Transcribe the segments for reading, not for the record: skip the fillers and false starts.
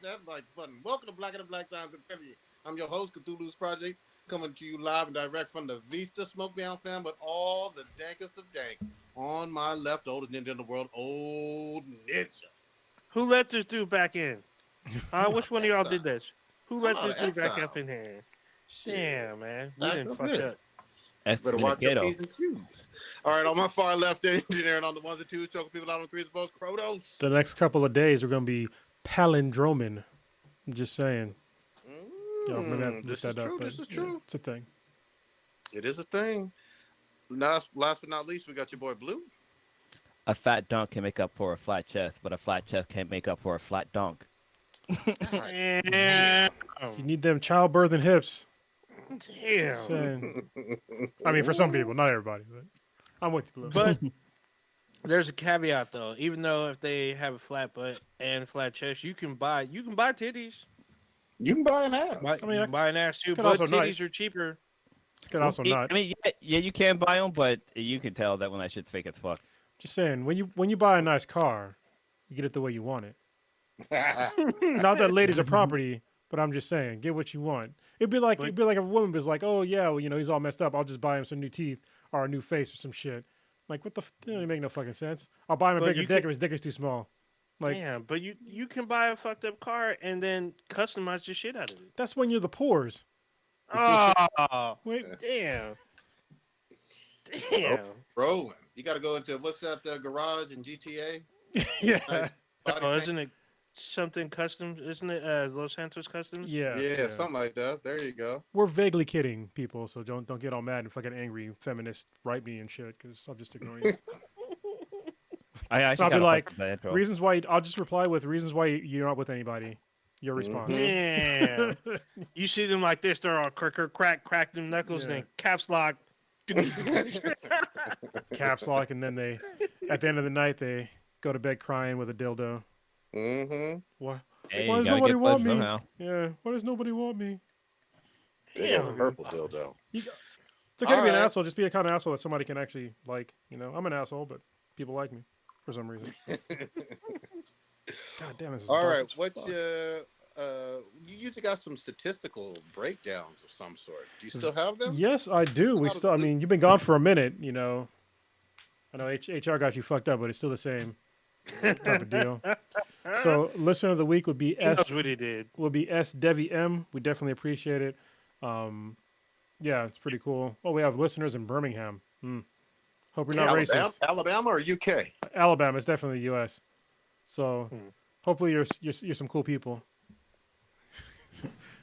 that like button. Welcome to Black and the Black Times. I'm your host, Cthulhu's Project, coming to you live and direct from the Vista Smoke Down fam, but all the dankest of dank. On my left, oldest ninja in the world, old ninja. Who let this dude back in? Which one of y'all did Exile. this? Who I'm let out this of dude back up exile. in here? Shit. Damn, man. We Back didn't up fuck here. up. Better watch your Excommunicado. P's and Q's. All right, on my far left, engineer, and on the ones and twos, choking people out on threes, both Krotos. The next couple of days are going to be palindroming. I'm just saying. Y'all may not look This is that up, true. but This is yeah, true. it's a thing. It is a thing. Last but not least, we got your boy Blue. A fat dunk can make up for a flat chest, but a flat chest can't make up for a flat dunk. Damn. You need them childbirthing hips. Damn. Saying. I mean, for some people, not everybody, but I'm with you, Blue. But there's a caveat though. Even though if they have a flat butt and flat chest, you can buy titties. You can buy an ass. You can buy an ass too, could but also not. titties are cheaper. Could also not. I mean, yeah, you can buy them, but you can tell that when that shit's fake as fuck. Just saying, when you buy a nice car, you get it the way you want it. Not that ladies are property, but I'm just saying, get what you want. It'd be like if a woman was like, oh yeah, well, he's all messed up. I'll just buy him some new teeth or a new face or some shit. Like what the? That doesn't make no fucking sense. I'll buy him a bigger dick if his dick is too small. Like, yeah, but you can buy a fucked up car and then customize the shit out of it. That's when you're the pores. Oh, wait, damn. Damn. Rolling. You got to go into what's that garage in GTA? Yeah. Nice Isn't it something custom? Isn't it Los Santos Customs? Yeah, something like that. There you go. We're vaguely kidding people, so don't get all mad and fucking angry feminist write me and shit, because I'll just ignore you. I'll be like, reasons why. I'll just reply with reasons why you're not with anybody. Your response. Yeah. You see them like this, they're all crack them knuckles, and then caps lock. Caps lock, and then they, at the end of the night, they go to bed crying with a dildo. Mm-hmm. What? Hey, why does nobody want me? Somehow. Yeah. Why does nobody want me? They got a purple dildo. It's okay to be an asshole. Just be a kind of asshole that somebody can actually like. I'm an asshole, but people like me for some reason. God damn it! All right, what's your? You usually got some statistical breakdowns of some sort. Do you still have them? Yes, I do. I mean, you've been gone for a minute. I know HR got you fucked up, but it's still the same type of deal. So, listener of the week would be That's what he did. Would be S Devi M. We definitely appreciate it. Yeah, it's pretty cool. Oh, we have listeners in Birmingham. Hope you're not racist. Alabama or UK? Alabama. It's definitely U.S. So, hopefully you're some cool people.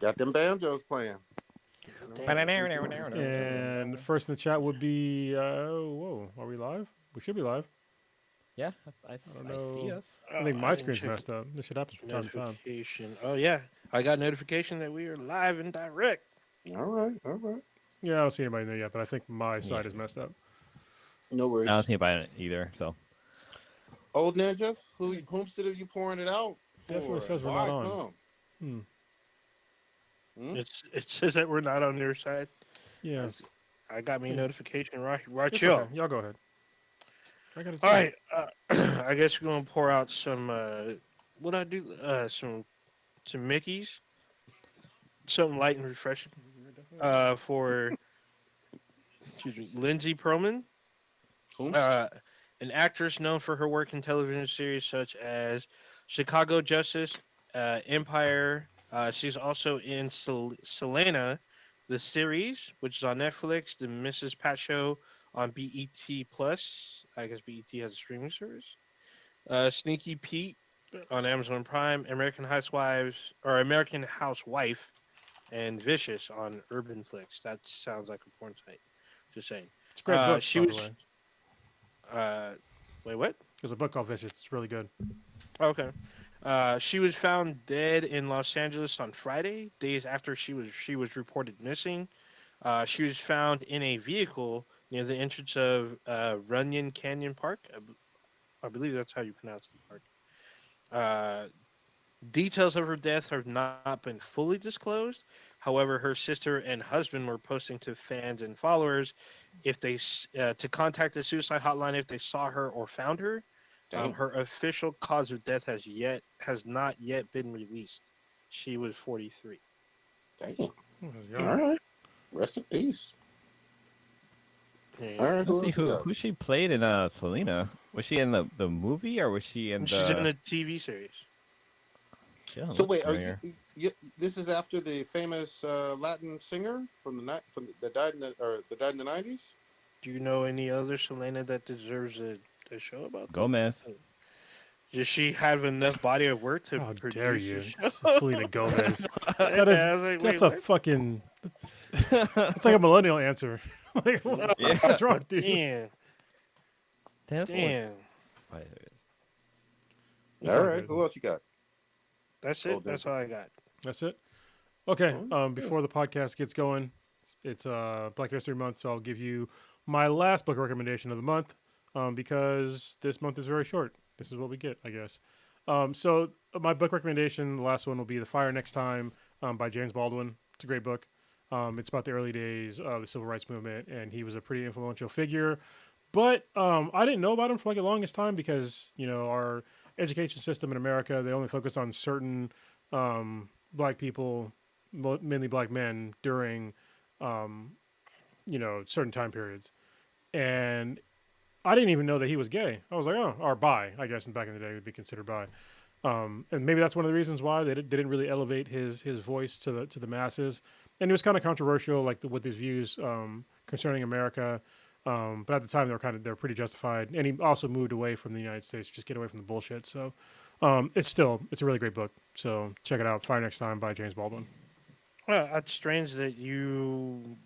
Got them banjos playing. And first in the chat would be whoa, are we live? We should be live. Yeah, I don't know. see us. I think my screen's messed up. This shit happens from time to time. Notification. Oh yeah, I got notification that we are live and direct. All right. Yeah, I don't see anybody there yet, but I think my side is messed up. No worries. I don't think about it either. So, Old Ninja, whomstead are you pouring it out for? Definitely says we're not on. It says that we're not on their side. Yeah. I got me a notification right It's here. okay. Y'all go ahead. All right. I guess we're gonna pour out some. What I do? Some Mickey's. Something light and refreshing. For Lindsay Perlman, an actress known for her work in television series such as Chicago Justice, Empire. She's also in Selena, the series, which is on Netflix, the Mrs. Pat Show on BET Plus. I guess BET has a streaming service. Sneaky Pete on Amazon Prime, American Housewife, and Vicious on Urban Flicks. That sounds like a porn site. Just saying. It's a great book, by the way. Wait, what? There's a book called Vicious. It's really good. Okay. She was found dead in Los Angeles on Friday, days after she was reported missing. She was found in a vehicle near the entrance of Runyon Canyon Park. I believe that's how you pronounce the park. Details of her death have not been fully disclosed. However, her sister and husband were posting to fans and followers if they to contact the suicide hotline if they saw her or found her. Damn. Her official cause of death has not yet been released. She was 43. Damn. Oh, All right. Rest in peace. Yeah. All right. Let's see Who else who she played in Selena. Was she in the movie or was she in She's in the? the TV series. She doesn't So look wait, are familiar. you? This is after the famous Latin singer that died in the 90s. Do you know any other Selena that deserves a show about that? Gomez. Does she have enough body of work to How dare produce a you, show? Selena Gomez? Yeah, I was like, That's wait, a what? fucking. It's like a millennial answer. Like, Yeah. what's wrong, dude? Damn. That's what- Damn. Wait, there it is. It's All all right. good. Who else you got? That's Oh, it. That's all I got. That's it. Okay. Oh, Before the podcast gets going, it's Black History Month, so I'll give you my last book recommendation of the month, because this month is very short. This is what we get, I guess. So my book recommendation, the last one will be The Fire Next Time, by James Baldwin. It's a great book. It's about the early days of the civil rights movement, and he was a pretty influential figure. But I didn't know about him for like the longest time because our education system in America, they only focus on certain black people, mainly black men, during certain time periods. And I didn't even know that he was gay. I was like, oh, or bi, I guess, back in the day would be considered bi. And maybe that's one of the reasons why they didn't really elevate his voice to the masses. And it was kind of controversial, like with his views concerning America. But at the time, they're pretty justified. And he also moved away from the United States, just get away from the bullshit. So it's a really great book. So check it out. Fire Next Time by James Baldwin. Well, that's strange that you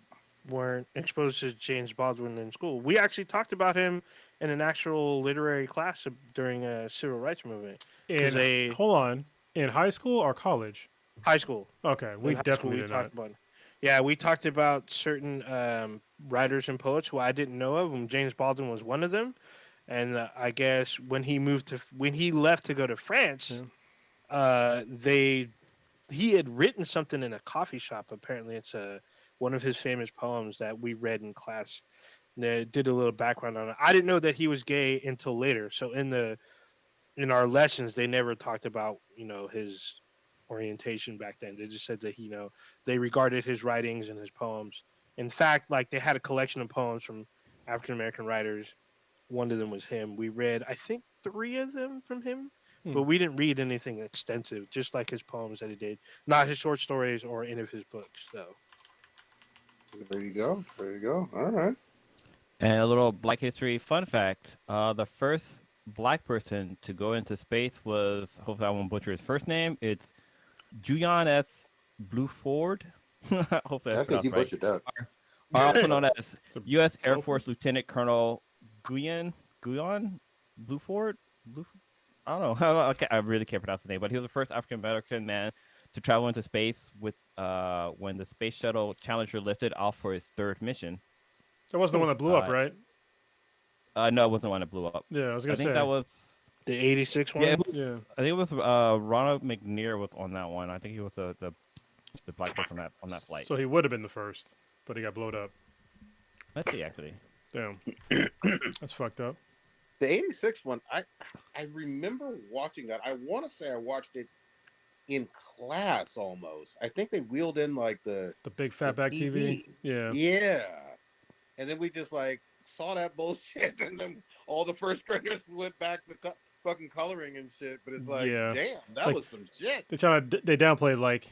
weren't exposed to James Baldwin in school. We actually talked about him in an actual literary class during a civil rights movement. Hold on, in high school or college? High school. Okay, we definitely did not. Yeah, we talked about certain writers and poets who I didn't know of, and James Baldwin was one of them. And I guess when he left to go to France, he had written something in a coffee shop. Apparently, it's one of his famous poems that we read in class. And they did a little background on it. I didn't know that he was gay until later. So in our lessons, they never talked about his orientation back then. They just said that they regarded his writings and his poems. In fact, like they had a collection of poems from African American writers. One of them was him. We read, I think, 3 of them from him. But we didn't read anything extensive, just like his poems that he did, not his short stories or any of his books. So there you go. There you go. All right. And a little Black History fun fact: the first Black person to go into space was, hopefully I won't butcher his first name. It's Julian S. Bluford. Hopefully I think you right. butchered that. Also known as U.S. Air Force Lieutenant Colonel Guyon Bluford. I don't know. I really can't pronounce the name, but he was the first African American man to travel into space with when the space shuttle Challenger lifted off for its 3rd mission. That wasn't the one that blew up, right? No, it wasn't the one that blew up. Yeah, I was gonna say. I think that was the 86 one. Yeah, Yeah. I think it was Ronald McNair was on that one. I think he was the black person on that flight. So he would have been the first, but he got blowed up. Let's see, actually. Damn, that's fucked up. The 86 one, I remember watching that. I want to say I watched it in class almost. I think they wheeled in like the big fatback TV. Yeah. Yeah. And then we just like saw that bullshit, and then all the first graders went back to fucking coloring and shit. But it's like, damn, that was some shit. They downplayed like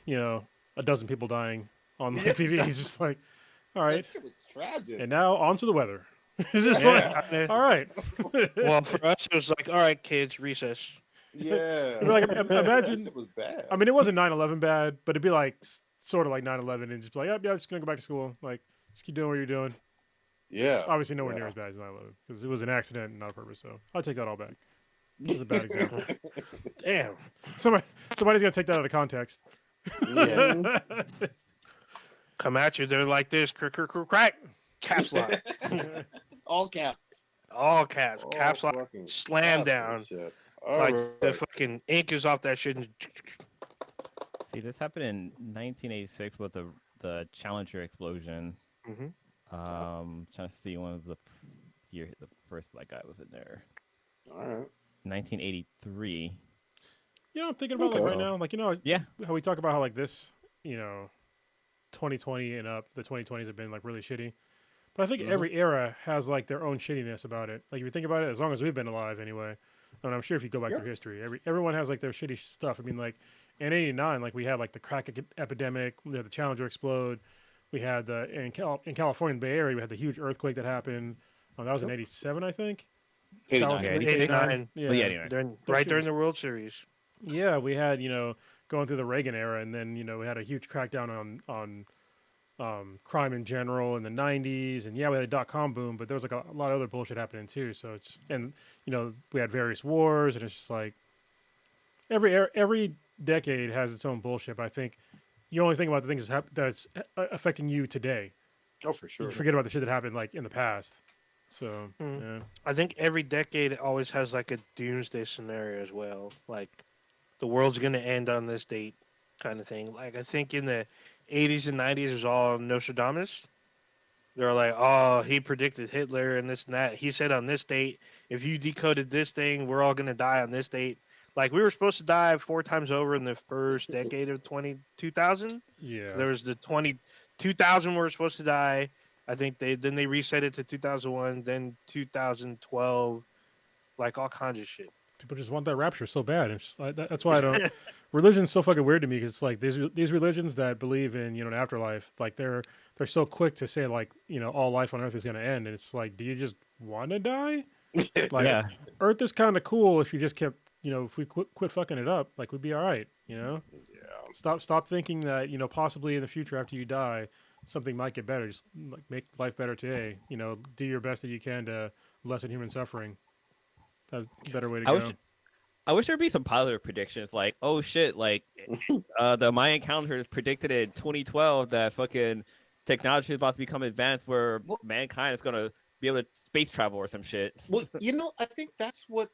a dozen people dying on the TV. He's just like, all right. That shit was tragic. And now on to the weather. It's just like, all right. Well, for us, it was like, all right, kids, recess. Yeah. Like, imagine. It was bad. I mean, it wasn't 9/11 bad, but it'd be like sort of like 9/11 and just be like, yeah, I'm just gonna go back to school. Like, just keep doing what you're doing. Yeah. Obviously, nowhere near as bad as 9/11 because it was an accident and not on purpose. So I'll take that all back. It was a bad example. Damn. Somebody's gonna take that out of context. Yeah. Come at you. They're like this. Crack. Caps lock. All caps. All caps. Caps lock. Slam down. Like the fucking ink is off that shit. See, this happened in 1986 with the Challenger explosion. Mm-hmm. Trying to see when the first black guy was in there. All right. 1983. You know, I'm thinking about like right now, like Yeah. how we talk about how like this, 2020 and up, the 2020s have been like really shitty. But I think every era has like their own shittiness about it. Like if you think about it, as long as we've been alive anyway, and I'm sure if you go back through history, everyone has like their shitty stuff. I mean, like in '89, like we had like the crack epidemic, we had the Challenger explode, we had in California, in the Bay Area, we had the huge earthquake that happened. That was in '87, I think. 89. Yeah, 86? 89. Yeah, Oh, yeah, anyway. During the World Series. Yeah, we had going through the Reagan era, and then we had a huge crackdown on crime in general in the '90s, and yeah, we had a dot-com boom, but there was like a lot of other bullshit happening too. So we had various wars, and it's just like every decade has its own bullshit. But I think you only think about the things that's affecting you today. Oh, for sure. You forget about the shit that happened like in the past. So yeah. I think every decade always has like a doomsday scenario as well. Like the world's gonna end on this date, kind of thing. Like I think in the '80s and '90s, it was all Nostradamus. They're like, oh, he predicted Hitler and this and that. He said on this date, if you decoded this thing, we're all gonna die on this date. Like we were supposed to die 4 times over in the first decade of 2000. Yeah. There was the 2000 we were supposed to die. I think they reset it to 2001, then 2012, like all kinds of shit. People just want that rapture so bad. It's just like, that's why I don't. Religion's so fucking weird to me because it's like these religions that believe in an afterlife, like they're so quick to say like all life on Earth is gonna end, and it's like, do you just want to die? Like, Yeah. Earth is kind of cool if you just kept if we quit fucking it up, like we'd be all right. Yeah. Stop thinking that possibly in the future after you die something might get better. Just like make life better today. Do your best that you can to lessen human suffering. That's a better way to go. I wish there'd be some positive predictions, like, oh shit, like the Mayan calendar is predicted in 2012 that fucking technology is about to become advanced where mankind is gonna be able to space travel or some shit. Well, I think that's what,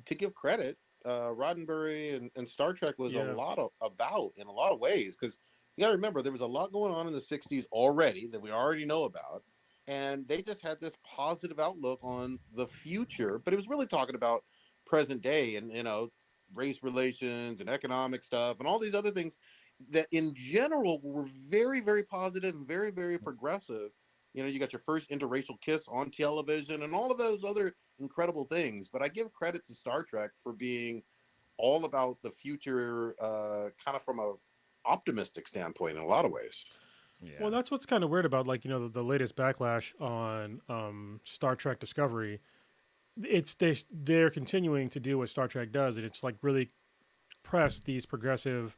to give credit, Roddenberry and Star Trek was about in a lot of ways, because you got to remember there was a lot going on in the '60s already that we already know about, and they just had this positive outlook on the future, but it was really talking about present day and race relations and economic stuff and all these other things that in general were very, very positive and very, very progressive. You got your first interracial kiss on television and all of those other incredible things. But I give credit to Star Trek for being all about the future, kind of from a optimistic standpoint in a lot of ways. Yeah. Well, that's what's kind of weird about the latest backlash on Star Trek Discovery. They're continuing to do what Star Trek does, and it's like really press these progressive,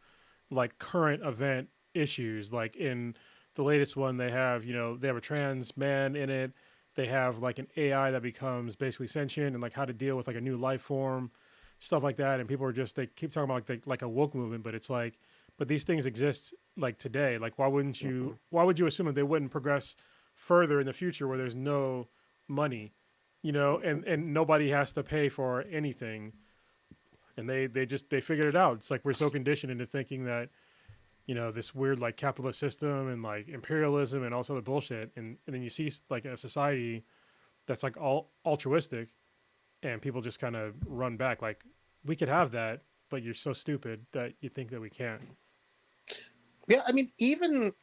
like current event issues. Like in the latest one, they have a trans man in it. They have like an AI that becomes basically sentient, and like how to deal with like a new life form, stuff like that. And people they keep talking about like a woke movement, but it's like, but these things exist like today. Like why would you assume that they wouldn't progress further in the future where there's no money? And nobody has to pay for anything, and they figured it out. It's like we're so conditioned into thinking that, this weird like capitalist system and like imperialism and all sort of bullshit, and then you see like a society that's like all altruistic, and people just kind of run back like, we could have that, but you're so stupid that you think that we can't. Yeah, I mean, even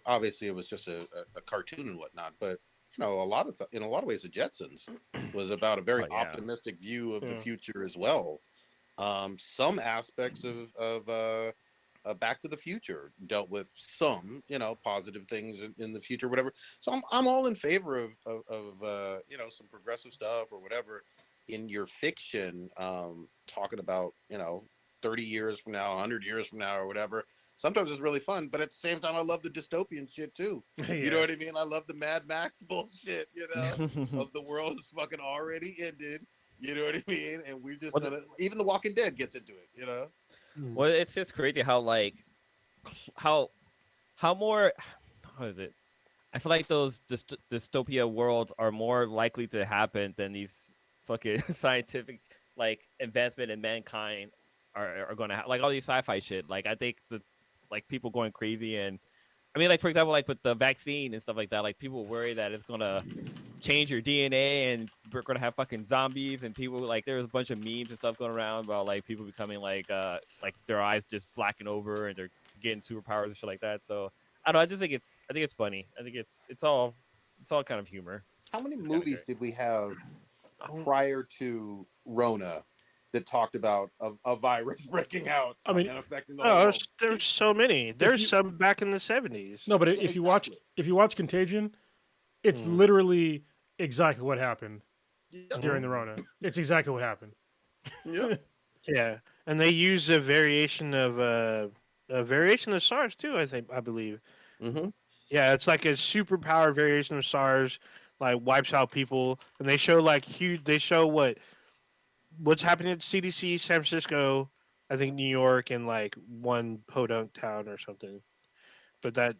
obviously it was just a cartoon and whatnot, but in a lot of ways, the Jetsons was about a very optimistic view of the future as well. Some aspects of Back to the Future dealt with some, positive things in the future, whatever. So I'm all in favor of some progressive stuff or whatever in your fiction, talking about 30 years from now, 100 years from now, or whatever. Sometimes it's really fun, but at the same time, I love the dystopian shit too. You know what I mean? I love the Mad Max bullshit, of the world is fucking already ended. You know what I mean? And we just even The Walking Dead gets into it, Well, it's just crazy how more, how is it? I feel like those dystopia worlds are more likely to happen than these fucking scientific like advancement in mankind are going to like all these sci-fi shit. Like I think like people going crazy, and I mean, like for example, like with the vaccine and stuff like that, like people worry that it's gonna change your DNA and we're gonna have fucking zombies and people like there's a bunch of memes and stuff going around about like people becoming like their eyes just blacking over and they're getting superpowers and shit like that. So I don't know. I think it's funny. I think it's all kind of humor. How many It's kind of movies great. did we have Oh, prior to Rona that talked about a virus breaking out I mean, and affecting the oh, whole world? there's so many. There's you- some back in the 70s. no, but Yeah, if exactly. you watch Contagion, it's Mhm. literally exactly what happened Yep. during the Rona. It's exactly what happened. Yep. Yeah, and they use a variation of SARS too. I believe. Mm-hmm. Yeah, it's like a superpower variation of SARS, like wipes out people, and they show like huge. They show what's happening at CDC, San Francisco, I think New York, and like one podunk town or something. But that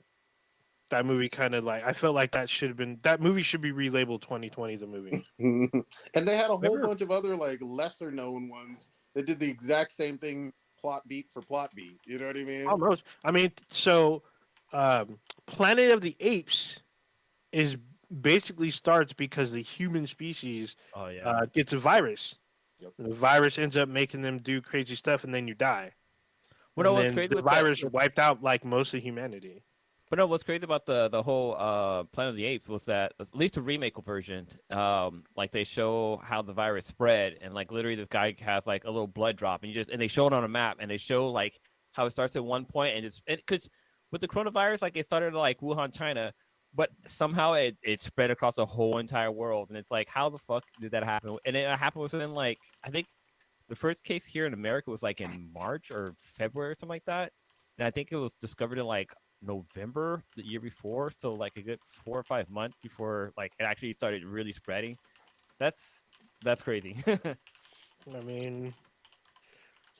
movie kind of like I felt like that movie should be relabeled 2020 the movie. And they had a whole Remember- bunch of other like lesser known ones that did the exact same thing, plot beat for plot beat. You know what I mean? Almost. I mean, so Planet of the Apes is basically starts because the human species Oh yeah. gets a virus. Yep. And the virus ends up making them do crazy stuff, and then you die. Well, no, And what's then crazy the with that? virus wiped out like most of humanity. But no, what's crazy about the whole Planet of the Apes was that at least the remake version, like they show how the virus spread, and like literally this guy has like a little blood drop, and they show it on a map, and they show like how it starts at one point, and because with the coronavirus, like it started like Wuhan, China, but somehow it spread across the whole entire world, and it's like how the fuck did that happen? And it happened within like I think the first case here in America was like in March or February or something like that, and I think it was discovered in like November the year before, so like a good 4 or 5 months before like it actually started really spreading. That's crazy. I mean,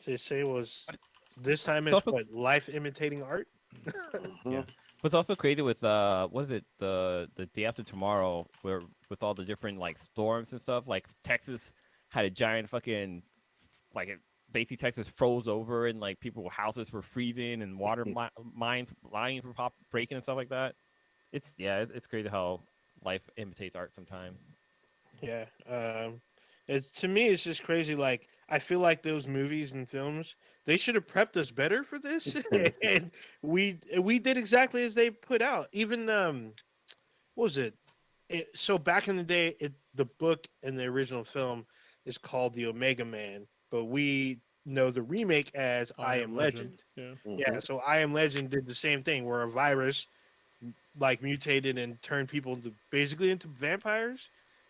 they say it was But this time it's it's also what life imitating art. yeah. But it's also crazy with what is it, the day after tomorrow, where with all the different like storms and stuff, like Texas had a giant fucking like basically Texas froze over and like people's houses were freezing and water lines were breaking and stuff like that. It's crazy how life imitates art sometimes. Yeah. It's to me, it's just crazy. Like I feel like those movies and films, they should have prepped us better for this, and we did exactly as they put out. Even what was it? So back in the day, the book and the original film is called The Omega Man, but we know the remake as I Am Legend. Yeah. Yeah, so I Am Legend did the same thing, where a virus like mutated and turned people into basically into vampires,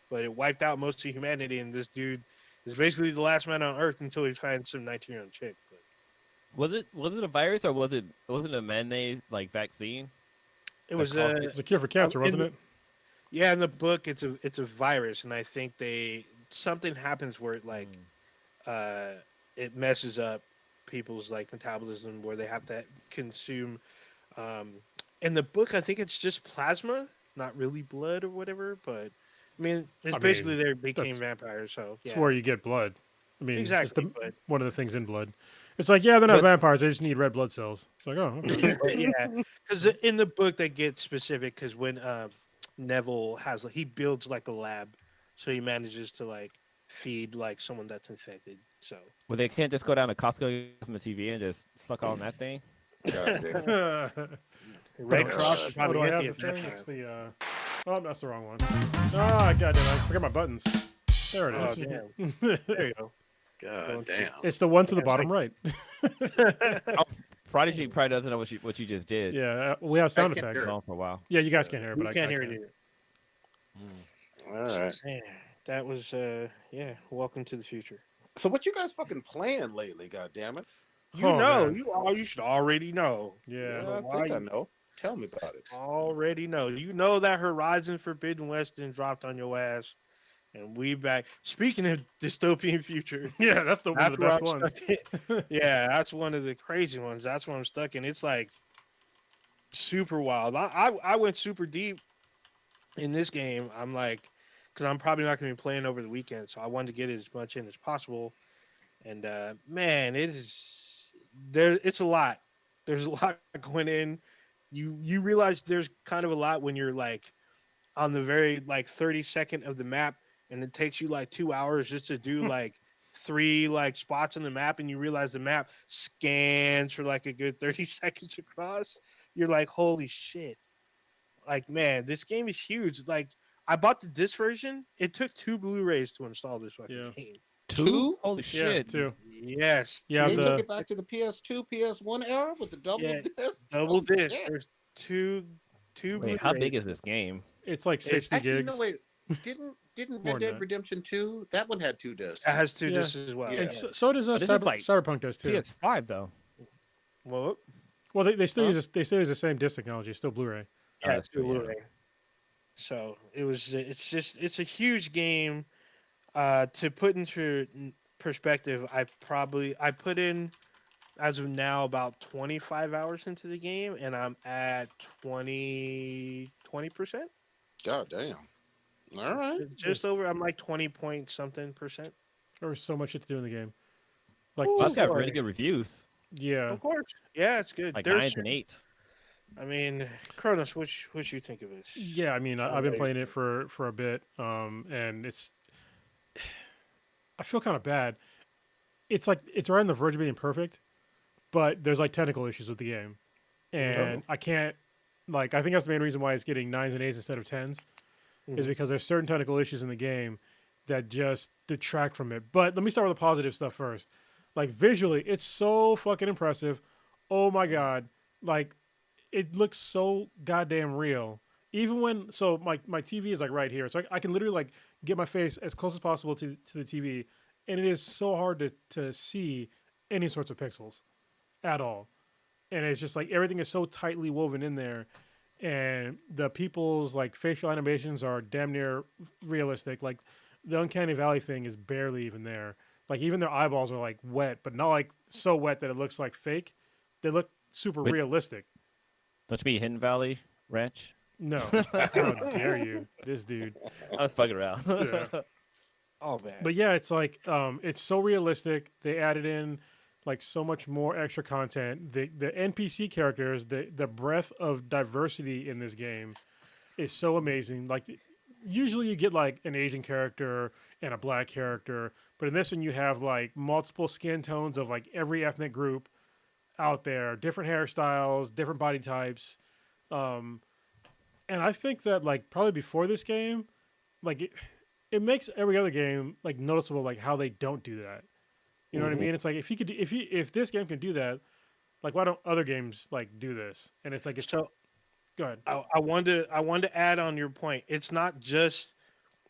but it wiped out most of humanity. And this dude is basically the last man on Earth until he finds some 19-year-old chick. But Was it a virus or was it a man-made like vaccine? it was caused It's a cure for cancer, wasn't it? yeah, in the book it's a virus, and I think something happens where it like it messes up people's like metabolism where they have to consume in the book I think it's just plasma, not really blood or whatever, but I mean it's basically they became vampires, so It's yeah. where you get blood. I mean, it's Exactly, but one of the things in blood. It's like, yeah, they're not But- vampires. They just need red blood cells. It's like, oh, okay. yeah, because in the book they get specific because when Neville he builds like a lab, so he manages to like feed like someone that's infected. So Well, they can't just go down to Costco from the TV and just suck on that thing. God damn. Red Oh, Cross is what probably do I empty have? at The that thing? time. It's the oh, that's the wrong one. Ah, goddamn! I forgot my buttons. There it Oh is. damn! There you go. God damn. It's the one to the Yeah, it's bottom right. Oh, Prodigy probably doesn't know what you just did. Yeah, we have sound I can't effects. hear It's on for a while. Yeah, you guys can't hear it, You but can't I hear can. it either. All right. Man, that was yeah. Welcome to the future. So what you guys fucking playing lately? God damn it. You Oh, know, man. you should already know. Yeah. I why think I you- know. Tell me about it. Already know. You know that Horizon Forbidden West done dropped on your ass, and we back. Speaking of dystopian future, Yeah, that's one of the where best I'm ones. stuck in. Yeah, that's one of the crazy ones. That's what I'm stuck in. It's like super wild. I went super deep in this game. I'm like, because I'm probably not going to be playing over the weekend, so I wanted to get as much in as possible. And man, it's a lot. There's a lot going in. You realize there's kind of a lot when you're like on the very like 30-second of the map, and it takes you like 2 hours just to do like three like spots on the map, and you realize the map scans for like a good 30 seconds across. You're like, holy shit. Like, man, this game is huge. Like, I bought the disc version. It took 2 Blu-rays to install this fucking Yeah. game. Two? Holy Yeah, shit! too. Yes. Yeah, They Two. took it back to the PS2, PS1 era with the double Yeah. disc. Double Holy disc. shit. There's two Wait, how Blu-rays. big is this game? it's like It- 60 Actually, gigs. no, wait. Didn't More Red than Dead that. Redemption 2? That one had 2 discs. It has two Yeah. discs as well. Yeah. And so does But this is like Cyberpunk does too. PS5 though. Well, Well, they still Huh? use they still use the same disc technology. It's still Blu-ray. Oh, yeah, that's two true, yeah. Blu-ray. So it's a huge game. To put into perspective, I put in, as of now, about 25 hours into the game, and I'm at 20%. God damn. All right. Just Yes. over. I'm like 20 point something percent. There was so much shit to do in the game. Like, Ooh. Well, just, it's got boy. really good reviews, yeah, Of course. Yeah, it's good. like There's 9s and 8s. I mean, Kronos, what you think of this? yeah. I mean, I've been playing it for a bit, and it's. I feel kind of bad. It's like it's right on the verge of being perfect, but there's like technical issues with the game, and I can't. Like, I think that's the main reason why it's getting 9s and 8s instead of 10s, is Mhm. because there's certain technical issues in the game that just detract from it. But let me start with the positive stuff first. Like, visually, it's so fucking impressive. Oh my god. Like, it looks so goddamn real. Even when my TV is like right here. So I can literally like get my face as close as possible to the TV, and it is so hard to see any sorts of pixels at all. And it's just like everything is so tightly woven in there, and the people's like facial animations are damn near realistic. Like the uncanny valley thing is barely even there. Like even their eyeballs are like wet, but not like so wet that it looks like fake. They look super Wait. realistic. Don't you mean Hidden Valley Ranch? No, how dare you, this dude. I was fucking around. Yeah. Oh man. But yeah, it's like it's so realistic. They added in like so much more extra content. The NPC characters, the breadth of diversity in this game is so amazing. Like usually you get like an Asian character and a black character, but in this one you have like multiple skin tones of like every ethnic group out there, different hairstyles, different body types. And I think that like probably before this game, like it makes every other game like noticeable like how they don't do that. You know what I mean? It's like if you could if this game can do that, like why don't other games like do this? And it's like it's So go ahead. I wanted to add on your point. It's not just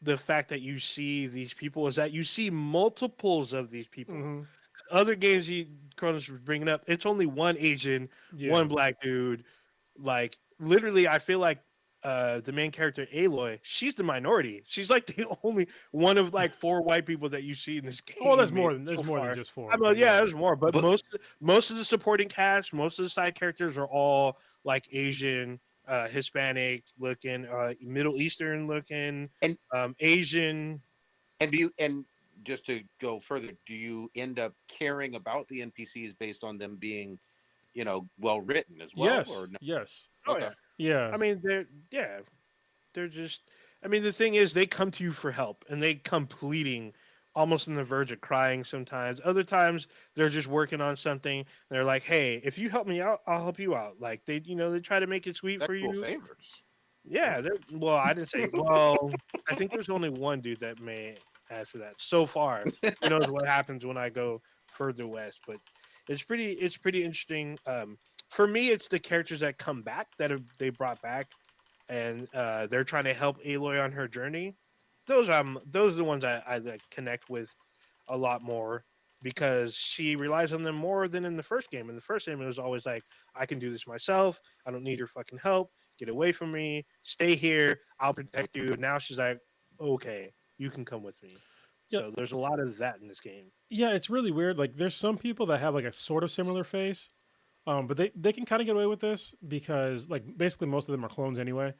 the fact that you see these people, is that you see multiples of these people. Mhm. Other games Cronus was bringing up, it's only one Asian, Yeah. one black dude. Like literally, I feel like the main character Aloy, she's the minority. She's like the only one of like 4 white people that you see in this game. Oh, there's more maybe, than so far. just 4. I mean, but yeah, there's more, but But- most of the supporting cast, most of the side characters are all like Asian, Hispanic looking, Middle Eastern looking, And- Asian. And just to go further, do you end up caring about the NPCs based on them being, well written as well? yes. Or no? Yes. Oh, Okay. yeah. Yeah. I mean, they're just. I mean, the thing is, they come to you for help, and they come pleading, almost on the verge of crying. Sometimes, other times, they're just working on something. And they're like, "Hey, if you help me out, I'll help you out." Like they try to make it sweet for Sexual you. favors. Yeah. Well, I didn't say. Well, I think there's only one dude that may ask for that so far. Who knows what happens when I go further west? But it's pretty interesting. For me, it's the characters that come back they brought back, and they're trying to help Aloy on her journey. Those are the ones I like, connect with a lot more, because she relies on them more than in the first game. In the first game, it was always like, I can do this myself. I don't need your fucking help. Get away from me. Stay here. I'll protect you. Now she's like, okay, you can come with me. Yeah. So there's a lot of that in this game. Yeah, it's really weird. Like there's some people that have like a sort of similar face. But they can kind of get away with this because like basically most of them are clones anyway.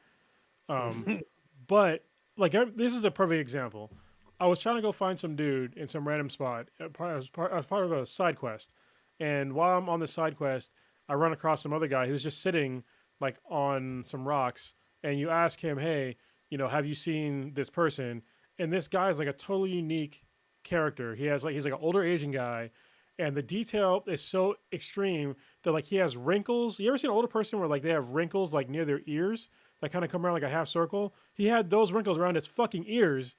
But like this is a perfect example. I was trying to go find some dude in some random spot as part of a side quest, and while I'm on the side quest, I run across some other guy who's just sitting like on some rocks, and you ask him, "Hey, have you seen this person? And this guy is like a totally unique character. He's like an older Asian guy, and the detail is so extreme that like he has wrinkles. You ever seen an older person where like they have wrinkles like near their ears that kind of come around like a half circle? He had those wrinkles around his fucking ears,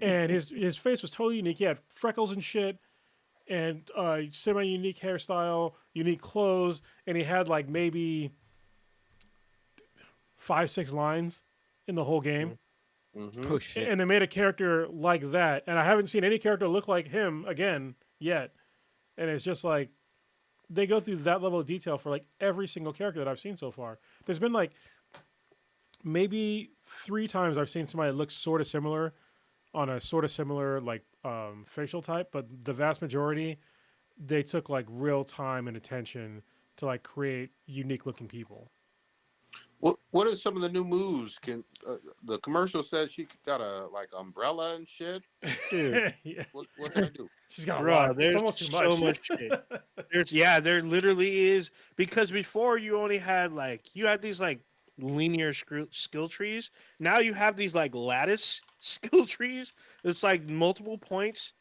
and his face was totally unique. He had freckles and shit, and semi-unique hairstyle, unique clothes, and he had like maybe 5-6 lines in the whole game. Mm-hmm. Oh shit! And they made a character like that, and I haven't seen any character look like him again yet. And it's just like they go through that level of detail for like every single character that I've seen so far. There's been like maybe 3 times I've seen somebody that looks sort of similar on a sort of similar like facial type, but the vast majority they took like real time and attention to like create unique looking people. What are some of the new moves? Can the commercial said she got a like umbrella and shit? Dude. Yeah. What can I do? She's got a Bro, lot. there's It's almost too so much shit. There literally is, because before you only had these like linear skill trees. Now you have these like lattice skill trees. It's like multiple points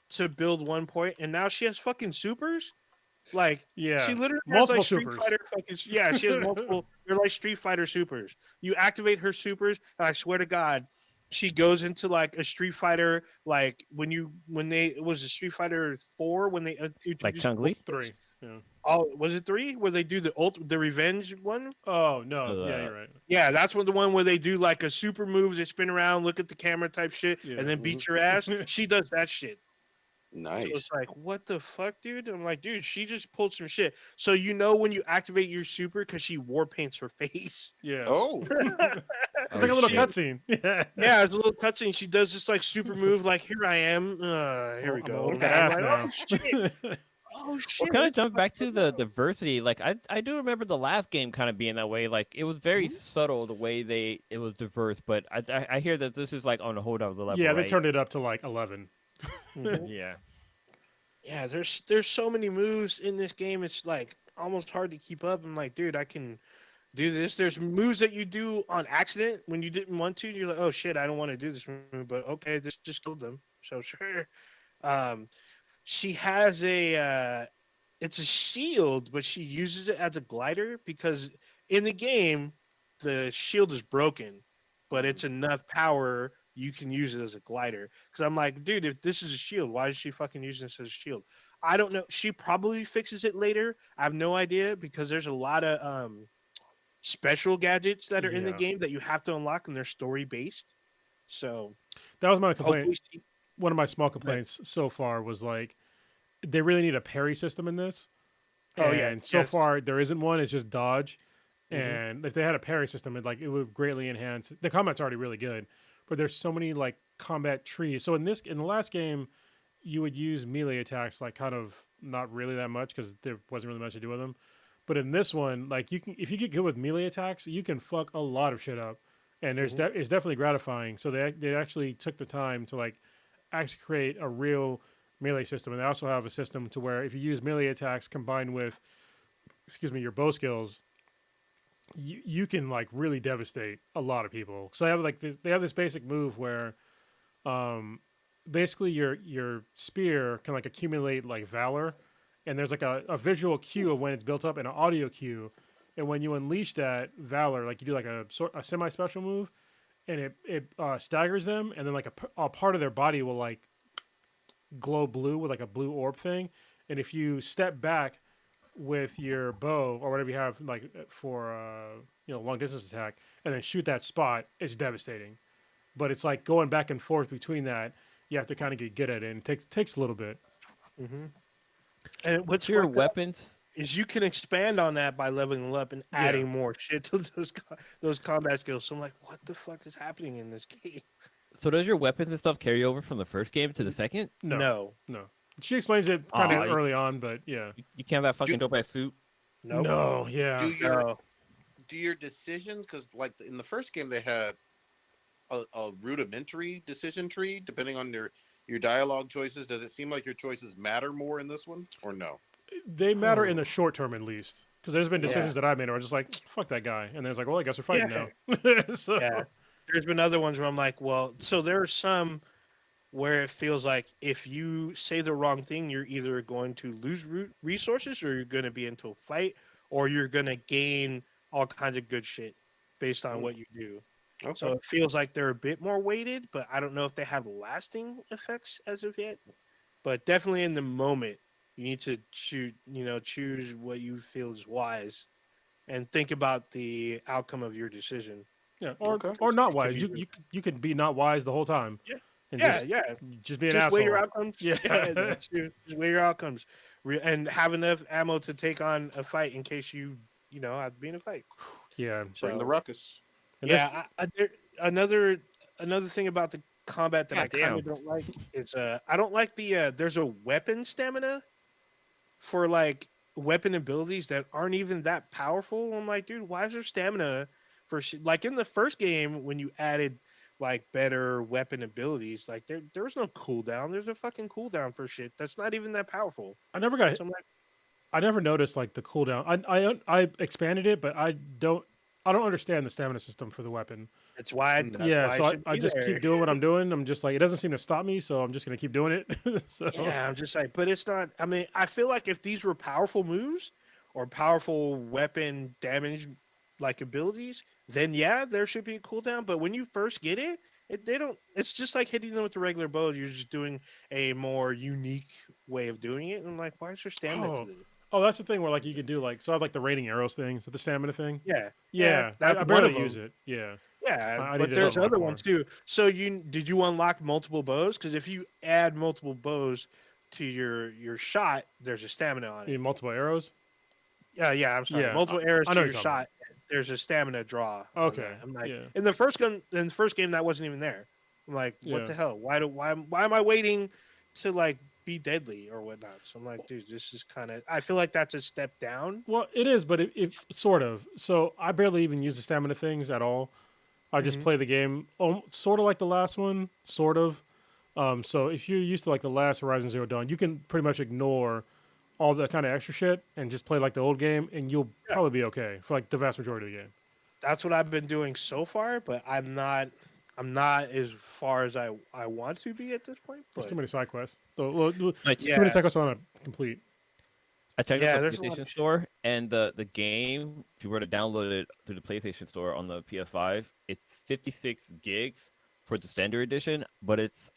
to build one point, and now she has fucking supers. Like, Yeah. she literally has Multiple like Street supers. Fighter fucking, yeah, she has multiple. They're like Street Fighter supers. You activate her supers, and I swear to God, she goes into like a Street Fighter, like it was a Street Fighter 4 when they Like introduced Chung-Li? 3. Yeah. Oh, was it 3 where they do the revenge one? Oh no. Yeah, you're right. Yeah, that's the one where they do like a super moves, they spin around, look at the camera type shit, Yeah. and then beat your ass. She does that shit. Nice. So it's like, what the fuck, dude? I'm like, dude, she just pulled some shit. So when you activate your super, because she war paints her face. Yeah. Oh, It's like a little shit. cutscene. Yeah. Yeah, it's a little cutscene. She does this like super move, like, here I am. Here we I'm go. gonna whip I'm that ass like, now. oh shit. Oh Well, shit. kind of jump back to the diversity. Like I do remember the last game kind of being that way. Like it was very subtle the way it was diverse. But I hear that this is like on a whole other level. Yeah, they right? turned it up to like 11. Yeah. Yeah, there's so many moves in this game. It's like almost hard to keep up. I'm like, dude, I can do this. There's moves that you do on accident when you didn't want to. You're like, oh shit, I don't want to do this move, but okay, this just killed them. So sure. She has it's a shield, but she uses it as a glider because in the game the shield is broken, but it's enough power you can use it as a glider. Because I'm like, dude, if this is a shield, why is she fucking using this as a shield? I don't know. She probably fixes it later. I have no idea because there's a lot of special gadgets that are in the Yeah. game that you have to unlock, and they're story based. So That was my hopefully complaint. One of my small complaints so far was like they really need a parry system in this. Oh, yeah. And so Yes. far there isn't one. It's just dodge. Mhm. And if they had a parry system, it would greatly enhance. The combat's already really good, but there's so many like combat trees. So in the last game, you would use melee attacks like kind of not really that much because there wasn't really much to do with them. But in this one, like if you get good with melee attacks, you can fuck a lot of shit up, and it's definitely gratifying. So they actually took the time to like actually create a real melee system, and they also have a system to where if you use melee attacks combined with, your bow skills, you can like really devastate a lot of people. So they have this basic move where, basically your spear can like accumulate like valor, and there's like a visual cue of when it's built up and an audio cue, and when you unleash that valor, like you do like a semi special move, and it staggers them, and then like a part of their body will like glow blue with like a blue orb thing, and if you step back with your bow or whatever you have like for long distance attack and then shoot that spot, it's devastating. But it's like going back and forth between that. You have to kind of get good at it, and it takes a little bit. Mm-hmm. And what's Your fucked up weapons. is you can expand on that by leveling up and adding more shit to those combat skills. So I'm like, what the fuck is happening in this game? So does your weapons and stuff carry over from the first game to the second? No. She explains it kind of early on, but yeah. You can't have that fucking dope ass suit. Nope. No, yeah. Do your decisions, because like in the first game they had a rudimentary decision tree depending on your dialogue choices. Does it seem like your choices matter more in this one, or no? They matter in the short term at least, because there's been decisions that I made where I was just like, fuck that guy, and there's like, well, I guess we're fighting now. So, Yeah. there's been other ones where I'm like, well, so there are some where it feels like if you say the wrong thing, you're either going to lose resources, or you're going to be into a fight, or you're going to gain all kinds of good shit based on what you do. So Okay. it feels like they're a bit more weighted, but I don't know if they have lasting effects as of yet. But definitely in the moment, you need to choose what you feel is wise, and think about the outcome of your decision. Yeah, Okay. or not It could wise. be You could be not wise the whole time yeah, and yeah, yeah. just be an Just weigh your asshole. outcomes. Yeah. Yeah, that's true. Just weigh your outcomes, and have enough ammo to take on a fight in case have to be in a fight. Yeah. Bring the So ruckus. And this, yeah, another thing about the combat that I God kind damn. of don't like is I don't like the there's a weapon stamina for like weapon abilities that aren't even that powerful. I'm like, dude, why is there stamina for like in the first game when you added like better weapon abilities, like there was no cooldown. There's a fucking cooldown for shit that's not even that powerful. I never got So I'm like, I never noticed like the cooldown. I expanded it, but I don't understand the stamina system for the weapon. that's Yeah, why it so should I be just there. keep doing what I'm doing. I'm just like it doesn't seem to stop me, so I'm just gonna keep doing it. So Yeah, I'm just like, but it's not. I mean, I feel like if these were powerful moves or powerful weapon damage like abilities, then yeah, there should be a cooldown. But when you first get it, they don't. It's just like hitting them with the regular bow. You're just doing a more unique way of doing it. And I'm like, why is there stamina to oh this? oh that's the thing where like you could do like so I have like the rating arrows thing, so the stamina thing. Yeah, yeah, Yeah, that's I one of barely them. use it. Yeah, Yeah, I need but to there's unlock other more. ones too. So did you unlock multiple bows? Because if you add multiple bows to your shot, there's a stamina on You it. need multiple arrows. Yeah, I'm sorry. Yeah, Multiple arrows I to know what your you're talking about. shot. There's a stamina draw on Okay, that. I'm like, yeah, in the first game that wasn't even there. I'm like, what yeah. the hell? Why am I waiting to like be deadly or whatnot? So I'm like, dude, this is kind of. I feel like that's a step down. Well, it is, but it sort of. So I barely even use the stamina things at all. I just Hmm. play the game, sort of like the last one, sort of. So if you're used to like the last Horizon Zero Dawn, you can pretty much ignore all the kind of extra shit and just play like the old game, and you'll Yeah, probably be okay for like the vast majority of the game. that's what I've been doing so far, but I'm not. I'm not as far as I want to be at this point. There's too But many side quests. Like Too many yeah, side quests on a complete. I checked out yeah, the there's a lot PlayStation of shit. Store, and the game, if you were to download it through the PlayStation Store on the PS5, it's 56 gigs for the standard edition, but it's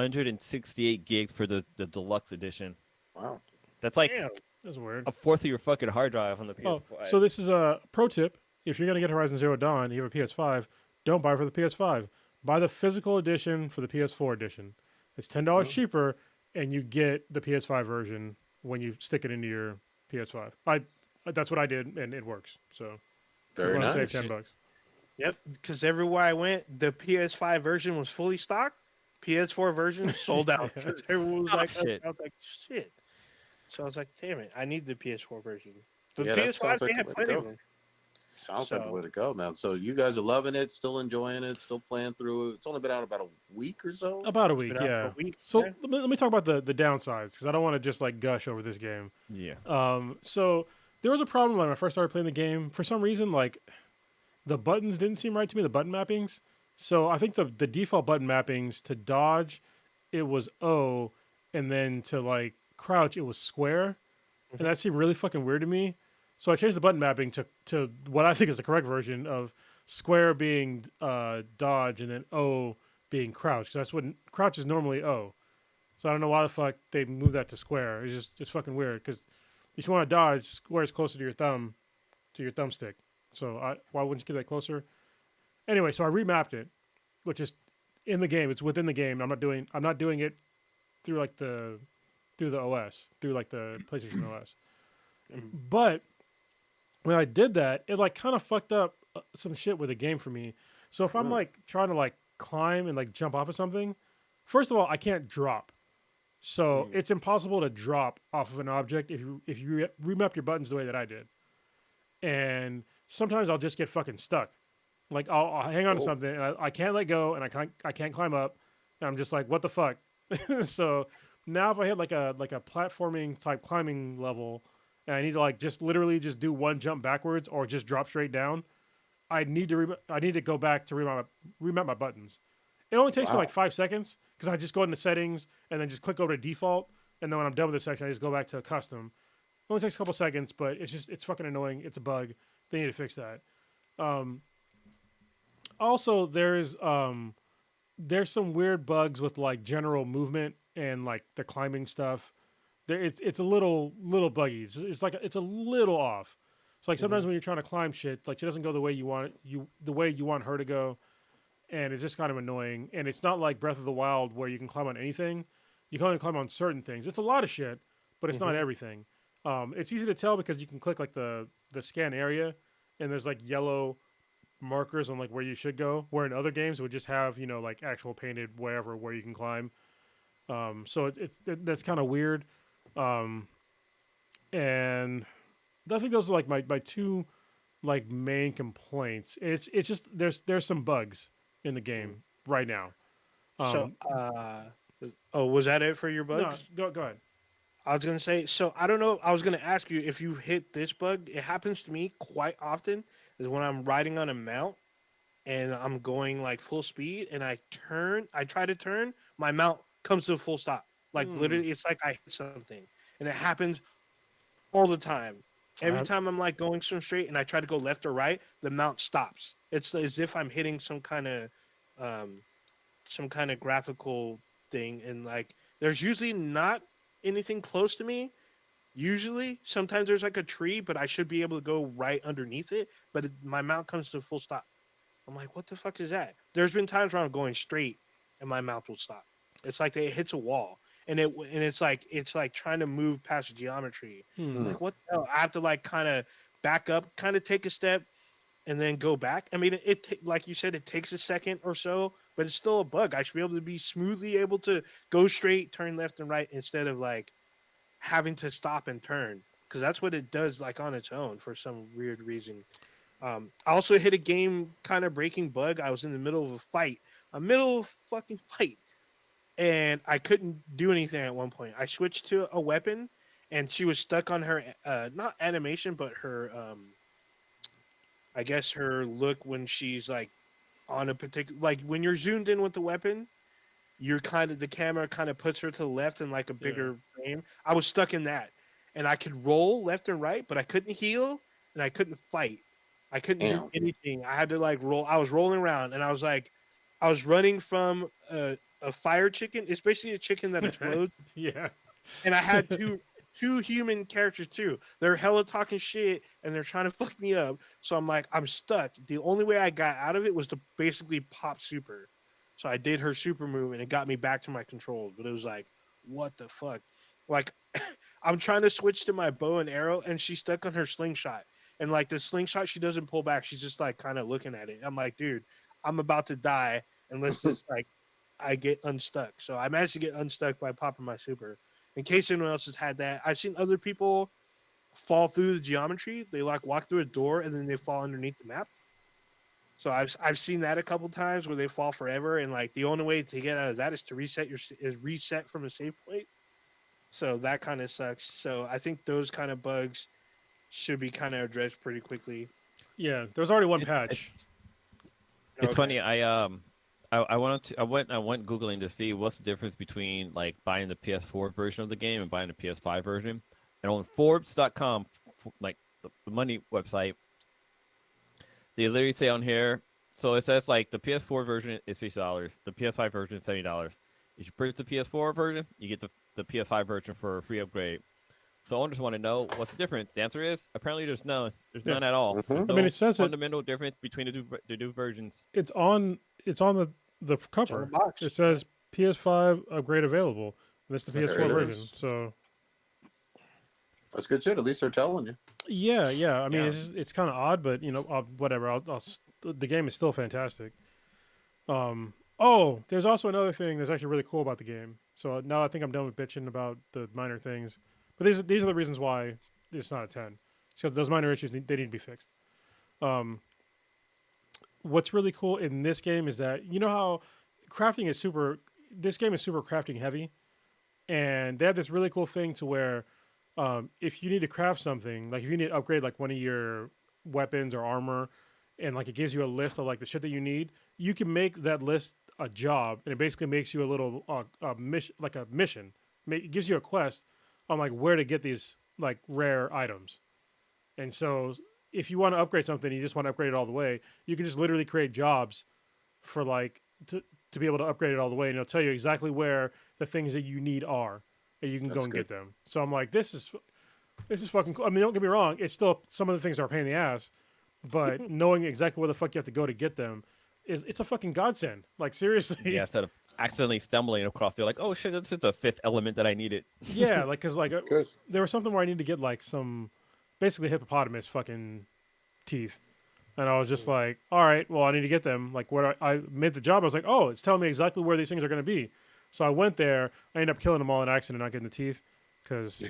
168 gigs for the deluxe edition. Wow. That's like Damn. That's weird. a fourth of your fucking hard drive on the Oh, PS5. so this is a pro tip. If you're gonna get Horizon Zero Dawn, you have a PS5. Don't buy for the PS5. Buy the physical edition for the PS4 edition. It's $10 cheaper, and you get the PS5 version when you stick it into your PS5. That's what I did, and it works. So Very you want to nice. save $10. Yep, because everywhere I went, the PS5 version was fully stocked. PS4 version sold out. Yeah. 'Cause everyone was Oh, like, shit. I was like, shit. So I was like, damn it, I need the PS4 version. But Yeah, that PS5, sounds like they the have way to plenty of go. them. Sounds like the So way to go, man. So you guys are loving it, still enjoying it, still playing through it. It's only been out about a week or so. About a it's week, been out for yeah. a week. So Yeah. let me talk about the downsides because I don't want to just like gush over this game. Yeah. So there was a problem like when I first started playing the game. For some reason, like the buttons didn't seem right to me, the button mappings. So I think the default button mappings to dodge, it was O, and then to like crouch, it was square, and that seemed really fucking weird to me. So I changed the button mapping to what I think is the correct version of square being dodge and then O being crouch because that's what crouch is normally O. So I don't know why the fuck they moved that to square. It's fucking weird because if you want to dodge, square is closer to your thumbstick. So why wouldn't you get that closer? Anyway, so I remapped it, which is in the game. It's within the game. I'm not doing it through like through the OS, through like the PlayStation OS. But when I did that, it like kind of fucked up some shit with the game for me. So if I'm like trying to like climb and like jump off of something, first of all, I can't drop. So it's impossible to drop off of an object if you remap your buttons the way that I did. And sometimes I'll just get fucking stuck. Like I'll hang on to something and I can't let go and I can't climb up. And I'm just like, what the fuck? So now if I hit like a platforming type climbing level and I need to like just literally just do one jump backwards or just drop straight down, I need to go back to remap my buttons. It only takes me like 5 seconds because I just go into settings and then just click over to default. And then when I'm done with this section, I just go back to custom. It only takes a couple seconds, but it's fucking annoying. It's a bug. They need to fix that. Also, there's some weird bugs with like general movement and like the climbing stuff. It's a little buggy. It's like it's a little off. So like sometimes when you're trying to climb shit, like she doesn't go the way you want the way you want her to go, and it's just kind of annoying. And it's not like Breath of the Wild where you can climb on anything. You can only climb on certain things. It's a lot of shit, but it's not everything. It's easy to tell because you can click like the scan area, and there's like yellow markers on like where you should go. Where in other games it would just have like actual painted wherever where you can climb. So that's kind of weird. And I think those are like my two like main complaints. It's just there's some bugs in the game right now. Was that it for your bugs? No, go ahead. I was gonna say, so I don't know. I was gonna ask you if you hit this bug. It happens to me quite often. Is when I'm riding on a mount and I'm going like full speed and I try to turn, my mount comes to a full stop. Like literally, it's like I hit something, and it happens all the time. Every time I'm like going so straight and I try to go left or right, the mount stops. It's as if I'm hitting some kind of graphical thing, and like there's usually not anything close to me. Usually, sometimes there's like a tree, but I should be able to go right underneath it. But my mount comes to a full stop. I'm like, what the fuck is that? There's been times where I'm going straight and my mount will stop. It's like it hits a wall, and it's like trying to move past the geometry. I'm like, what the hell? I have to like kind of back up, kind of take a step, and then go back. I mean, like you said, it takes a second or so, but it's still a bug. I should be able to be smoothly able to go straight, turn left and right instead of like having to stop and turn, because that's what it does like on its own for some weird reason. I also hit a game kind of breaking bug. I was in the middle of a fucking fight, and I couldn't do anything at one point. I switched to a weapon, and she was stuck on her not animation, but her I guess her look when she's like on a particular, like when you're zoomed in with the weapon, the camera kind of puts her to the left in like a bigger frame. I was stuck in that, and I could roll left and right, but I couldn't heal and I couldn't fight. I couldn't do anything. I had to like roll. I was rolling around, and I was running from a fire chicken. It's basically a chicken that explodes. Yeah. And I had two human characters too. They're hella talking shit and they're trying to fuck me up. So I'm like, I'm stuck. The only way I got out of it was to basically pop super. So I did her super move and it got me back to my controls. But it was like, what the fuck? Like, I'm trying to switch to my bow and arrow and she's stuck on her slingshot. And like the slingshot, she doesn't pull back. She's just like kind of looking at it. I'm like, dude, I'm about to die unless this like I get unstuck. So I managed to get unstuck by popping my super. In case anyone else has had that, I've seen other people fall through the geometry. They like walk through a door and then they fall underneath the map. So I've seen that a couple times where they fall forever, and like the only way to get out of that is to reset from a save point. So that kind of sucks. So I think those kind of bugs should be kind of addressed pretty quickly. Yeah, there's already one patch. It's funny. I went googling to see what's the difference between like buying the PS4 version of the game and buying the PS5 version. And on Forbes.com, like the money website, they literally say on here. So it says like the PS4 version is $60, the PS5 version is $70. If you purchase the PS4 version, you get the PS5 version for a free upgrade. So owners want to know what's the difference. The answer is apparently there's none. There's none at all. I mean, it says fundamental difference between the two versions. It's on the cover. It says PS5 upgrade available. And that's the PS4 version. So that's good shit. At least they're telling you. Yeah. I mean, it's kind of odd, but whatever. The game is still fantastic. There's also another thing that's actually really cool about the game. So now I think I'm done with bitching about the minor things. But these are the reasons why it's not a 10. Because those minor issues, they need to be fixed. What's really cool in this game is that, you know how crafting is this game is super crafting heavy. And they have this really cool thing to where if you need to craft something, like if you need to upgrade like one of your weapons or armor, and like it gives you a list of like the shit that you need. You can make that list a job, and it basically makes you a little mission, like a mission. It gives you a quest on like where to get these like rare items. And so if you want to upgrade something, you just want to upgrade it all the way. You can just literally create jobs for like to be able to upgrade it all the way, and it'll tell you exactly where the things that you need are, and you can go and get them. So I'm like, this is fucking cool. I mean, don't get me wrong, it's still some of the things are a pain in the ass, but knowing exactly where the fuck you have to go to get them it's a fucking godsend. Like seriously. Yeah, instead of accidentally stumbling across, they're like, oh shit, this is the fifth element that I needed. Yeah, like because like there was something where I need to get like some basically hippopotamus fucking teeth. And I was just like, all right, well, I need to get them. Like, where I made the job, I was like, oh, it's telling me exactly where these things are going to be. So I went there. I ended up killing them all in accident, not getting the teeth, because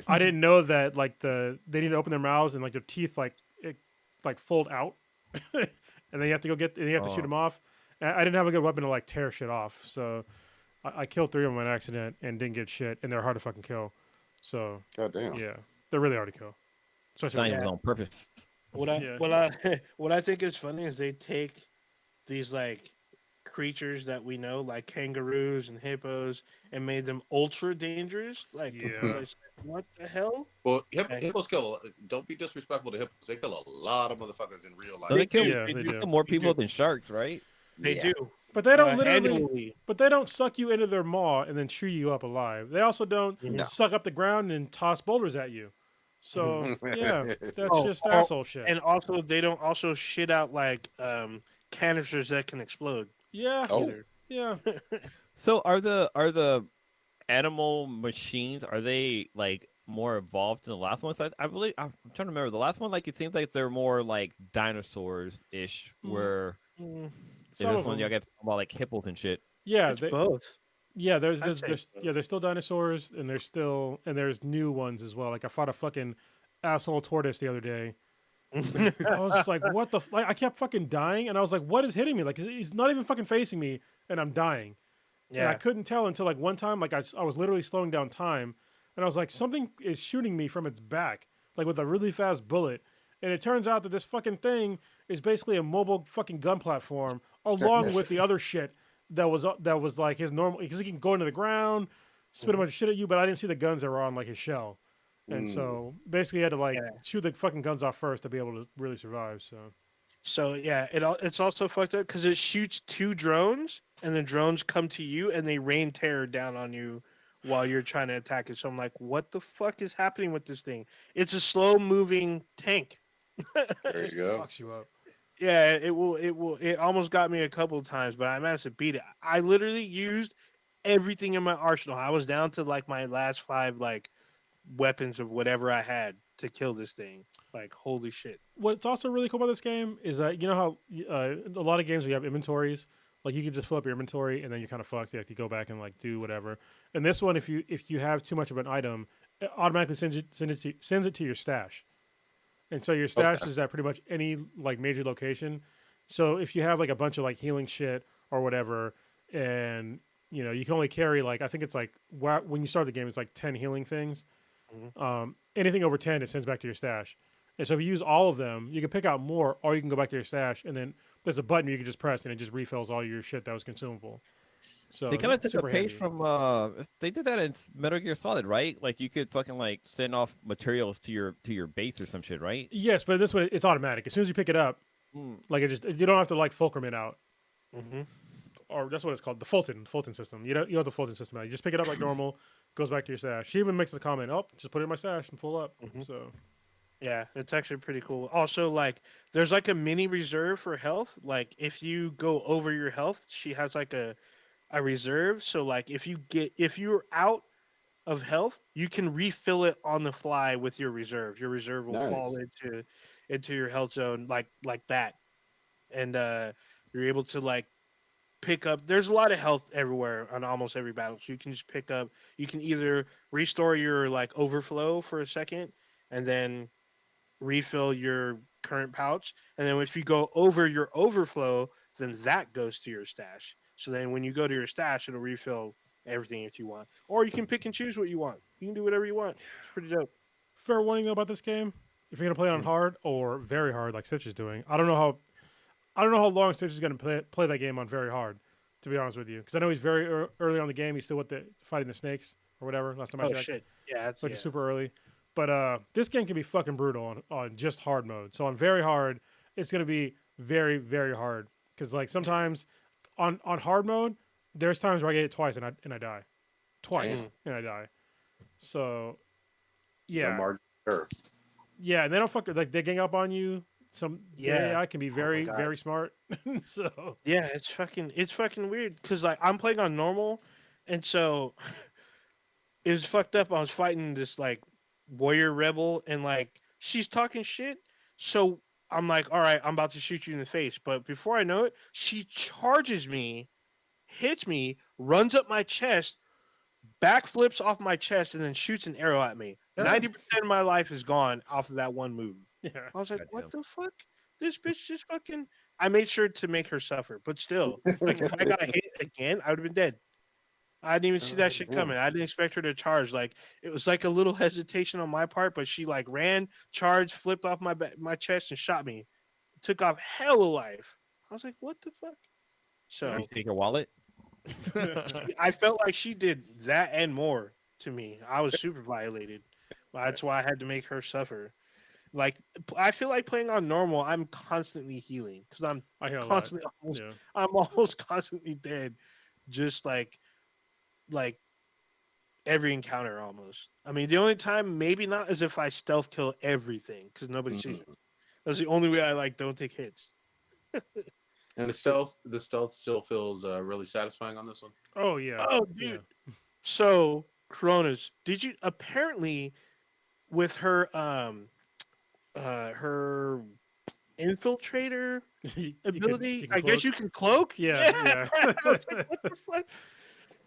I didn't know that like they need to open their mouths and like their teeth like fold out, and then you have to and you have to shoot them off. And I didn't have a good weapon to like tear shit off, so I killed 3 of them in accident and didn't get shit, and they're hard to fucking kill. So goddamn, yeah, they're really hard to kill. Especially it was on purpose. What I think is funny is they take these like creatures that we know, like kangaroos and hippos, and made them ultra dangerous. Like, what the hell? Well, hippos kill. Don't be disrespectful to hippos. They kill a lot of motherfuckers in real life. So they kill, they kill more people than sharks, right? They do. But they don't literally. Annually. But they don't suck you into their maw and then chew you up alive. They also don't suck up the ground and toss boulders at you. So yeah, that's just asshole shit. And also, they don't also shit out like canisters that can explode. Yeah. Either. Yeah. So are the animal machines, are they like more evolved than the last one? So I believe I'm trying to remember the last one. Like it seems like they're more like dinosaurs ish. Where in this one you get about like hippos and shit. Yeah, it's both. Yeah, there's still dinosaurs, and there's new ones as well. Like I fought a fucking asshole tortoise the other day. I was just like, what the? Like, I kept fucking dying, and I was like, what is hitting me? Like he's not even fucking facing me, and I'm dying. Yeah. And I couldn't tell until like one time, like I was literally slowing down time, and I was like, something is shooting me from its back, like with a really fast bullet. And it turns out that this fucking thing is basically a mobile fucking gun platform, along with the other shit that was like his normal, because he can go into the ground, spit a bunch of shit at you, but I didn't see the guns that were on like his shell. And so basically he had to like shoot the fucking guns off first to be able to really survive. So yeah, it's also fucked up because it shoots 2 drones, and the drones come to you and they rain terror down on you while you're trying to attack it. So I'm like, what the fuck is happening with this thing? It's a slow moving tank. There you go. Fucks you up. Yeah, it almost got me a couple of times, but I managed to beat it. I literally used everything in my arsenal. I was down to like my last 5 like weapons of whatever I had to kill this thing. Like, holy shit. What's also really cool about this game is that, you know how a lot of games we have inventories, like you can just fill up your inventory and then you're kind of fucked. You have to go back and like do whatever. And this one, if you have too much of an item, it automatically sends it to your stash. And so your stash is at pretty much any like major location. So if you have like a bunch of like healing shit or whatever, and you know you can only carry like, I think it's like when you start the game it's like 10 healing things. Anything over 10 it sends back to your stash. And so if you use all of them, you can pick out more, or you can go back to your stash, and then there's a button you can just press and it just refills all your shit that was consumable. So they kind of took a page handy. from they did that in Metal Gear Solid, right? Like you could fucking like send off materials to your base or some shit, right? Yes, but this one it's automatic. As soon as you pick it up, like you don't have to like fulcrum it out. Or that's what it's called, the Fulton system. You have the Fulton system out. You just pick it up like normal, goes back to your stash. She even makes the comment, "Oh, just put it in my stash and full up." So yeah, it's actually pretty cool. Also, like, there's like a mini reserve for health. Like, if you go over your health, she has like a reserve. So, like, if you're out of health, you can refill it on the fly with your reserve. Your reserve will fall into your health zone like that, and you're able to like pick up. There's a lot of health everywhere on almost every battle, so you can just pick up. You can either restore your like overflow for a second, and then refill your current pouch, and then if you go over your overflow, then that goes to your stash. So then when you go to your stash, it'll refill everything if you want, or you can pick and choose what you want. You can do whatever you want. It's pretty dope. Fair warning though about this game: if you're gonna play it on hard or very hard, like Stitch is doing, I don't know how long Stitch is gonna play that game on very hard. To be honest with you, because I know he's very early on the game. He's still with the fighting the snakes or whatever. Last time I Oh checked, shit! Yeah, which is super early. But this game can be fucking brutal on just hard mode. So on very hard, it's gonna be very very hard. Because like sometimes on hard mode, there's times where I get it twice and I die, twice and I die. So No yeah, margin of error. yeah, and they don't fuck like they gang up on you. Their AI can be very God. very smart. So Yeah, it's fucking weird because like I'm playing on normal, and so it was fucked up. I was fighting this like warrior rebel, and like she's talking shit. So I'm like, all right, I'm about to shoot you in the face. But before I know it, she charges me, hits me, runs up my chest, backflips off my chest, and then shoots an arrow at me. 90% of my life is gone off of that one move. yeah, I was like, Goddamn. what the fuck? This bitch just fucking. I made sure to make her suffer, but still, like if I got hit again, I would have been dead. I didn't even see that shit coming. I didn't expect her to charge. Like it was like a little hesitation on my part, but she like ran, charged, flipped off my chest, and shot me. Took off hella life. I was like, what the fuck? So Did you take your wallet? I felt like she did that and more to me. I was super violated. That's why I had to make her suffer. Like I feel like playing on normal, I'm constantly healing because I hear a lot. constantly Yeah. I'm almost constantly dead, just like every encounter almost. I mean, the only time maybe not is if I stealth kill everything because nobody sees me. That's the only way I like don't take hits. And the stealth still feels really satisfying on this one. Oh yeah. Oh, dude. So Coronas, did you apparently with her infiltrator ability? I guess you can cloak. Yeah. I was like, what the fuck?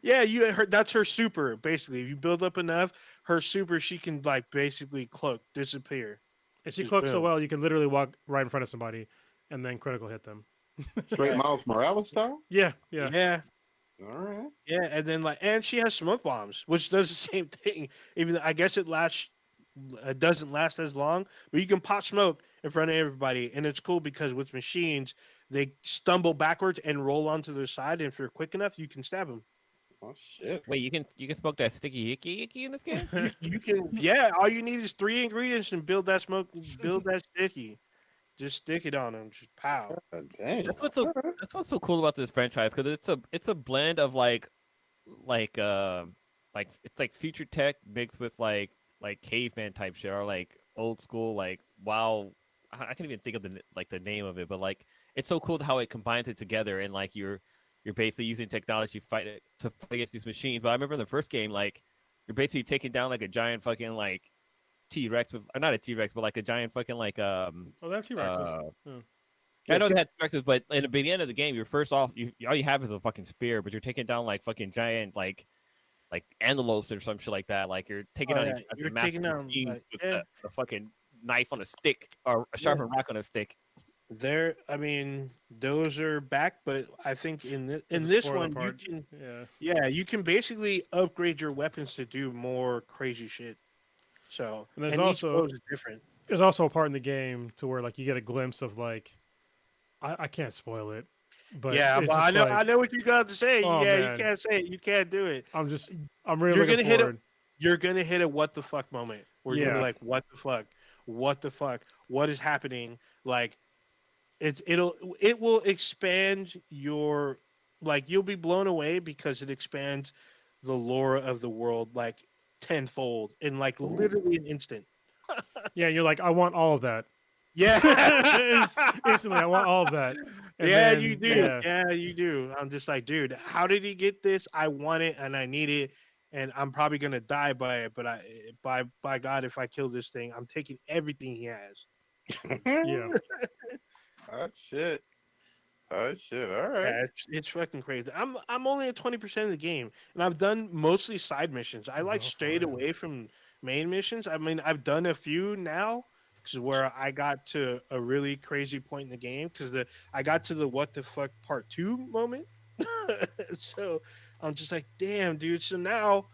Yeah, you heard that's her super. Basically, if you build up enough, her super, she can like basically cloak, disappear. And she Just cloaks so boom. well, you can literally walk right in front of somebody, and then critical hit them. Straight Yeah. Miles Morales style. Yeah. Yeah, All right. yeah, and then and she has smoke bombs, which does the same thing. Even though I guess it doesn't last as long, but you can pop smoke in front of everybody, and it's cool because with machines they stumble backwards and roll onto their side, and if you're quick enough, you can stab them. Oh shit. Wait, you can smoke that sticky icky in this game? You can, yeah. All you need is 3 ingredients and build that sticky. Just stick it on them. Just pow. God dang. That's what's so cool about this franchise because it's a blend of like it's like future tech mixed with like caveman type shit or like old school like wow. I can't even think of the name of it, but like it's so cool how it combines it together and like you're basically using technology to fight against these machines. But I remember in the first game, like you're basically taking down like a giant fucking like T-Rex with, or not a T-Rex, but like a giant fucking like Oh, they have T-Rexes. I know they had T-Rexes, but by the end of the game, you're first off, all you have is a fucking spear, but you're taking down like fucking giant like antelopes or some shit like that. Like you're taking Oh, down yeah. You're taking down, machines like, with yeah. the fucking knife on a stick or a sharpened rock on a stick. I mean, those are back, but I think in That's a this spoiler one part. you can, Yeah. you can basically upgrade your weapons to do more crazy shit. So And there's each also pose is different. there's also a part in the game to where like you get a glimpse of like I can't spoil it, but Yeah, it's but just I know what you got to say. Oh, Yeah, man. you can't say it. You can't do it. I'm You're really looking gonna hit forward. You're gonna hit a what the fuck moment. We're gonna Yeah. be like, what the fuck? What the fuck? What is happening? Like it will expand your like you'll be blown away because it expands the lore of the world like tenfold in like literally an instant. Yeah, you're like I want all of that. Yeah. Instantly, I want all of that. And Yeah, then, you do. Yeah. Yeah, you do. I'm just like, dude, how did he get this? I want it and I need it, and I'm probably gonna die by it. But by God, if I kill this thing, I'm taking everything he has. Yeah. Oh shit. Oh shit. All right. Yeah, it's fucking crazy. I'm only at 20% of the game, and I've done mostly side missions. I like Oh, strayed fine. away from main missions. I mean, I've done a few now, because where I got to a really crazy point in the game, because I got to the what the fuck part 2 moment. So I'm just like, damn, dude. So now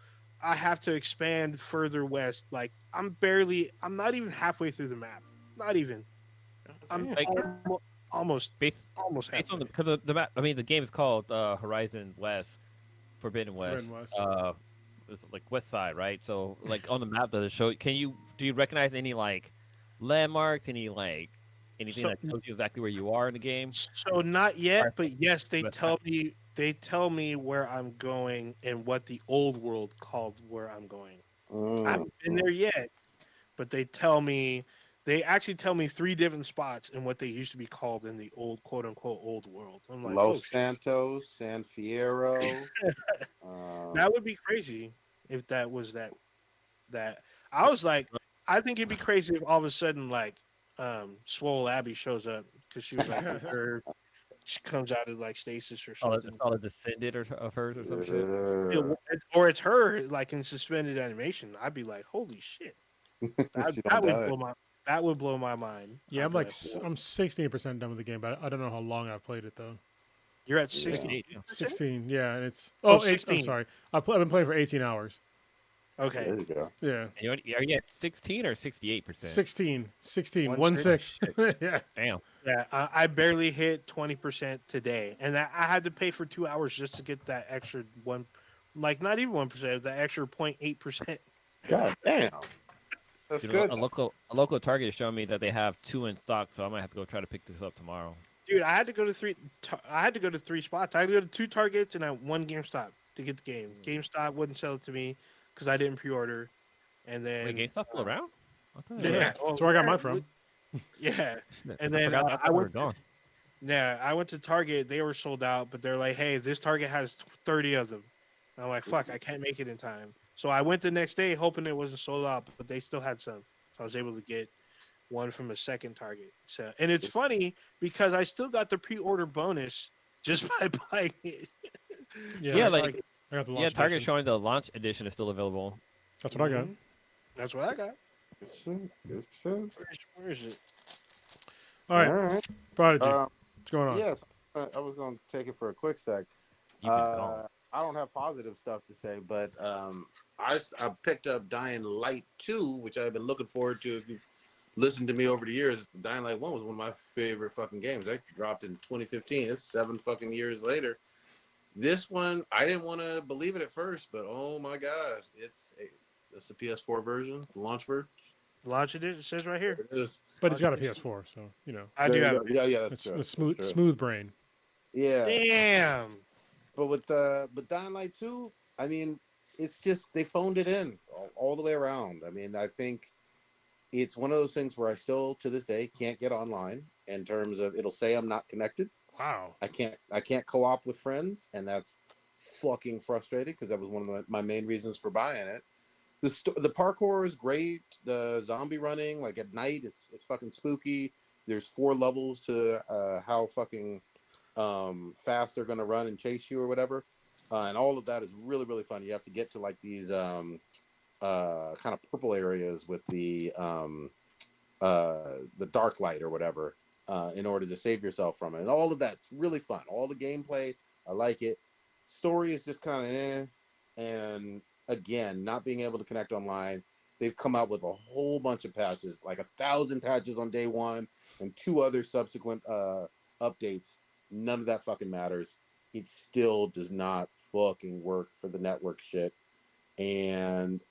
I have to expand further west. Like I'm not even halfway through the map. Not even. I'm Like almost based halfway. on because the map. I mean, the game is called Horizon West, Forbidden West. Forbidden West. It's like West Side, right? So like on the map, does it show? Do you recognize any like landmarks? Any like anything So that tells you exactly where you are in the game? so not yet, but yes, they West tell me where I'm going and what the old world called where I'm going. I haven't been there yet, but they actually tell me 3 different spots and what they used to be called in the old quote unquote old world. I'm like, oh, Los Santos, San Fierro. that would be crazy if that was that. I was like, I think it'd be crazy if all of a sudden like Swole Abby shows up because she was like she comes out of like stasis or something. It's called a descendant of hers or some shit. Or it's her like in suspended animation. I'd be like, holy shit. She don't die. That would blow my mind. Yeah, I'd I'm be like I'm 16% done with the game, but I don't know how long I've played it though. you're at Yeah. 60. 16, yeah, and it's Oh, 16. I'm 16. sorry. I've been playing for 18 hours. Okay. There you go. Yeah, And are you at 16 or 68%? 16, 16, 1 6. Yeah, Damn. Yeah, I barely hit 20% today, and I had to pay for 2 hours just to get that extra one, like not even 1%, that extra 0.8%. God damn. That's You know, good. a local Target is showing me that they have 2 in stock, so I might have to go try to pick this up tomorrow. Dude, I had to go to 3 spots. I had to go to 2 Targets and 1 GameStop to get the game. GameStop wouldn't sell it to me because I didn't pre-order, and then Wait, GameStop still around? I thought yeah. That's where I got mine from. Yeah, Shit, and I then forgot that I they were went. gone. Yeah, I went to Target. They were sold out, but they're like, "Hey, this Target has 30 of them." And I'm like, "Fuck, I can't make it in time." So I went the next day hoping it wasn't sold out, but they still had some. So I was able to get one from a second Target. So, and it's funny because I still got the pre-order bonus just by buying it. Yeah, I like got the yeah, launch Target edition. showing the launch edition is still available. That's what I got. That's what I got. Good shit. Good shit. Where is it? All right, All right. Prodigy, what's going on? Yes, I was going to take it for a quick sec. You've been gone. I don't have positive stuff to say, but I picked up Dying Light 2, which I've been looking forward to. If you've listened to me over the years, Dying Light 1 was one of my favorite fucking games. That dropped in 2015. It's 7 fucking years later. This one, I didn't want to believe it at first, but oh my gosh, it's the PS4 version, the launch version. Launch it. It says right here. It is. But it's got a PS4, so you know. I do have. Yeah, that's It's true. a smooth, That's true. smooth brain. Yeah. Damn. But with Dying Light 2, I mean, it's just they phoned it in all the way around. I mean, I think it's one of those things where I still to this day can't get online in terms of it'll say I'm not connected. Wow. I can't co-op with friends, and that's fucking frustrating because that was one of my main reasons for buying it. The parkour is great. The zombie running, like at night, it's fucking spooky. There's 4 levels to how fucking fast they're gonna run and chase you or whatever, and all of that is really really fun. You have to get to like these kind of purple areas with the dark light or whatever in order to save yourself from it, and all of that's really fun. All the gameplay, I like it. Story is just kind of and again, not being able to connect online. They've come out with a whole bunch of patches, like 1,000 patches on day 1 and 2 other subsequent updates. None of that fucking matters. It still does not fucking work for the network shit. And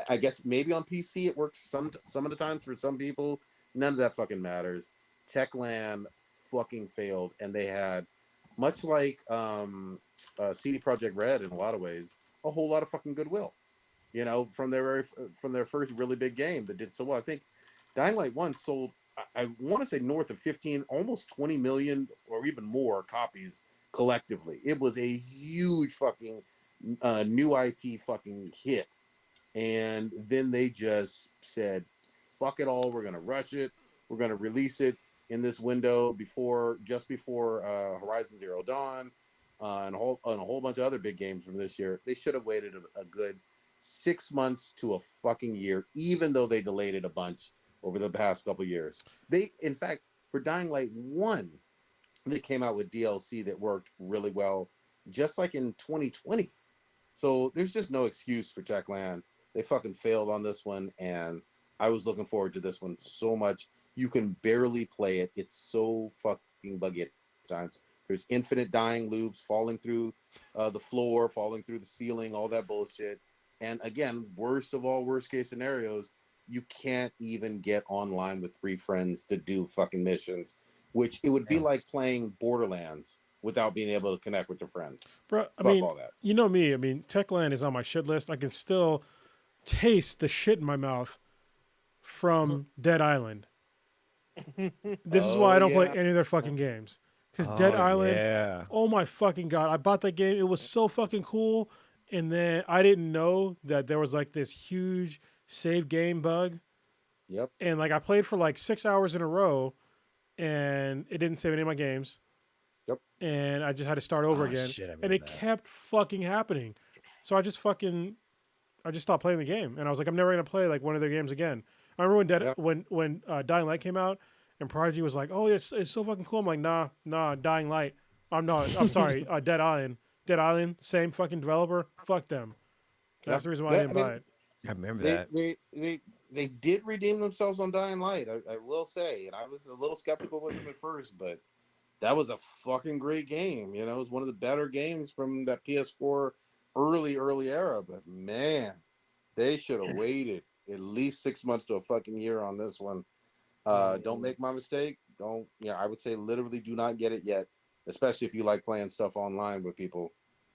I guess maybe on PC it works some of the times for some people. None of that fucking matters. Techland fucking failed, and they had, much like CD Projekt Red in a lot of ways, a whole lot of fucking goodwill. You know, from their first really big game that did so well. I think Dying Light 1 sold, I want to say north of 15, almost 20 million or even more copies collectively. It was a huge fucking new IP fucking hit. And then they just said, fuck it all. We're going to rush it. We're going to release it in this window just before Horizon Zero Dawn and a whole bunch of other big games from this year. They should have waited a good 6 months to a fucking year, even though they delayed it a bunch over the past couple of years. They, in fact, for Dying Light 1, they came out with DLC that worked really well, just like in 2020. So there's just no excuse for Techland. They fucking failed on this one, and I was looking forward to this one so much. You can barely play it. It's so fucking buggy at times. There's infinite dying loops, falling through the floor, falling through the ceiling, all that bullshit. And again, worst of all worst case scenarios, you can't even get online with 3 friends to do fucking missions, which it would be like playing Borderlands without being able to connect with your friends. Bro, I Fuck mean, all that. you know me. I mean, Techland is on my shit list. I can still taste the shit in my mouth from Dead Island. This is why I don't play any of their fucking games. Because Dead Island, oh my fucking God. I bought that game. It was so fucking cool. And then I didn't know that there was like this huge save game bug. Yep. And like I played for like 6 hours in a row and it didn't save any of my games. Yep. And I just had to start over again. And it kept fucking happening. So I just stopped playing the game. And I was like, I'm never going to play like one of their games again. I remember when Dying Light came out and Prodigy was like, oh, it's so fucking cool. I'm like, nah, Dying Light. I'm sorry, Dead Island. Dead Island, same fucking developer. Fuck them. That's the reason why I didn't buy it. I remember that. They did redeem themselves on Dying Light, I will say. And I was a little skeptical with them at first, but that was a fucking great game. You know, it was one of the better games from that PS4 early era. But man, they should have waited at least 6 months to a fucking year on this one. Don't make my mistake. I would say literally do not get it yet, especially if you like playing stuff online with people.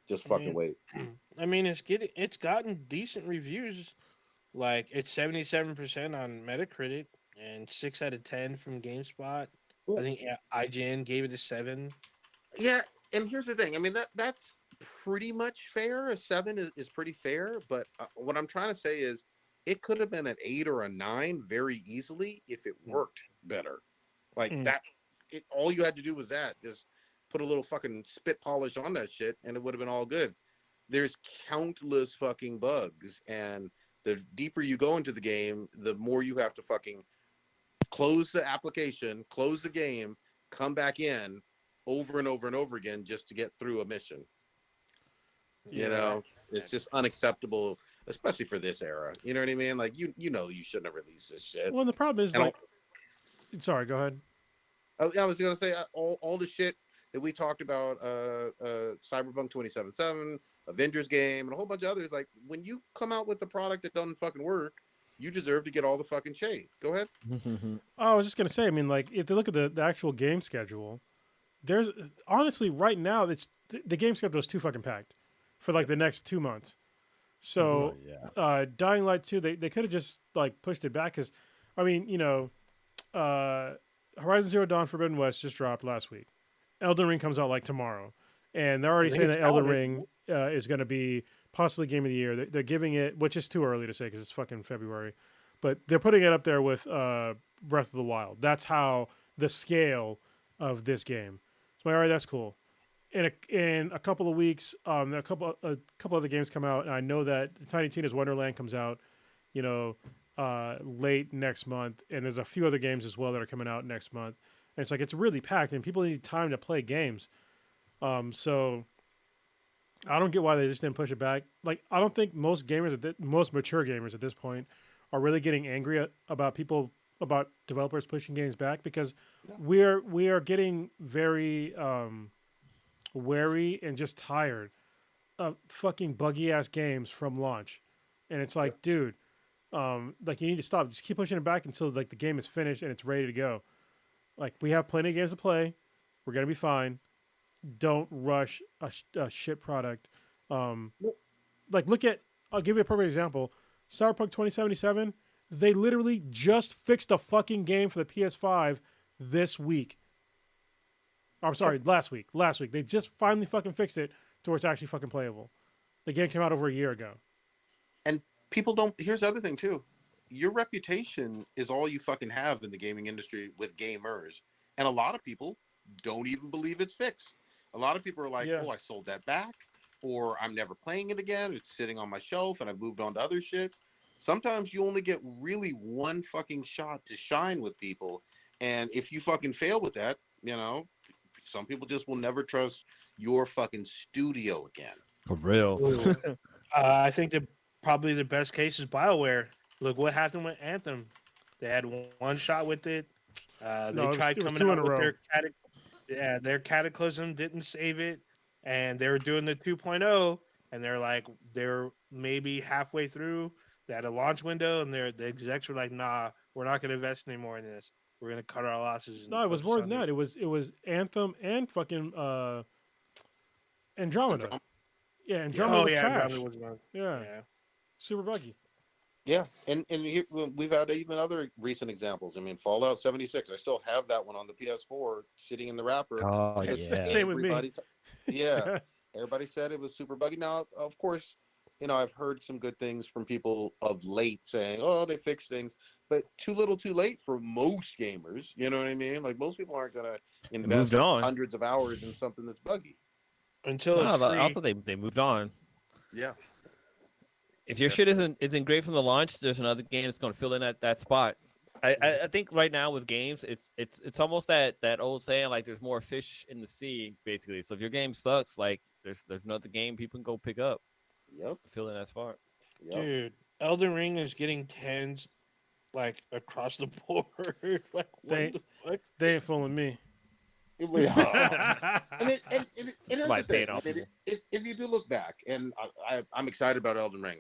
Just fucking wait. I mean, it's gotten decent reviews. Like it's 77% on Metacritic and 6 out of 10 from GameSpot. Ooh. I think IGN gave it a 7. Yeah, and here's the thing. I mean, that's pretty much fair. A 7 is pretty fair, but what I'm trying to say is it could have been an 8 or a 9 very easily if it worked better. Like that, all you had to do was just put a little fucking spit polish on that shit, and it would have been all good. There's countless fucking bugs, and the deeper you go into the game, the more you have to fucking close the application, close the game, come back in over and over and over again just to get through a mission. You know, it's just unacceptable, especially for this era. You know what I mean? Like you shouldn't have released this shit. Well, the problem is sorry, go ahead. I was gonna say all the shit that we talked about, Cyberpunk 2077, Avengers game, and a whole bunch of others. Like when you come out with the product that doesn't fucking work, you deserve to get all the fucking shade. Go ahead. I was just gonna say. I mean, like if they look at the actual game schedule, there's honestly right now the game schedule is too fucking packed for like the next 2 months. So Dying Light 2, they could have just like pushed it back because, I mean, you know, Horizon Zero Dawn Forbidden West just dropped last week. Elden Ring comes out like tomorrow, and they're already saying that Elden Ring is going to be possibly Game of the Year. They're giving it, which is too early to say because it's fucking February, but they're putting it up there with Breath of the Wild. That's how the scale of this game. So all right, that's cool. In a couple of weeks, a couple other games come out, and I know that Tiny Tina's Wonderland comes out, you know, late next month, and there's a few other games as well that are coming out next month. And it's like it's really packed, and people need time to play games. So I don't get why they just didn't push it back. Like I don't think most mature gamers at this point are really getting angry about developers pushing games back because we are getting very wary and just tired of fucking buggy ass games from launch. And it's like, dude, like you need to stop. Just keep pushing it back until like the game is finished and it's ready to go. Like we have plenty of games to play. We're gonna be fine. Don't rush a shit product. Like look at. I'll give you a perfect example. Cyberpunk 2077. They literally just fixed a fucking game for the PS5 this week. I'm sorry, last week. They just finally fucking fixed it to where it's actually fucking playable. The game came out over a year ago. And people don't. Here's the other thing too. Your reputation is all you fucking have in the gaming industry with gamers, and a lot of people don't even believe it's fixed. A lot of people are like, "Oh, I sold that back," or "I'm never playing it again. It's sitting on my shelf, and I've moved on to other shit." Sometimes you only get really one fucking shot to shine with people, and if you fucking fail with that, you know, some people just will never trust your fucking studio again. For real. I think that probably the best case is BioWare. Look what happened with Anthem. They had one shot with it. They No, tried it was coming two in out a with row. their Cataclysm didn't save it, and they were doing the 2.0, and they're maybe halfway through. They had a launch window, and the execs were like, "Nah, we're not going to invest anymore in this. We're going to cut our losses and No, it was focus more on than that. this." It was Anthem and fucking Andromeda. Androm- Yeah, Yeah, Andromeda Oh was yeah, Andromeda trash. was one. Yeah, Yeah. super buggy. yeah, and here, we've had even other recent examples. I mean, Fallout 76. I still have that one on the PS4, sitting in the wrapper. Oh Because yeah. Same with me. Yeah, everybody said it was super buggy. Now, of course, I've heard some good things from people of late saying, "Oh, they fixed things," but too little, too late for most gamers. You know what I mean? Like most people aren't gonna They moved invest on. hundreds of hours in something that's buggy. Until No, it's free. also they moved on. Yeah, If your yeah, shit isn't great from the launch, there's another game that's going to fill in that spot. I think right now with games, it's almost that old saying like there's more fish in the sea basically. So if your game sucks, like there's another game people can go pick up, yep, fill in that spot. yep. Dude, Elden Ring is getting tens like across the board. Like what They the fuck? they ain't fooling me. And here's the Somebody's thing. paying off people. If you do look back, and I'm excited about Elden Ring.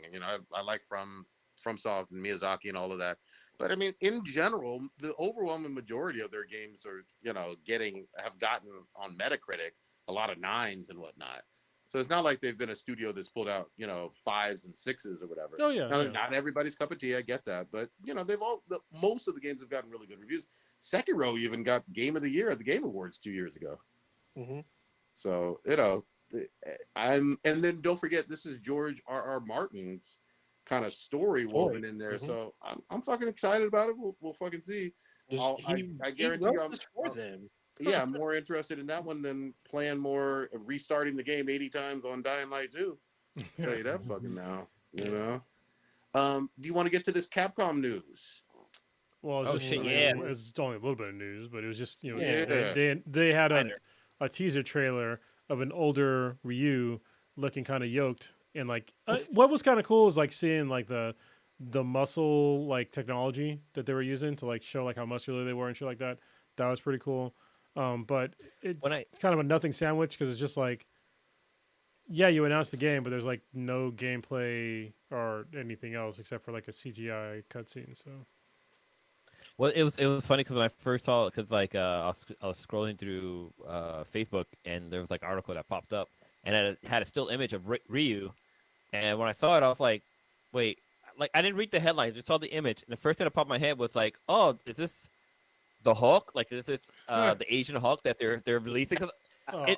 I like FromSoft and Miyazaki and all of that. But I mean, in general, the overwhelming majority of their games are, have gotten on Metacritic a lot of nines and whatnot. So it's not like they've been a studio that's pulled out, fives and sixes or whatever. Oh yeah, Now, yeah. not everybody's cup of tea. I get that, but most of the games have gotten really good reviews. Sekiro even got Game of the Year at the Game Awards 2 years ago. Mm-hmm. So and then don't forget, this is George R. Martin's kind of story woven in there. Mm-hmm. So I'm fucking excited about it. We'll fucking see. I guarantee wrote you, this for them. yeah, I'm more interested in that one than playing restarting the game 80 times on Dying Light 2. Tell you that fucking now. Do you want to get to this Capcom news? Well, it's Oh, just, shit, I mean, yeah. it's only a little bit of news, but it was just Yeah. they had Minor. a teaser trailer of an older Ryu looking kind of yoked, and like what was kind of cool was like seeing like the muscle like technology that they were using to like show like how muscular they were and shit like that. That was pretty cool. But it's kind of a nothing sandwich because it's just like, yeah, you announced the game, but there's like no gameplay or anything else except for like a CGI cutscene. So. Well, it was funny because when I first saw it, because like I was scrolling through Facebook and there was like an article that popped up and it had a still image of Ryu, and when I saw it, I was like, wait, like I didn't read the headline, I just saw the image, and the first thing that popped in my head was like, oh, is this the Hulk? Like, is this the Asian Hulk that they're releasing? Cause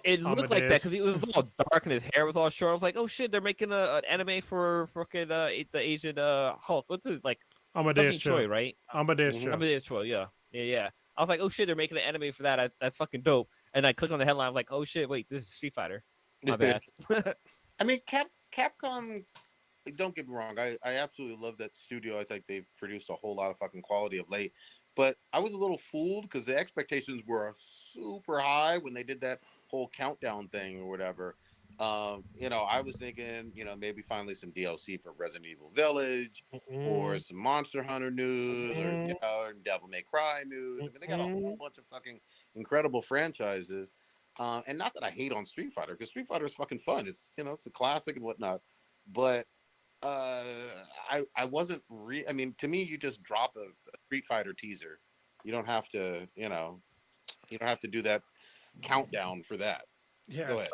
it looked like that because it was all dark and his hair was all short. I was like, oh shit, they're making an anime for fucking the Asian Hulk. What's it like? Amadeus Choi, right? Amadeus Cho. Amadeus Choi, yeah. I was like, oh shit, they're making an anime for that. That's fucking dope. And I clicked on the headline. I'm like, oh shit, wait, this is Street Fighter. My bad. I mean, Capcom. Don't get me wrong. I absolutely love that studio. I think they've produced a whole lot of fucking quality of late. But I was a little fooled because the expectations were super high when they did that whole countdown thing or whatever. I was thinking, maybe finally some DLC for Resident Evil Village or some Monster Hunter news or Devil May Cry news. I mean, they got a whole bunch of fucking incredible franchises. And not that I hate on Street Fighter, because Street Fighter is fucking fun. It's it's a classic and whatnot. But I wasn't I mean, to me, you just drop a Street Fighter teaser. You don't have to, you don't have to do that countdown for that. Yeah. Go ahead.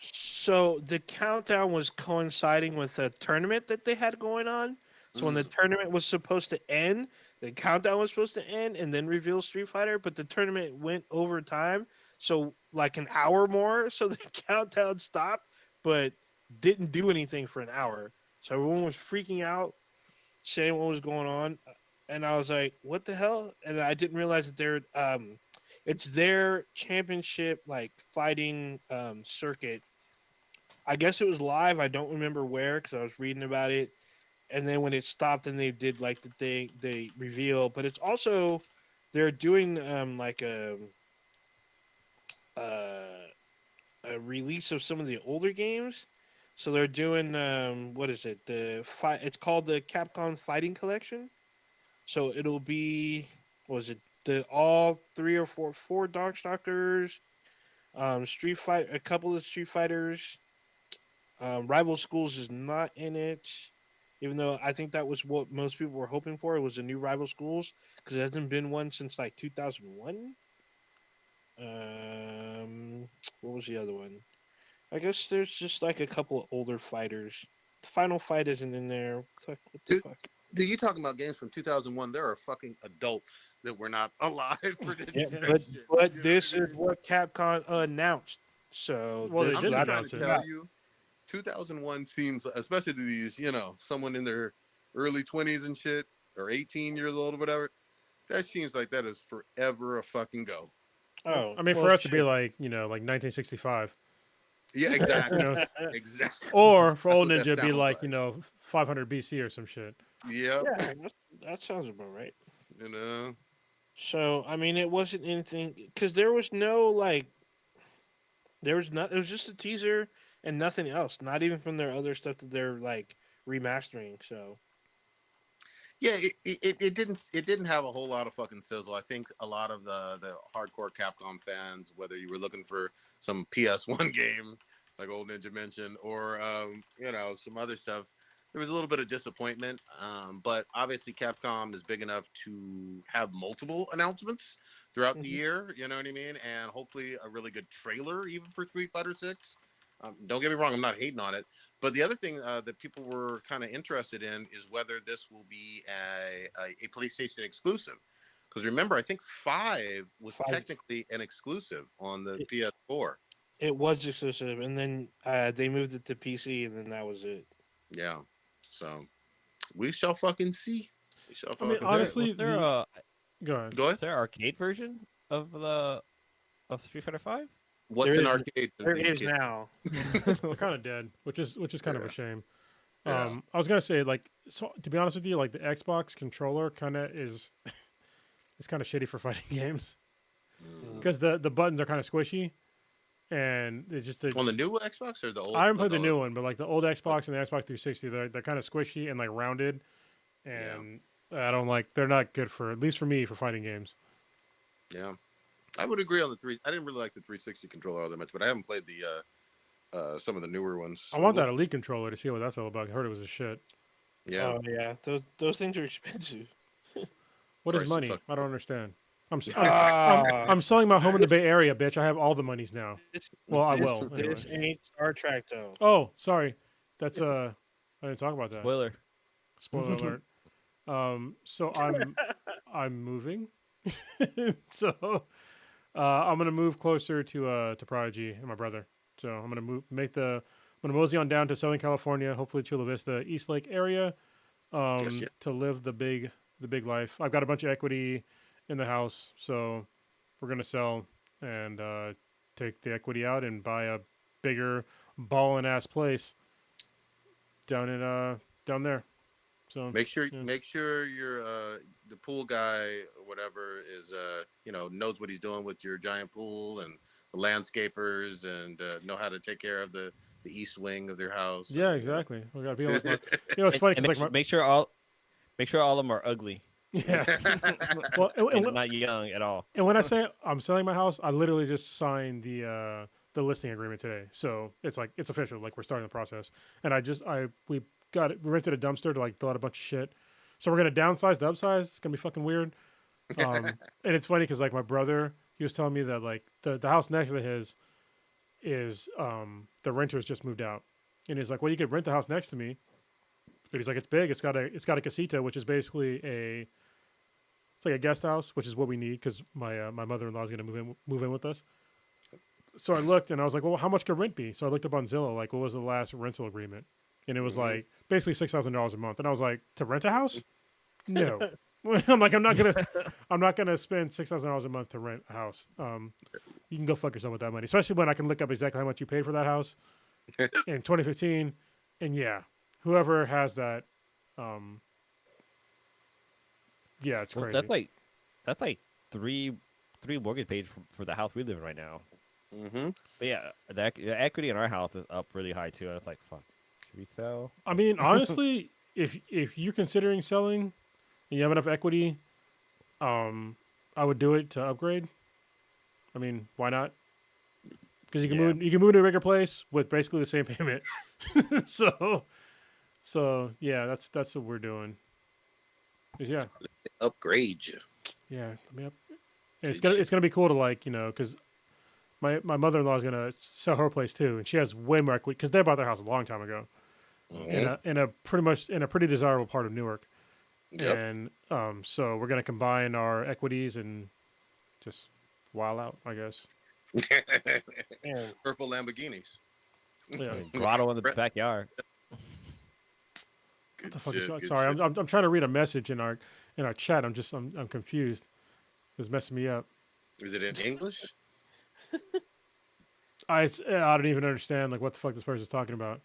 So the countdown was coinciding with a tournament that they had going on. So when the tournament was supposed to end, the countdown was supposed to end and then reveal Street Fighter, but the tournament went over time, so like an hour more. So the countdown stopped, but didn't do anything for an hour. So everyone was freaking out, saying what was going on, and I was like, "What the hell?" And I didn't realize that it's their championship like fighting circuit. I guess it was live. I don't remember where because I was reading about it. And then when it stopped, and they did like the thing, they reveal. But it's also they're doing like a release of some of the older games. So they're doing what is it? It's called the Capcom Fighting Collection. So it'll be was it the all three or four Darkstalkers, a couple of Street Fighters. Rival Schools is not in it, even though I think that was what most people were hoping for. It was a new Rival Schools because it hasn't been one since like 2001. What was the other one? I guess there's just like a couple of older fighters. The Final Fight isn't in there. Fuck, what the fuck? Dude, you talking about games from 2001? There are fucking adults that were not alive for this Yeah, shit. but You know but what this I is mean? what Capcom announced. So Well, they this I'm is didn't just what trying I'm to announce it. tell about. you, 2001 seems, especially to these, someone in their early 20s and shit, or 18 years old or whatever. That seems like that is forever a fucking go. Oh, I mean, well, for us to be shit. like, like 1965, Yeah, who exactly. knows? Exactly. Or for That's old what that Ninja, it'd be sounds like, like. 500 BC or some shit. Yep. Yeah, that sounds about right. You know. So I mean, it wasn't anything because there was no like there was not. It was just a teaser and nothing else. Not even from their other stuff that they're like remastering. So Yeah, it didn't have a whole lot of fucking sizzle. I think a lot of the hardcore Capcom fans, whether you were looking for some PS1 game, like Old Ninja mentioned, or some other stuff, there was a little bit of disappointment. But obviously, Capcom is big enough to have multiple announcements throughout the mhm. year. You know what I mean? And hopefully, a really good trailer even for Street Fighter Six. Don't get me wrong, I'm not hating on it. But the other thing that people were kind of interested in is whether this will be a PlayStation exclusive. Because remember, I think 5 was Five. technically an exclusive on the It, PS4. it was exclusive, and then they moved it to PC, and then that was it. Yeah. So we shall fucking see. We shall I mean, fucking Was there see. was honestly, there a go ahead. Go ahead. was there an arcade version of Street Fighter Five? There What's an is arcade there these is kids? now. They're kind of dead, which is kind of Yeah. a shame. Yeah. I was gonna say, like, so to be honest with you, like the Xbox controller kind of is it's kind of shitty for fighting games Mm. because the buttons are kind of squishy, and it's just On the new Xbox or the I old? haven't Like played the the new one, but like the old Xbox and the Xbox 360, they're kind of squishy and like rounded, yeah. and I don't like. They're not good for, at least for me, for fighting games. Yeah. I would agree on the three. I didn't really like the 360 controller all that much, but I haven't played the some of the newer ones. I So want that Elite controller to see what that's all about. I heard it was a shit. Yeah. Oh yeah, those things are expensive. What is Price of money? I don't understand. Ah, I'm selling my home in the this Bay Area, bitch. I have all the monies now. this Well, I this will anyway. this ain't Star Trek though. Oh, sorry. That's I didn't talk about that. Spoiler. Spoiler alert. So I'm moving. So I'm gonna move closer to Prodigy and my brother. So I'm gonna I'm gonna mosey on down to Southern California, hopefully Chula Vista, East Lake area, Yes, to live the big life. I've got a bunch of equity in the house, so we're gonna sell and take the equity out and buy a bigger ballin' ass place down there. So Make sure yeah. make sure your the pool guy or whatever is knows what he's doing with your giant pool and the landscapers and know how to take care of the east wing of their house. Yeah, And, exactly. We gotta be like my. It's funny And because like my make sure all of them are ugly yeah. Well, and not young at all. and when I say I'm selling my house, I literally just signed the listing agreement today. So it's like it's official. Like we're starting the process. And we rented a dumpster to like throw out a bunch of shit. So we're gonna downsize the upsize. It's gonna be fucking weird. And it's funny because like my brother, he was telling me that like the house next to his is the renters just moved out, and he's like, well, you could rent the house next to me. But he's like, it's big. It's got a casita, which is basically it's like a guest house, which is what we need because my mother-in-law is gonna move in with us. So I looked and I was like, well, how much could rent be? So I looked up on Zillow, like, what was the last rental agreement? And it was like basically $6,000 a month. And I was like, to rent a house? No. I'm like, I'm not gonna spend $6,000 a month to rent a house. You can go fuck yourself with that money, especially when I can look up exactly how much you paid for that house in 2015. And yeah, whoever has that, yeah, it's Well, crazy. that's like three mortgage paid for the house we live in right now. Mm-hmm. But yeah, the equity in our house is up really high too. I was like, fuck, should we sell? I mean, honestly, if you're considering selling and you have enough equity, I would do it to upgrade. I mean, why not? Because Yeah. you can move to a bigger place with basically the same payment. so yeah, that's what we're doing. 'Cause, yeah, Upgrade you. yeah. I mean, Good shit. it's gonna be cool to like because my mother in law is gonna sell her place too, and she has way more equity because they bought their house a long time ago Mm-hmm. in a pretty desirable part of Newark, Yep. and so we're gonna combine our equities and just wild out, I guess. Yeah. Purple Lamborghinis. Yeah. Grotto in the Brett, backyard. What good the fuck is shit. Good sorry? shit. I'm trying to read a message in our chat. I'm confused. It's messing me up. Is it in English? I don't even understand like what the fuck this person's talking about.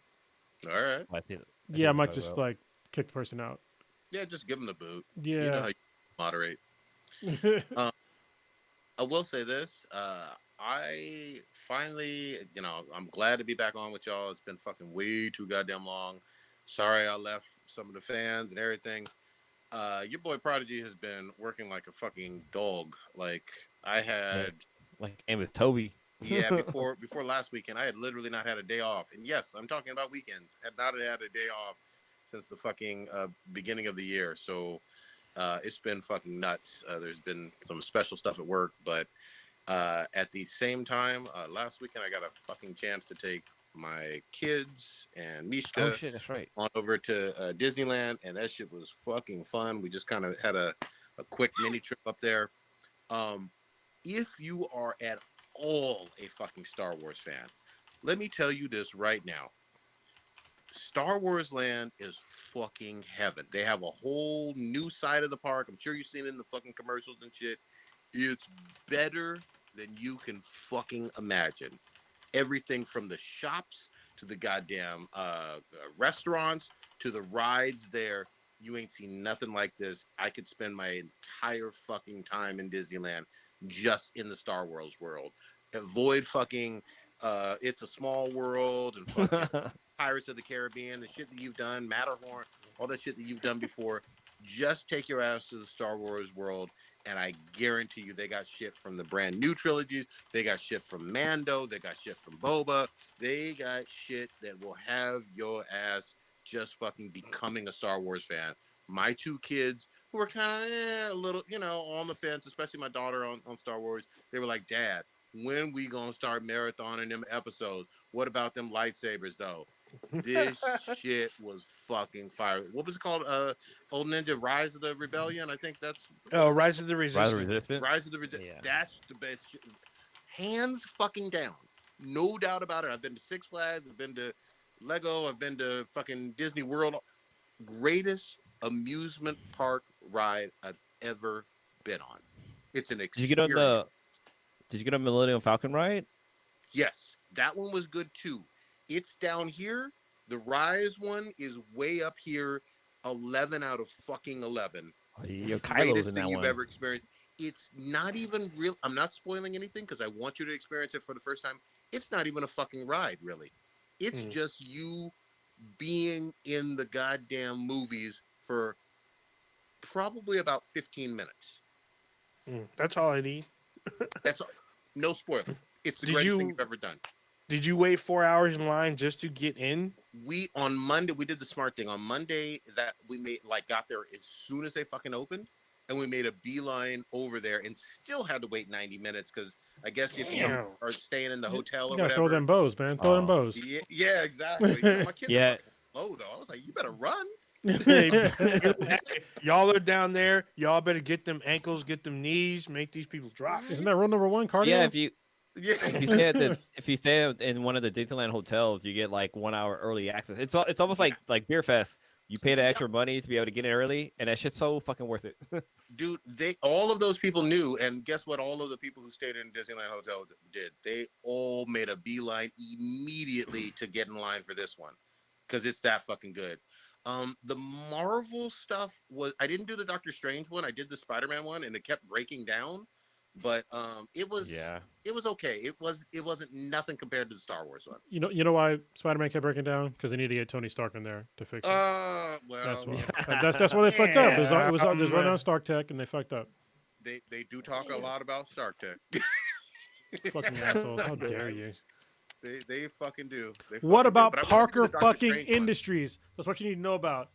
All right. I Yeah, I think might it's just about. like kick the person out. Yeah, just give them the boot. You know Yeah. how you moderate. I will say this. I finally, I'm glad to be back on with y'all. It's been fucking way too goddamn long. Sorry I left some of the fans and everything. Your boy Prodigy has been working like a fucking dog. Like I Yeah, had, like name is Toby. yeah, before last weekend, I had literally not had a day off. And yes, I'm talking about weekends. Had not had a day off since the fucking beginning of the year. So it's been fucking nuts. There's been some special stuff at work, but at the same time, last weekend I got a fucking chance to take my kids and Oh Mishka shit, that's right. on over to Disneyland, and that shit was fucking fun. We just kind of had a quick mini trip up there. Um, if you are at all a fucking Star Wars fan, let me tell you this right now. Star Wars Land is fucking heaven. They have a whole new side of the park. I'm sure you've seen it in the fucking commercials and shit. It's better than you can fucking imagine. Everything from the shops to the goddamn restaurants to the rides there. You ain't seen nothing like this. I could spend my entire fucking time in Disneyland just in the Star Wars world. Avoid fucking It's a Small World and fucking Pirates of the Caribbean, the shit that you've done, Matterhorn, all that shit that you've done before. Just take your ass to the Star Wars world, and I guarantee you they got shit from the brand new trilogies. They got shit from Mando. They got shit from Boba. They got shit that will have your ass just fucking becoming a Star Wars fan. My two kids, who were kind of a little, on the fence, especially my daughter on Star Wars, they were like, Dad, when we gonna start marathoning them episodes? What about them lightsabers, though? This shit was fucking fire. What was it called? Old Ninja Rise of the Rebellion. I think that's what Oh, it's Rise called. of the Rise of Resistance. Resistance. Rise of the Yeah. That's the best shit. Hands fucking down. No doubt about it. I've been to Six Flags. I've been to Lego. I've been to fucking Disney World. Greatest amusement park ride I've ever been on. It's an Did you get on the experience. Did you get on Millennium Falcon ride? Yes, that one was good too. It's down here. The Rise one is way up here. 11 out of fucking 11. Oh, your Kylo's Greatest in thing that you've one. ever experienced. It's not even real. I'm not spoiling anything because I want you to experience it for the first time. It's not even a fucking ride, really. It's Mm. just you being in the goddamn movies for probably about 15 minutes. That's all I need. That's no spoiler. It's the Did greatest thing you you've ever done. did you wait 4 hours in line just to get in? We on Monday we did the smart thing. On Monday that we got there as soon as they fucking opened, and we made a beeline over there and still had to wait 90 minutes because I guess if you Damn. are staying in the hotel You or gotta throw whatever. them bows, man. Throw them Oh. bows. Yeah, exactly. My kids Yeah. are fucking low though. I was like, you better run. Hey, y'all are down there. Y'all better get them ankles, get them knees, make these people drop. Isn't that rule number 1, cardio? Yeah, Yeah. if you stay in one of the Disneyland hotels, you get like 1 hour early access. It's almost like Beer Fest. You pay the extra money to be able to get in early, and that shit's so fucking worth it. Dude, all of those people knew, and guess what? All of the people who stayed in Disneyland Hotel did. They all made a beeline immediately to get in line for this one, because it's that fucking good. The Marvel stuff I didn't do the Doctor Strange one. I did the Spider-Man one, and it kept breaking down. But it was Yeah. okay. It wasn't nothing compared to the Star Wars one. You know why Spider-Man kept breaking down? Because they needed to get Tony Stark in there to fix it. That's Well, why. yeah, That's why they fucked up. It was Yeah, there's running on Stark Tech and they fucked up. they do talk a lot about Stark Tech. Fucking assholes! How dare you? They fucking do. They What fucking do. about But I wanted to do Parker the Doctor fucking Strange one. Industries? That's what you need to know about.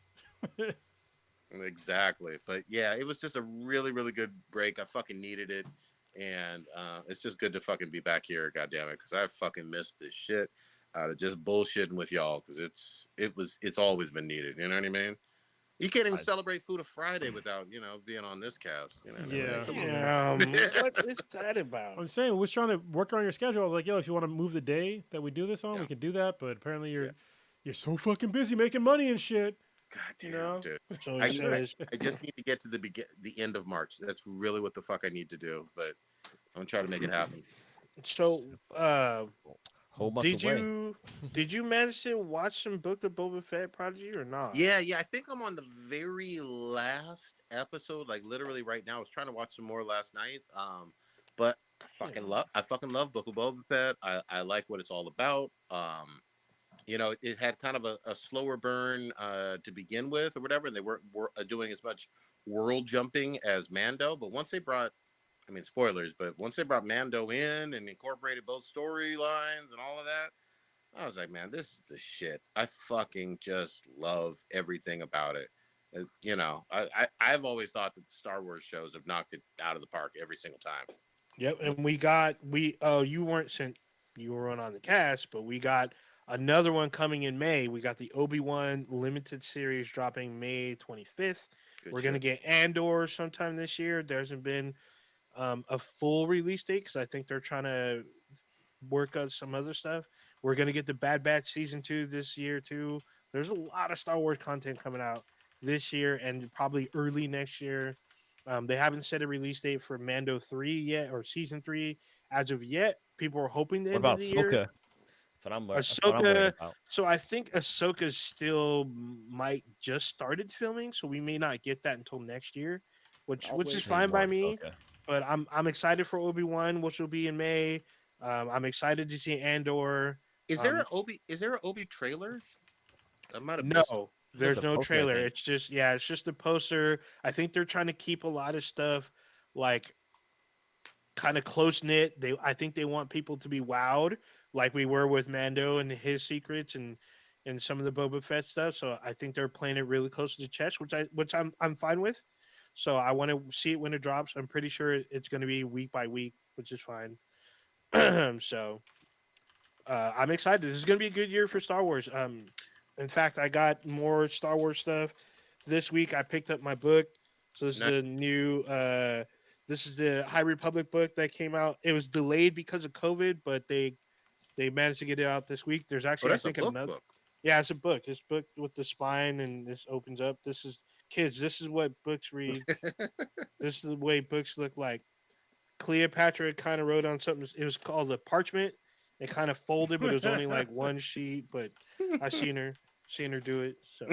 Exactly. But yeah, it was just a really, really good break. I fucking needed it. And it's just good to fucking be back here, goddammit, because I fucking missed this shit out of just bullshitting with y'all, because it's always been needed. You know what I mean? You can't even celebrate Food of Friday without, being on this cast. You know what I mean? Yeah. Come on. Yeah, what is that about? I'm saying, we was trying to work on your schedule. I was like, yo, if you want to move the day that we do this on, Yeah. we can do that. But apparently you're so fucking busy making money and shit. God damn, You know? dude. So I it says, just need to get to the end of March. That's really what the fuck I need to do. But I'm gonna try to make it happen. so Whole month did away. you manage to watch some Book of Boba Fett Prodigy or not? Yeah, I think I'm on the very last episode, like literally right now. I was trying to watch some more last night. But I fucking love Book of Boba Fett. I like what it's all about. It had kind of a slower burn to begin with or whatever, and they weren't doing as much world jumping as Mando. But once they brought, I mean, spoilers, but once they brought Mando in and incorporated both storylines and all of that, I was like, man, this is the shit. I fucking just love everything about it. I've always thought that the Star Wars shows have knocked it out of the park every single time. Yep, and you weren't sent, you weren't on the cast, but we got another one coming in May. We got the Obi-Wan limited series dropping May 25th. We're gonna get Andor sometime this year. There hasn't been a full release date because I think they're trying to work on some other stuff. We're gonna get the Bad Batch season 2 this year too. There's a lot of Star Wars content coming out this year and probably early next year. They haven't set a release date for Mando 3 yet or season 3 as of yet. People are hoping the What end about of the year. Ahsoka? That's what I'm worried Ahsoka. about. So I think Ahsoka still might just started filming, so we may not get that until next year, which is fine by me. Ahsoka. But I'm excited for Obi-Wan, which will be in May. I'm excited to see Andor. Is there an Obi trailer? I might have missed it. No, there's Just a no poster, I trailer. think. It's just a poster. I think they're trying to keep a lot of stuff like kind of close knit. I think they want people to be wowed, like we were with Mando and his secrets and some of the Boba Fett stuff. So I think they're playing it really close to the chest, which I'm fine with. So I want to see it when it drops. I'm pretty sure it's going to be week by week, which is fine. So I'm excited. This is going to be a good year for Star Wars. In fact, I got more Star Wars stuff this week. I picked up my book. So this is the new. This is the High Republic book that came out. It was delayed because of COVID, but they managed to get it out this week. There's actually I think another. Book. Yeah, it's a book. This book with the spine and this opens up. This is kids. This is what books read. This is the way books look like. Cleopatra kind of wrote on something. It was called the parchment. It kind of folded, but it was only like one sheet. But I seen her do it. So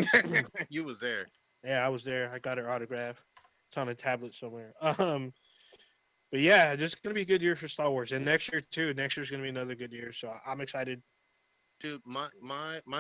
You was there. yeah, I was there. I got her autograph. It's on a tablet somewhere. But yeah, this is gonna be a good year for Star Wars, and next year too. Next year's gonna be another good year. So I'm excited. Dude, my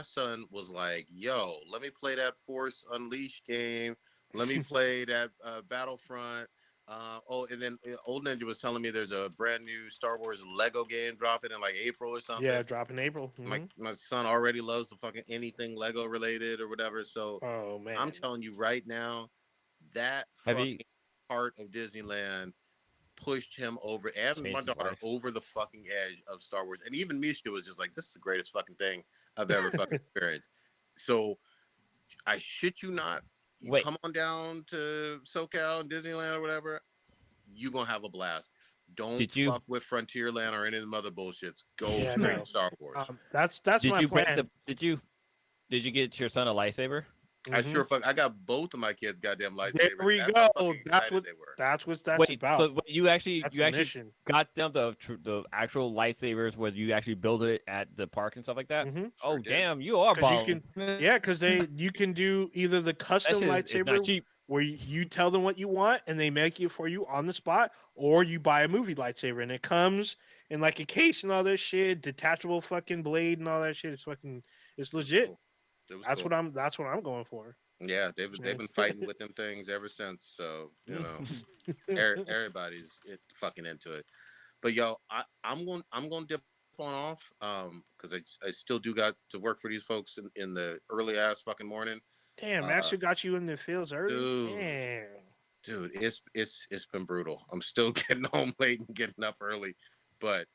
son was like, yo, let me play that Force Unleashed game. Let me play that Battlefront. And then Old Ninja was telling me there's a brand new Star Wars Lego game dropping in like April or something. Yeah, drop in April. Mm-hmm. My son already loves the fucking anything Lego related or whatever. So oh man, I'm telling you right now, that part of Disneyland pushed him over and my daughter over the fucking edge of Star Wars. And even Mishka was just like, this is the greatest fucking thing I've ever fucking experienced. So I shit you not. You come on down to SoCal and Disneyland or whatever, you're going to have a blast. Don't fuck with Frontierland or any of the other bullshits. Go straight to Star Wars. That's my plan. Did you get your son a lightsaber? Mm-hmm. I got both of my kids goddamn lightsabers. There we go. That's what that's about. So you actually mission. got them the actual lightsabers where you actually build it at the park and stuff like that. Mm-hmm. Oh damn, you are balling. Because you can do either the custom lightsaber where you tell them what you want and they make it for you on the spot, or you buy a movie lightsaber and it comes in like a case and all this shit, detachable fucking blade and all that shit. It's It was legit. cool. It was That's cool. what I'm going for. Yeah, they've been fighting with them things ever since. So everybody's fucking into it. But yo, I'm going to dip on off because I still do got to work for these folks in the early ass fucking morning. Damn, Uh, Master got you in the fields early. dude, Damn. dude, it's been brutal. I'm still getting home late and getting up early, but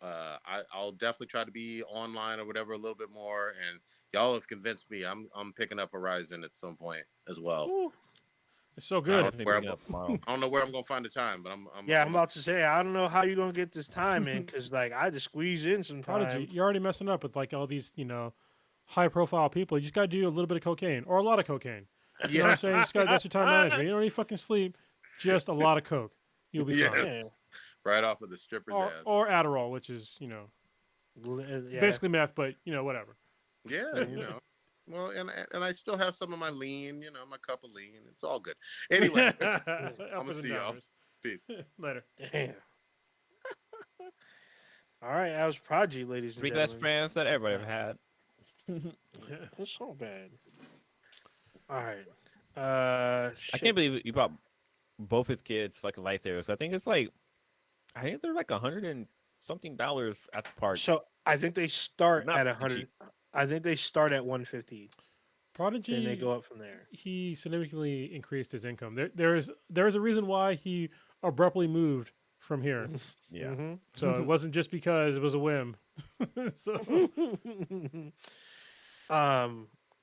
I'll definitely try to be online or whatever a little bit more. And y'all have convinced me. I'm picking up Horizon at some point as well. Ooh. It's so I good. don't know Definitely where picking up tomorrow. I don't know where I'm gonna find the time, but Yeah, I'm about to say I don't know how you're gonna get this time in because like I just squeeze in some Prodigy, time. you're already messing up with like all these, high profile people. You just got to do a little bit of cocaine or a lot of cocaine. You know what I'm saying? That's your time management. You don't need fucking sleep, just a lot of coke. You'll be fine. Yeah. right off of the stripper's ass. Or Adderall, which is Yeah. basically meth, but whatever. Yeah, Well, and I still have some of my lean, my cup of lean. It's all good. Anyway, I'm gonna Uppers and see y'all. downers. Peace. Later. Damn. All right, that was Prodigy, ladies and Three gentlemen. best friends that everybody ever had. It's so bad. All right. I Shit. can't believe you brought both his kids like lightsabers. I think they're like $100 and something at the park. So I think they start Not at pretty 100. cheap. I think they start at 150. Prodigy. Then they go up from there. He significantly increased his income. There is a reason why he abruptly moved from here. Yeah. Mm-hmm. So it wasn't just because it was a whim. So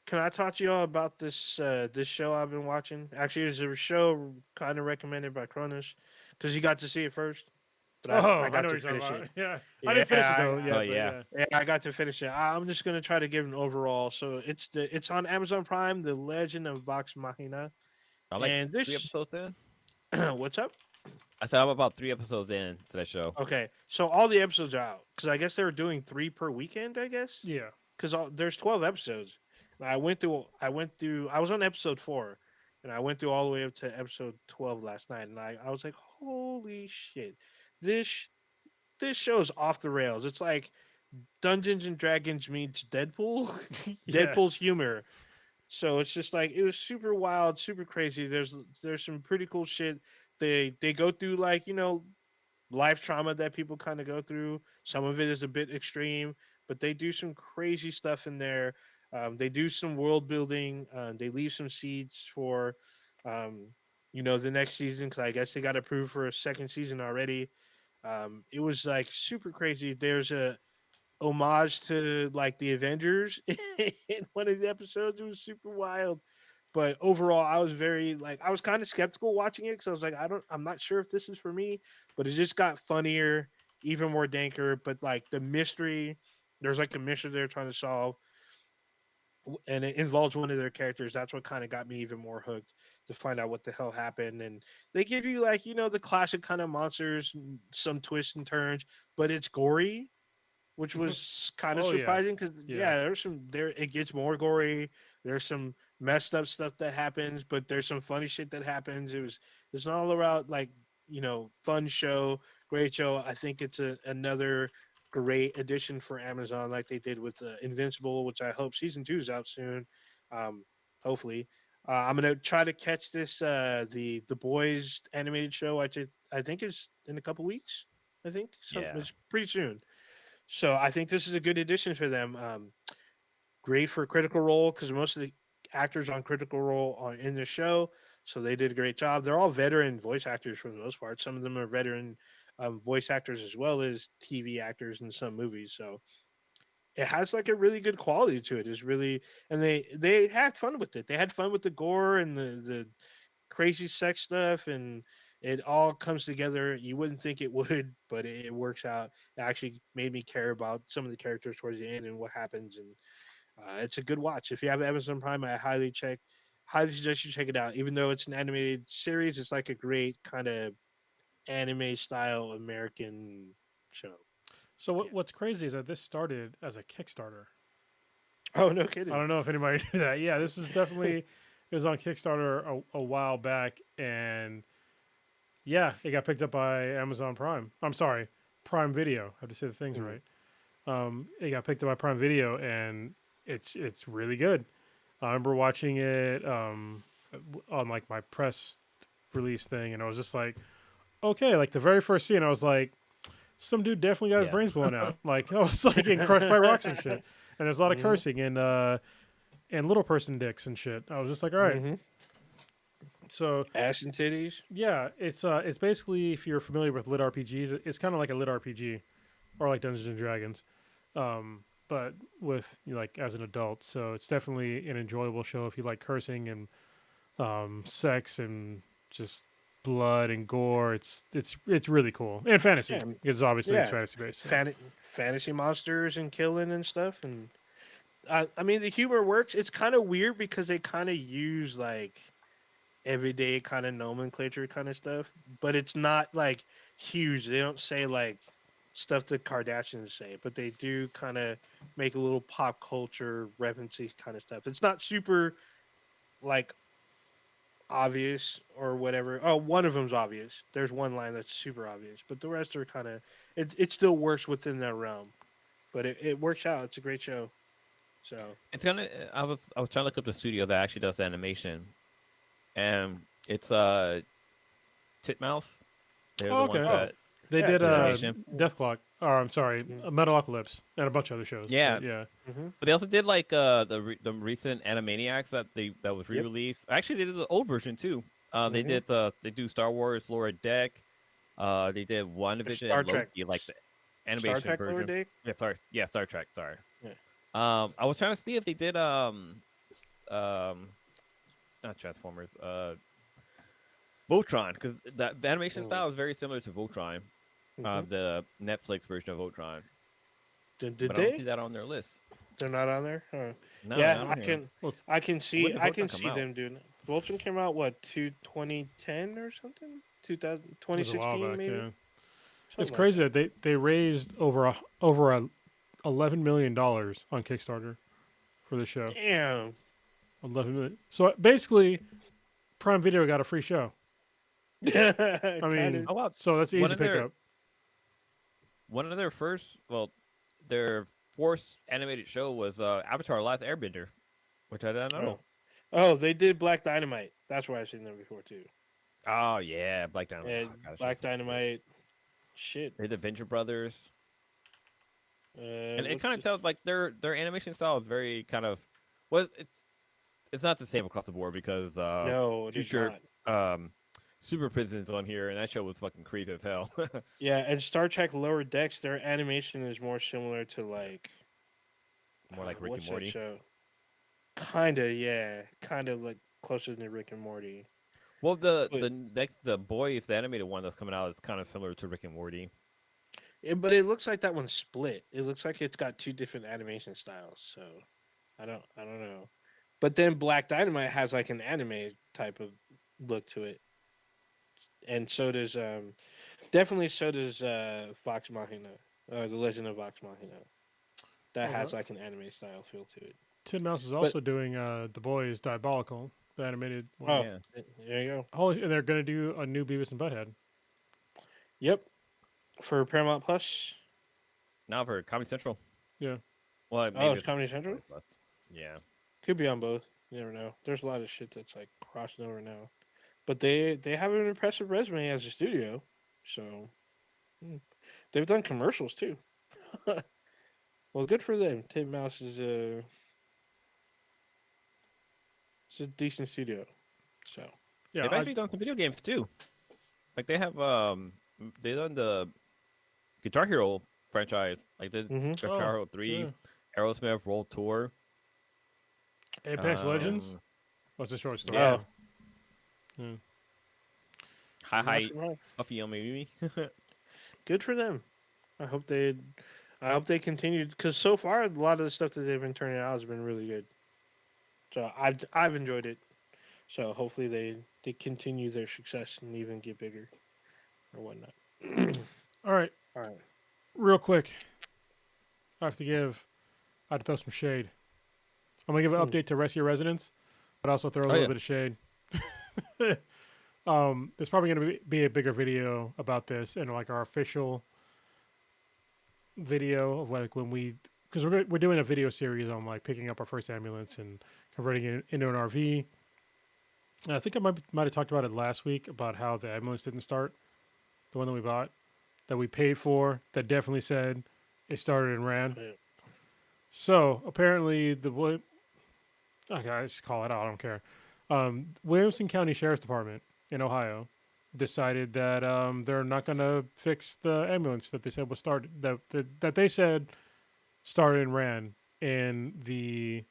Can I talk to y'all about this this show I've been watching? Actually, it's a show kind of recommended by Cronus because you got to see it first. But I I got know to what you're talking finish about. it. Yeah. I didn't finish it though. I- Yeah, Oh, but yeah. Yeah, I got to finish it. I'm just gonna try to give an overall. So it's on Amazon Prime, The Legend of Vox Machina. I'm like And 3 this episodes in. what's up? I said I'm about 3 episodes in to that show. Okay, so all the episodes are out because I guess they were doing 3 per weekend. I guess yeah. because there's 12 episodes. And I went through. I was on episode 4, and I went through all the way up to episode 12 last night, and I was like, holy shit, this this show's off the rails. It's like Dungeons and Dragons meets Deadpool, Yeah. Deadpool's humor. So it's just like it was super wild, super crazy. There's some pretty cool shit. They go through like life trauma that people kind of go through. Some of it is a bit extreme, but they do some crazy stuff in there. They do some world building. They leave some seeds for, the next season because I guess they got approved for a second season already. It was like super crazy. There's a homage to like the Avengers in one of the episodes. It was super wild. But overall, I was very like I was kind of skeptical watching it because I was like, I'm not sure if this is for me. But it just got funnier, even more danker. But like the mystery, there's like a mystery they're trying to solve, and it involves one of their characters. That's what kind of got me even more hooked to find out what the hell happened. And they give you like the classic kind of monsters, some twists and turns, but it's gory, which was kind of Oh, yeah. surprising because Yeah. there's some there it gets more gory. There's some messed up stuff that happens, but there's some funny shit that happens. It's all around like fun show, great show. I think it's another great addition for Amazon, like they did with Invincible, which I hope season 2 is out soon. Um, Hopefully, I'm gonna try to catch this the Boys animated show. I think is in a couple weeks. I think Yeah. it's pretty soon. So I think this is a good addition for them. Great for Critical Role because most of the actors on Critical Role are in the show, so they did a great job. They're all veteran voice actors for the most part. Some of them are veteran voice actors as well as TV actors in some movies. So it has like a really good quality to it. It's really and they had fun with it. They had fun with the gore and the crazy sex stuff and it all comes together. You wouldn't think it would, but it works out. It actually made me care about some of the characters towards the end and what happens. And it's a good watch. If you have Amazon Prime, I highly suggest you check it out. Even though it's an animated series, it's like a great kind of anime style American show. So Yeah. what's crazy is that this started as a Kickstarter. Oh no I kidding. don't know if anybody knew that. Yeah, this is definitely It was on Kickstarter a while back, and yeah, it got picked up by Amazon Prime. I'm sorry, Prime Video. I have to say the things right. It got picked up by Prime Video, and it's really good. I remember watching it on like my press release thing, and I was just like, okay, like the very first scene, I was like, some dude definitely got his brains blown out. Like I was like getting crushed by rocks and shit. And there's a lot of cursing and little person dicks and shit. I was just like, all right. So ass and titties. yeah, it's basically, if you're familiar with lit RPGs, it's kind of like a lit RPG or like Dungeons and Dragons, but with like as an adult. So it's definitely an enjoyable show if you like cursing and sex and just blood and gore. It's really cool, and fantasy. Yeah, It's obviously it's fantasy based. So. Fantasy monsters and killing and stuff. And I mean, the humor works. It's kind of weird because they kind of use like everyday kind of nomenclature kind of stuff, but it's not like huge. They don't say like stuff the Kardashians say, but they do kind of make a little pop culture referencey kind of stuff. It's not super like obvious or whatever. Oh, one of them's obvious. There's one line that's super obvious, but the rest are kind of it still works within that realm. But it works out. It's a great show. So It's gonna. I was trying to look up the studio that actually does the animation, and it's Titmouse. They're the okay. ones that They Yeah, did animation. Death Clock, or I'm sorry, Metalocalypse, and a bunch of other shows. Yeah. But yeah. But they also did like the recent Animaniacs that was re-released. Actually, they did the old version too. They do Star Wars Lower Deck. They did WandaVision Star and Trek. Loki, like the Star animation Trek version. Lower Deck? Yeah, Star Trek. Sorry. Yeah. I was trying to see if they did not Transformers. Voltron, because the animation style is very similar to Voltron, the Netflix version of Voltron. Did But I don't see that on their list. They're not on there. Huh. No, Yeah, not on here. I can see When did Voltron come out? them doing it. Voltron came out what 2010 or something? 2000, It was a while 2016 back, maybe. yeah. Something It's like crazy that they raised over $11 million on Kickstarter for the show. that. Damn. 11 million. So basically, Prime Video got a free show. I mean, Oh wow! So that's easy to pick up. One of their first, their fourth animated show was Avatar: Last Airbender, which I didn't know. Oh, they did Black Dynamite. That's where I've seen them before too. Oh yeah, Black Dynamite. Yeah, Oh, God, Black Dynamite. Shit. They did Venture Brothers, and it what's kind of the- tells like their animation style is very kind of it's not the same across the board because no, it is future not. Super Prison's on here, and that show was fucking crazy as hell. Yeah, and Star Trek Lower Decks, their animation is more similar to like More like Rick what's and Morty. that show? Kinda, yeah, kind of like closer than Rick and Morty. Well, the But- Boys, the animated one that's coming out, is kind of similar to Rick and Morty. But it looks like that one's split. It looks like it's got two different animation styles. So I don't know. But then Black Dynamite has like an anime type of look to it, and so does definitely so does Vox Machina, The Legend of Vox Machina. That Okay. has like an anime style feel to it. Tin Mouse is also doing The Boys Diabolical, the animated one. Oh, Yeah. there you go. Oh, and they're going to do a new Beavis and Butthead. Yep, for Paramount Plus. Now for Comedy Central. Yeah. Well, maybe Oh, it's Comedy Central. Plus. Yeah. Could be on both. You never know. There's a lot of shit that's like crossing over now, but they have an impressive resume as a studio, so they've done commercials too. Well, good for them. Tim Mouse is it's a decent studio. So Yeah. They've actually done some video games too. Like they have they done the Guitar Hero franchise. Like the Guitar Oh, Hero 3, yeah. Aerosmith World Tour. Apex Legends? um, What's a short story? Yeah. Yeah. Hi not too wrong. Puffy on me. Good for them. I hope they continue because so far a lot of the stuff that they've been turning out has been really good. So I've enjoyed it. So hopefully they continue their success and even get bigger or whatnot. All right. All right. Real quick. I have to throw some shade. I'm going to give an update to Rescue Residents. but also throw a Oh, little yeah. bit of shade. There's probably going to be a bigger video about this and like our official video of like when we, because we're doing a video series on like picking up our first ambulance and converting it into an RV. And I think I might have talked about it last week about how the ambulance didn't start, the one that we bought, that we paid for, that definitely said it started and ran. Yeah. So apparently okay, I just call it out. I don't care. Williamson County Sheriff's Department in Ohio decided that they're not going to fix the ambulance that they said was started, that they said started and ran in the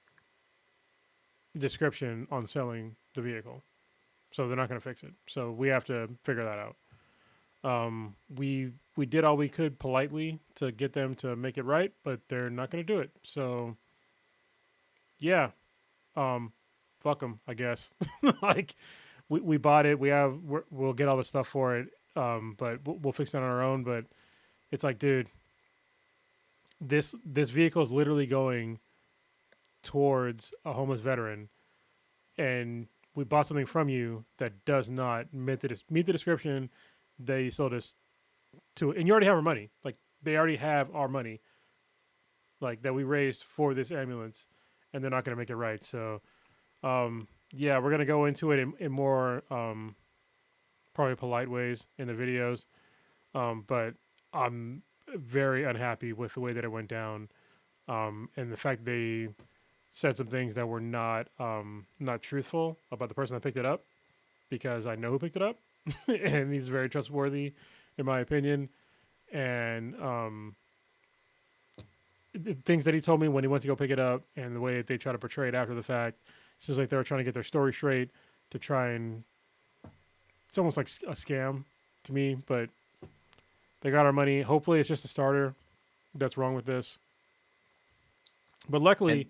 description on selling the vehicle. So they're not going to fix it. So we have to figure that out. We did all we could politely to get them to make it right, but they're not going to do it. So yeah, fuck them, I guess. Like we bought it. We'll get all the stuff for it. But we'll fix it on our own. But it's like, dude, this vehicle is literally going towards a homeless veteran, and we bought something from you that does not meet the description that you sold us to, and you already have our money. Like they already have our money, like that we raised for this ambulance, and they're not going to make it right. So, yeah, we're going to go into it in more probably polite ways in the videos, but I'm very unhappy with the way that it went down, and the fact they said some things that were not truthful about the person that picked it up, because I know who picked it up, and he's very trustworthy, in my opinion. And the things that he told me when he went to go pick it up, and the way that they try to portray it after the fact, seems like they were trying to get their story straight to try and. It's almost like a scam to me, but they got our money. Hopefully, it's just a starter that's wrong with this. But luckily,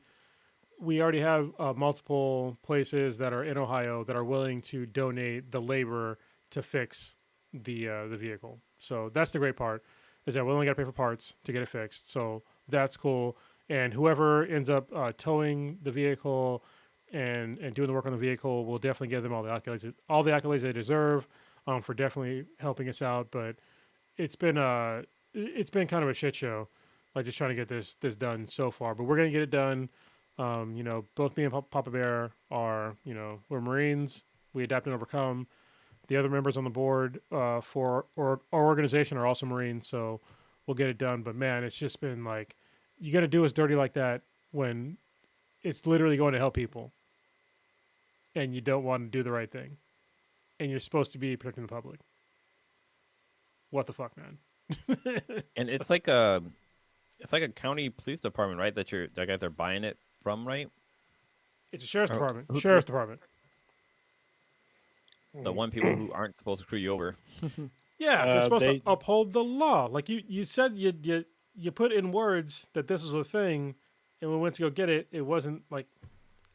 we already have multiple places that are in Ohio that are willing to donate the labor to fix the vehicle. So that's the great part, is that we only got to pay for parts to get it fixed. So that's cool. And whoever ends up towing the vehicle and doing the work on the vehicle, will definitely give them all the accolades they deserve for definitely helping us out. But it's been kind of a shit show, like just trying to get this done so far. But we're gonna get it done. Both me and Papa Bear are, we're Marines. We adapt and overcome. The other members on the board for our organization are also Marines, so we'll get it done. But man, it's just been like, you got to do us dirty like that when it's literally going to help people, and you don't want to do the right thing, and you're supposed to be protecting the public. What the fuck, man? And it's like a county police department, right? That guys are buying it from, right? It's a sheriff's Or department. who's Sheriff's department. the one people who aren't supposed to screw you over. Yeah, they're supposed to uphold the law. Like you said, you put in words that this was a thing, and when we went to go get it, it wasn't in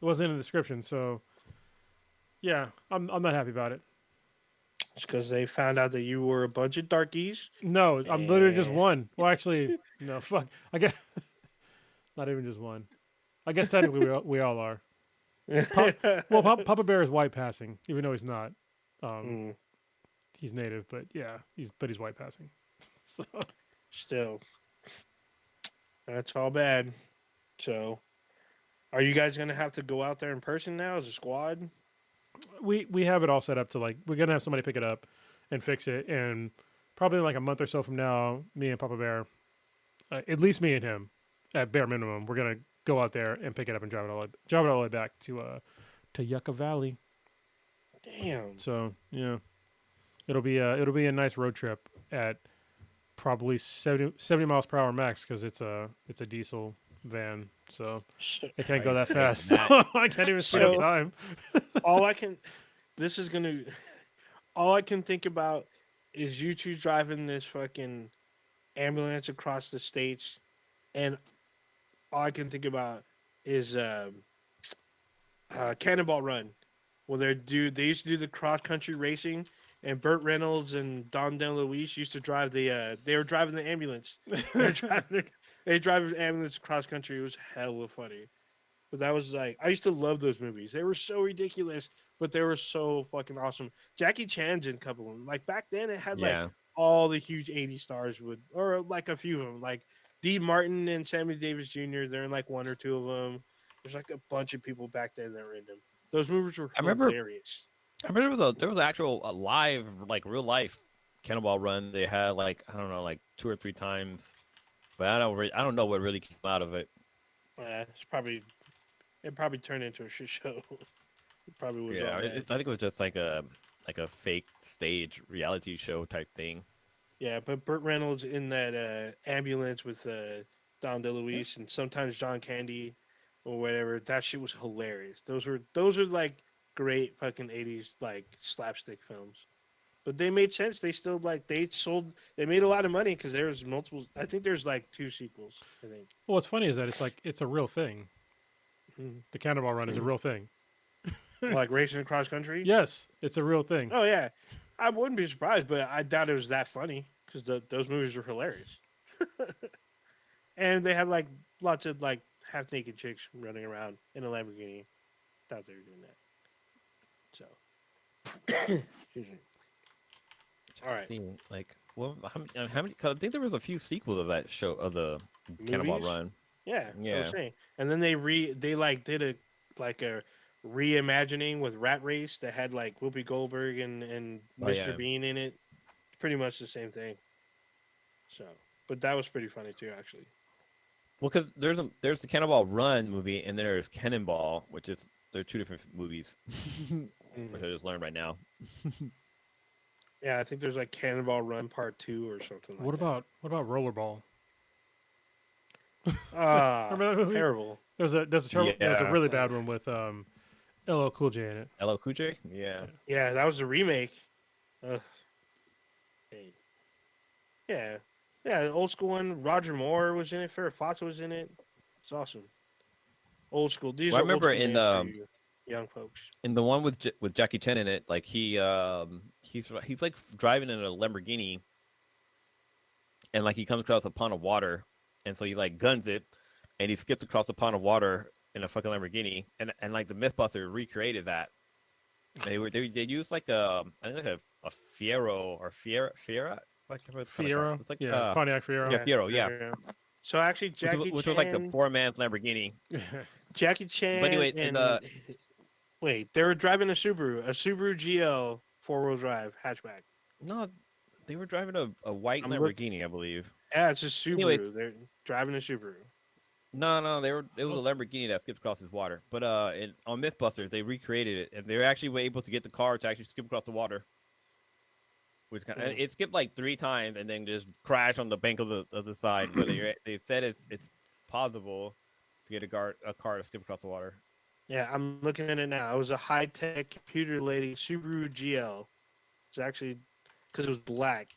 the description. So, yeah, I'm not happy about it. It's because they found out that you were a bunch of darkies. No, I'm literally just one. Well, actually, no, fuck. I guess not even just one. I guess technically we all are. Papa Bear is white passing, even though he's not. He's native, but yeah, he's white passing. So Still, that's all bad. So, are you guys gonna have to go out there in person now as a squad? we have it all set up to, like, we're gonna have somebody pick it up and fix it, and probably like a month or so from now, me and Papa Bear, at least me and him, at bare minimum, we're gonna go out there and pick it up and drive it all the way back to Yucca Valley. Damn. So yeah, it'll be a nice road trip at probably 70 miles per hour max, because it's a diesel van, so it can't go that fast. I can't even speed up time. all I can think about is you two driving this fucking ambulance across the states, and all I can think about is Cannonball Run, where they used to do the cross country racing, and Burt Reynolds and Don DeLuise used to drive they were driving the ambulance. They drive the ambulance cross country. It was hella funny. But that was like I used to love those movies. They were so ridiculous, but they were so fucking awesome. Jackie Chan's in a couple of them. Like back then, it had like Yeah. all the huge '80s stars would, or like a few of them, like Dean Martin and Sammy Davis Jr. They're in like one or two of them. There's like a bunch of people back then that were in them. Those movies were I remember. hilarious. I remember there was actual live like real life Cannonball Run. They had like I don't know like 2 or 3 times, but I don't know what really came out of it. It probably turned into a shit show. It probably was all Yeah, bad. I think it was just like a fake stage reality show type thing. Yeah, but Burt Reynolds in that ambulance with Dom DeLuise and sometimes John Candy or whatever. That shit was hilarious. Those are like great fucking '80s like slapstick films. But they made sense. They still like they made a lot of money because there's multiple. I think there's like 2 sequels. I think. Well, what's funny is that it's a real thing. Mhm. The Cannonball Run is a real thing. Like racing across country. Yes, it's a real thing. Oh yeah, I wouldn't be surprised, but I doubt it was that funny because those movies were hilarious. And they had like lots of like half naked chicks running around in a Lamborghini. Thought they were doing that. So, excuse me. All right. Seeing like well, how many? 'Cause I think there was a few sequels of that show of the Cannonball Movies? Run. Yeah, that's what Yeah. I'm saying. And then they like did a reimagining with Rat Race that had like Whoopi Goldberg and Oh, Mr. yeah. Bean in it. It's pretty much the same thing. So, but that was pretty funny too, actually. Well, because there's the Cannonball Run movie, and then there's Cannonball, which is they're 2 different movies, which I just learned right now. Yeah, I think there's like Cannonball Run Part 2 or something like What about Rollerball? that. Ah, Remember that movie? terrible. There's a Yeah. really bad one with LL Cool J in it. LL Cool J? Yeah. Yeah, that was a remake. Ugh. Hey. Yeah. Yeah, the old school one. Roger Moore was in it. Farrah Fawcett was in it. It's awesome. Old school. These Well, I are old remember school in names for you young folks. the one with Jackie Chan in it, like he's like driving in a Lamborghini, and like he comes across a pond of water, and so he like guns it, and he skips across the pond of water in a fucking Lamborghini, and like the MythBuster recreated that. They used like I think like a Fiero or Fiera. Like, Fiero. it's like Yeah, Pontiac Fiero. yeah, Fiero, yeah. So actually, Which was like the 4-man Lamborghini. Jackie Chan. But anyway, and in the wait, they were driving a Subaru GL 4-wheel drive hatchback. no, they were driving a white I'm Lamborghini, I believe. Yeah, it's a Subaru. Anyways. They're driving a Subaru. No, it was a Lamborghini that skipped across his water. But on MythBusters, they recreated it, and they were able to get the car to actually skip across the water. Which it skipped like 3 times and then just crashed on the bank of the side. But they said it's possible to get a car to skip across the water. Yeah, I'm looking at it now. It was a high-tech computer-lady Subaru GL. It's actually because it was black.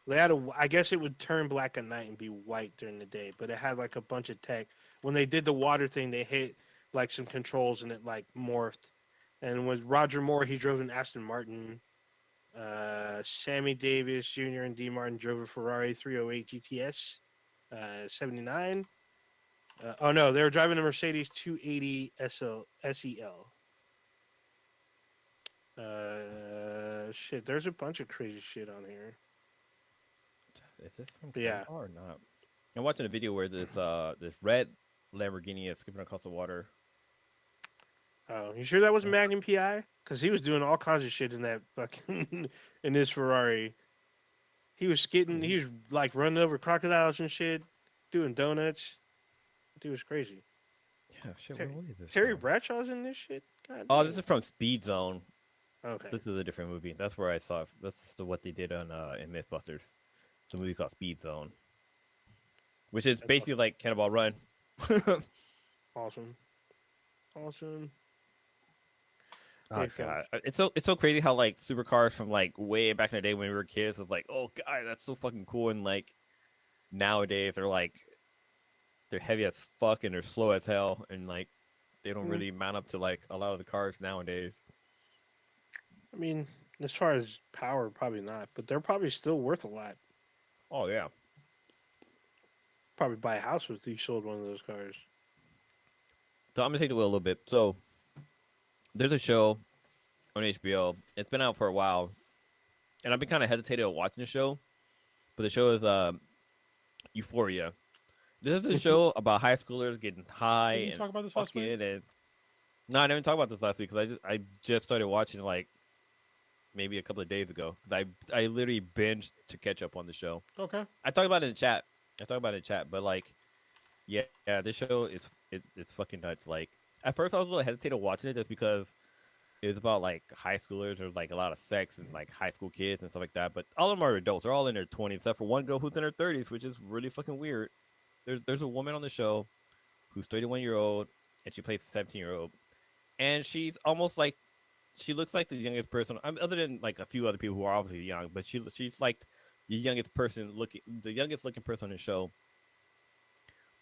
They had I guess it would turn black at night and be white during the day, but it had like a bunch of tech. When they did the water thing, they hit like some controls and it like morphed. And with Roger Moore, he drove an Aston Martin. Sammy Davis Jr. and D. Martin drove a Ferrari 308 GTS 79. Oh no, they were driving a Mercedes 280 SEL. Shit, there's a bunch of crazy shit on here. Is this from Yeah. Cannonball or not? I'm watching a video where this red Lamborghini is skipping across the water. Oh, you sure that wasn't Magnum PI? Because he was doing all kinds of shit in that fucking in this Ferrari. He was skidding. He was like running over crocodiles and shit, doing donuts. Dude was crazy. Yeah, shit. What is this? Terry from? Bradshaw's in this shit. God Oh, damn. this is from Speed Zone. Okay. This is a different movie. That's where I saw. That's what they did on in MythBusters. It's a movie called Speed Zone, which is basically like Cannonball Run. Awesome. Oh god, it's so crazy how like supercars from like way back in the day when we were kids was like, oh god, that's so fucking cool, and like nowadays they're heavy as fuck and they're slow as hell, and like they don't really mount up to like a lot of the cars nowadays. I mean, as far as power, probably not, but they're probably still worth a lot. Oh yeah, Probably buy a house if you sold one of those cars. So I'm gonna take the wheel a little bit. So there's a show on HBO. It's been out for a while, and I've been kind of hesitating on watching the show. But the show is Euphoria. This is a show about high schoolers getting high Didn't you and talk about this last week? fucking and. No, I didn't talk about this last week because I just started watching like maybe a couple of days ago. 'Cause I literally binged to catch up on the show. Okay. I talked about it in chat. I talked about it in chat, but like, yeah, this show is fucking nuts. Like, at first I was a little hesitated watching it just because it was about like high schoolers. There's like a lot of sex and like high school kids and stuff like that. But all of them are adults. They're all in their 20s, except for one girl who's in her 30s, which is really fucking weird. There's a woman on the show who's 31-year old and she plays a 17-year-old, and she's almost like she looks like the youngest person. Other than like a few other people who are obviously young, but she's like the youngest looking person on the show.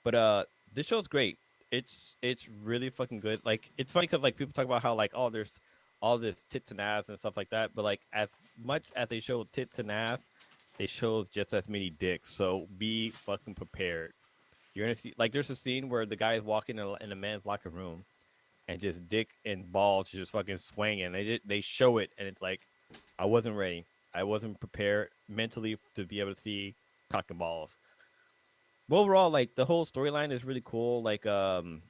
But this show's great. It's really fucking good. Like it's funny because like people talk about how like oh there's all this tits and ass and stuff like that, but like as much as they show tits and ass, they show just as many dicks. So be fucking prepared. You're gonna see like there's a scene where the guy is walking in a man's locker room and just dick and balls just fucking swinging. They show it and it's like I wasn't ready. I wasn't prepared mentally to be able to see cock and balls. But overall, like the whole storyline is really cool. Like Zendaya,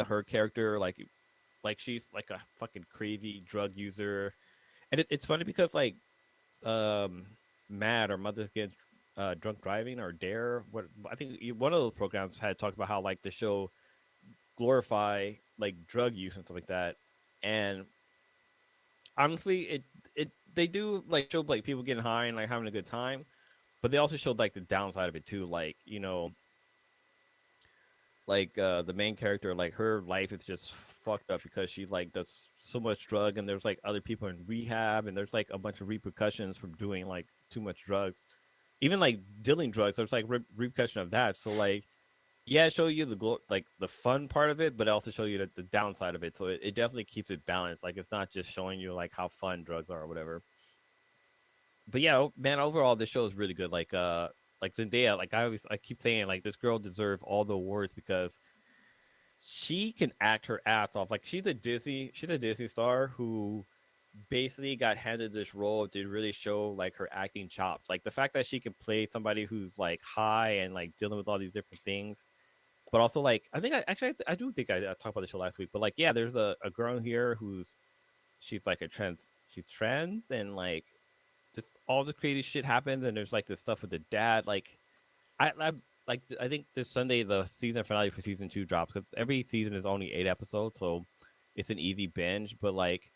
her character, like she's like a fucking crazy drug user, and it's funny because like um Mad or Mothers Against Drunk Driving or Dare, what I think one of those programs had talked about how like the show glorify like drug use and stuff like that. And honestly, it they do like show like people getting high and like having a good time, but they also showed like the downside of it too. Like like the main character, like her life is just fucked up because she like does so much drug, and there's like other people in rehab, and there's like a bunch of repercussions from doing like too much drugs. Even like dealing drugs, there's like repercussion of that. So like yeah, show you like the fun part of it, but also show you the downside of it. So it definitely keeps it balanced. Like it's not just showing you like how fun drugs are or whatever. But yeah, man, overall this show is really good. Like Zendaya, like I keep saying like this girl deserves all the awards because she can act her ass off. Like she's a Disney star who basically got handed this role to really show like her acting chops. Like the fact that she can play somebody who's like high and like dealing with all these different things, but also like I think I do think I talked about the show last week, but like yeah, there's a girl here who's she's like she's trans and like just all the crazy shit happens, and there's like this stuff with the dad. Like I like I think this Sunday the season finale for season 2 drops because every season is only 8 episodes, so it's an easy binge. But like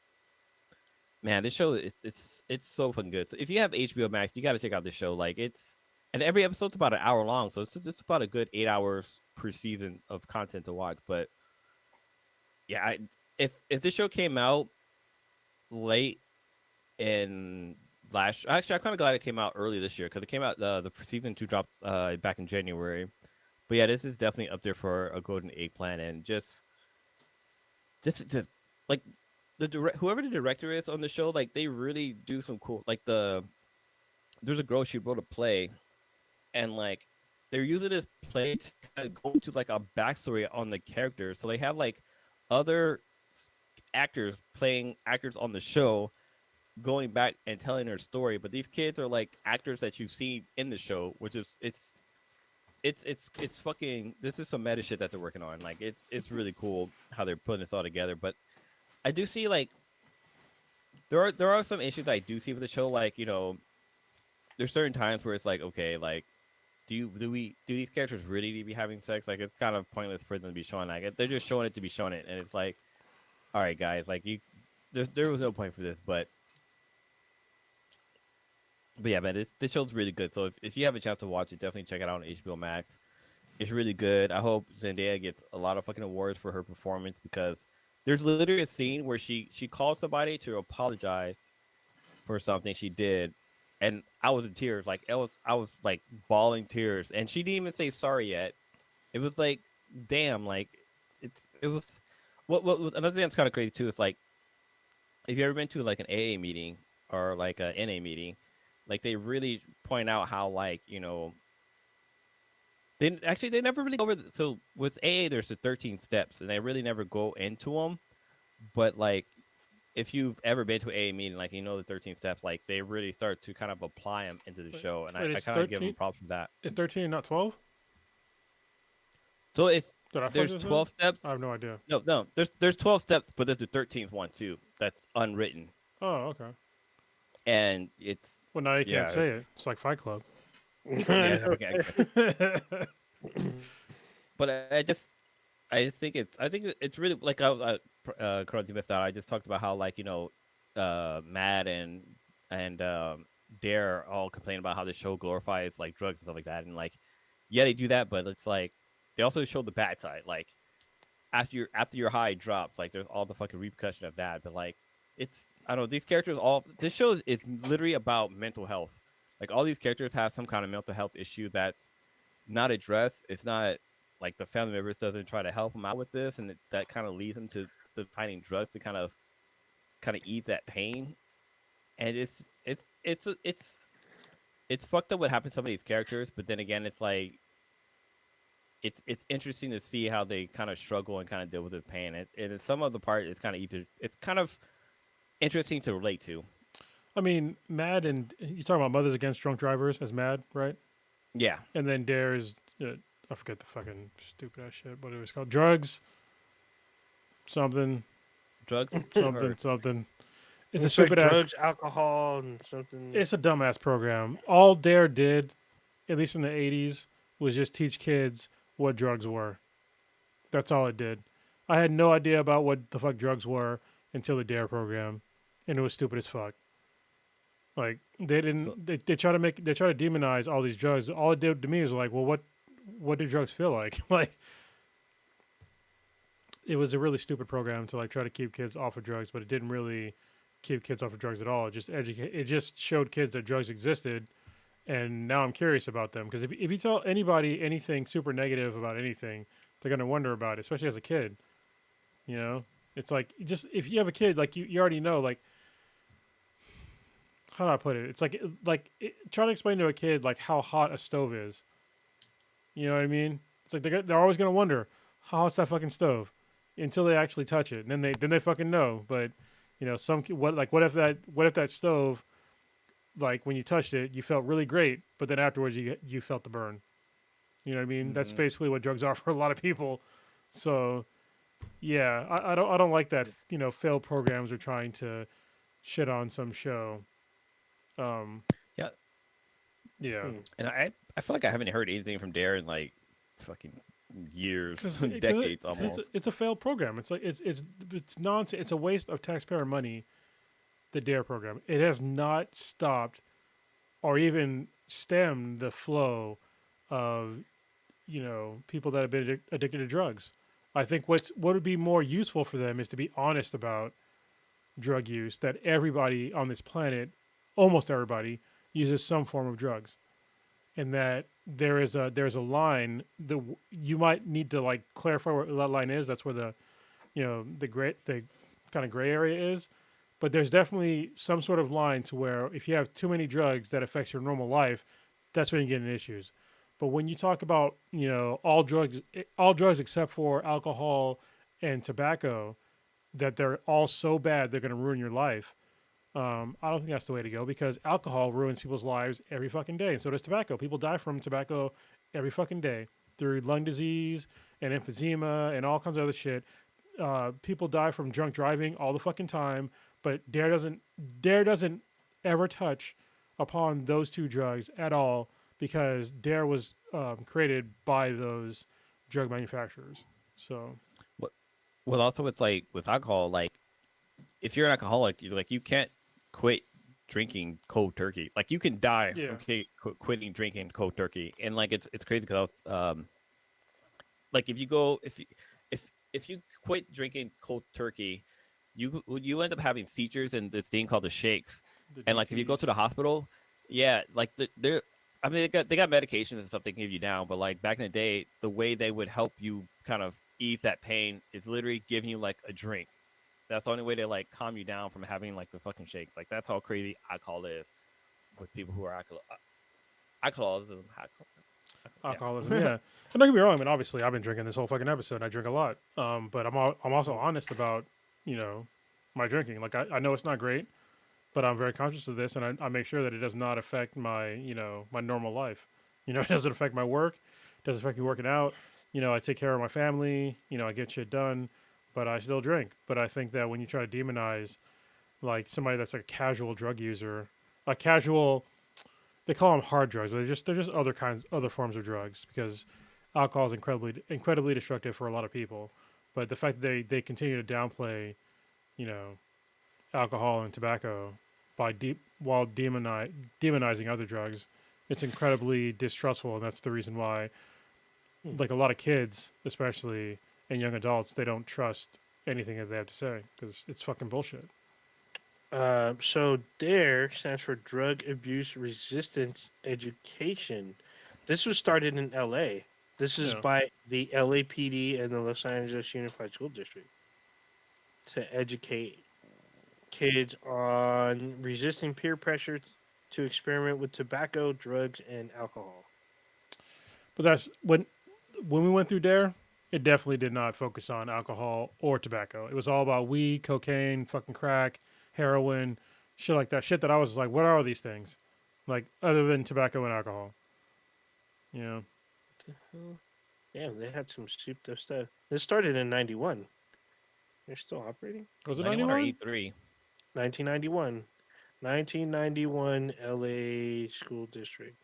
man, this show it's so fucking good. So if you have HBO Max, you got to check out this show. Like it's and every episode's about an hour long, so it's just about a good 8 hours per season of content to watch. But yeah, if this show came out late in actually I'm kind of glad it came out early this year because it came out the season 2 dropped back in January. But yeah, this is definitely up there for a golden eggplant, and just like whoever the director is on the show, like they really do some cool like there's a girl she wrote a play, and like they're using this play to kind of go into like a backstory on the characters. So they have like other actors playing actors on the show going back and telling their story, but these kids are like actors that you've seen in the show, which is it's fucking this is some meta shit that they're working on. Like it's really cool how they're putting this all together. But I do see like there are some issues I do see with the show. Like there's certain times where it's like okay, like do these characters really need to be having sex? Like it's kind of pointless for them to be showing like they're just showing it to be showing it, and it's like all right guys, like there was no point for this. But yeah, man, this show's really good. So if you have a chance to watch it, definitely check it out on HBO Max. It's really good. I hope Zendaya gets a lot of fucking awards for her performance because there's literally a scene where she calls somebody to apologize for something she did, and I was in tears. Like I was like bawling tears, and she didn't even say sorry yet. It was like, damn, like it was. What was another thing that's kind of crazy too is like if you ever been to like an AA meeting or like a NA meeting, like they really point out how like They never really go over. So with AA, there's the 13 steps, and they really never go into them. But like, if you've ever been to AA meeting, like the 13 steps, like they really start to kind of apply them into the show, and Wait, I it's kind of give them 13. props for that. It's 13 and not 12. So Did I fuck there's this 12 up? I steps. have no idea. No, there's 12 steps, but there's the 13th one too. That's unwritten, Oh, okay. and it's Well, now you can't yeah, say it. It's like Fight Club. yeah. Okay, but I just think it's really like Carl, you missed out. I just talked about how like Matt and Dare all complain about how the show glorifies like drugs and stuff like that, and like yeah they do that, but it's like they also show the bad side. Like after your high drops, like there's all the fucking repercussion of that. But like I don't know, these characters this show is literally about mental health. Like all these characters have some kind of mental health issue that's not addressed. It's not like the family members doesn't try to help them out with this, and that kind of leads them to finding drugs to kind of ease that pain. And it's fucked up what happens to some of these characters, but then again, it's like it's interesting to see how they kind of struggle and kind of deal with this pain. And some of the part is it's kind of interesting to relate to. I mean, Mad and you talking about Mothers Against Drunk Drivers as Mad, right? Yeah, And then Dare is I forget the fucking stupid ass shit. What it was called? Drugs. Something. drugs, Something. It's a It's stupid like ass. drugs, alcohol, and something. It's a dumbass program. All Dare did, at least in the 80s, was just teach kids what drugs were. That's all it did. I had no idea about what the fuck drugs were until the Dare program, and it was stupid as fuck. Like they didn't. So- They try to demonize all these drugs. All it did to me was like, well, what do drugs feel like? Like it was a really stupid program to like try to keep kids off of drugs, but it didn't really keep kids off of drugs at all. It just It just showed kids that drugs existed, and now I'm curious about them because if you tell anybody anything super negative about anything, they're gonna wonder about it, especially as a kid. You know, it's like just if you have a kid, like you already know, like how do I put it? It's try to explain to a kid like how hot a stove is. You know what I mean? It's like they're always gonna wonder how hot's that fucking stove until they actually touch it, and then they fucking know. But what if that stove, like when you touched it, you felt really great, but then afterwards you felt the burn. You know what I mean? That's basically what drugs are for a lot of people. So yeah, I don't like that. Failed programs are trying to shit on some show. yeah, Yeah. and I feel like I haven't heard anything from Dare in like fucking years, 'Cause decades almost. It's a failed program. It's like it's nonsense. It's a waste of taxpayer money. The Dare program. It has not stopped or even stemmed the flow of people that have been addicted to drugs. I think what would be more useful for them is to be honest about drug use. That everybody on this planet, almost everybody, uses some form of drugs, and that there's a line that you might need to like clarify where that line is. That's where the the kind of gray area is. But there's definitely some sort of line to where if you have too many drugs that affects your normal life, that's when you get in issues. But when you talk about all drugs except for alcohol and tobacco, that they're all so bad they're going to ruin your life. I don't think that's the way to go because alcohol ruins people's lives every fucking day, and so does tobacco. People die from tobacco every fucking day through lung disease and emphysema and all kinds of other shit. People die from drunk driving all the fucking time, but Dare doesn't ever touch upon those two drugs at all because Dare was created by those drug manufacturers. So, Well, also with alcohol, like if you're an alcoholic, you can't quit drinking cold turkey. Like you can die Yeah. from quitting drinking cold turkey, and like it's crazy because like if you quit drinking cold turkey, you end up having seizures and this thing called the shakes. And like if you go to the hospital, yeah, like they're I mean they got medications and stuff they can give you now, but like back in the day, the way they would help you kind of ease that pain is literally giving you like a drink. That's the only way to like calm you down from having like the fucking shakes. Like that's how crazy alcohol is with people who are alcoholism. alcoholism. Yeah, and don't get me wrong. I mean, obviously, I've been drinking this whole fucking episode. And I drink a lot. But I'm also honest about my drinking. Like I know it's not great, but I'm very conscious of this, and I make sure that it does not affect my my normal life. It doesn't affect my work. It doesn't affect me working out. I take care of my family. I get shit done, but I still drink. But I think that when you try to demonize like somebody that's a casual drug user, a casual, they call them hard drugs, but they're just other forms of drugs because alcohol is incredibly destructive for a lot of people. But the fact that they continue to downplay, you know, alcohol and tobacco while demonizing other drugs, it's incredibly distrustful, and that's the reason why, like a lot of kids, especially and young adults, they don't trust anything that they have to say because it's fucking bullshit. So DARE stands for Drug Abuse Resistance Education. This was started in LA. This is by the LAPD and the Los Angeles Unified School District to educate kids on resisting peer pressure to experiment with tobacco, drugs, and alcohol. But that's when we went through DARE, it definitely did not focus on alcohol or tobacco. It was all about weed, cocaine, fucking crack, heroin, shit like that. Shit that I was like, what are these things? Like, other than tobacco and alcohol. Yeah. What the hell? Yeah, they had some souped up stuff. This started in 91. They're still operating? Was it 91 or 91? 83? 1991. 1991 LA School District.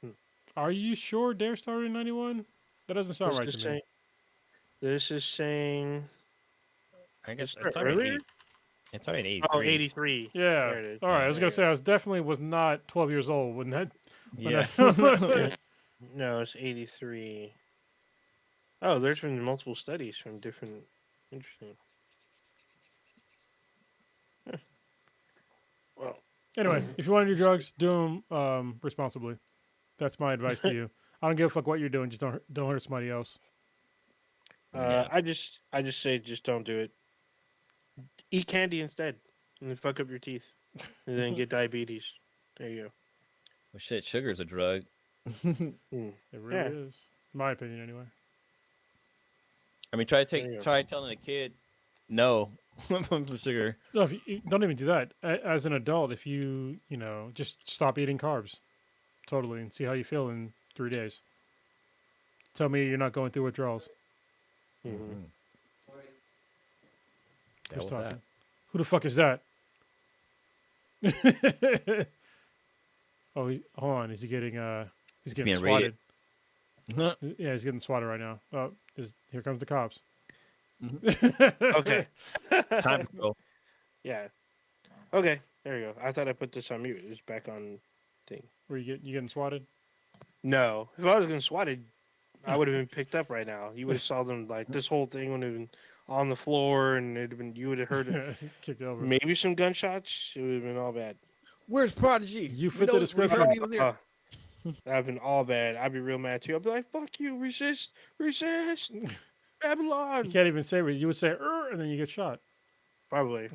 Are you sure DARE started in 91? That doesn't sound right to me. This is saying... I guess it started earlier? It started in 83. Oh, 83. Yeah. There it is. All right. I was going to say, I definitely was not 12 years old when that. Yeah. No, it's 83. Oh, there's been multiple studies from different... Interesting. Huh. Well... Anyway, if you want to do drugs, do them responsibly. That's my advice to you. I don't give a fuck what you're doing. Just don't hurt somebody else. Yeah. I just say just don't do it. Eat candy instead, and then fuck up your teeth, and then get diabetes. There you go. Well, shit, sugar's a drug. It really is. My opinion, anyway. I mean, try telling a kid no from some sugar. No, if you don't even do that. As an adult, if you just stop eating carbs, totally, and see how you feel in 3 days. Tell me you're not going through withdrawals. Mm-hmm. Who's talking? That? Who the fuck is that? Oh, hold on. Is he getting he's getting swatted? Yeah, he's getting swatted right now. Oh, here comes the cops. Okay. Time to go. Yeah. Okay. There you go. I thought I put this on mute. It's back on thing. Were you getting swatted? No. If I was getting swatted, I would have been picked up right now. You would have saw them like this whole thing would have been on the floor, and you would have heard it. Kicked over. Maybe some gunshots. It would have been all bad. Where's Prodigy? You fit the description. That'd have been all bad. I'd be real mad too. I'd be like, "Fuck you! Resist! Babylon!" You can't even say it. You would say and then you get shot. Probably.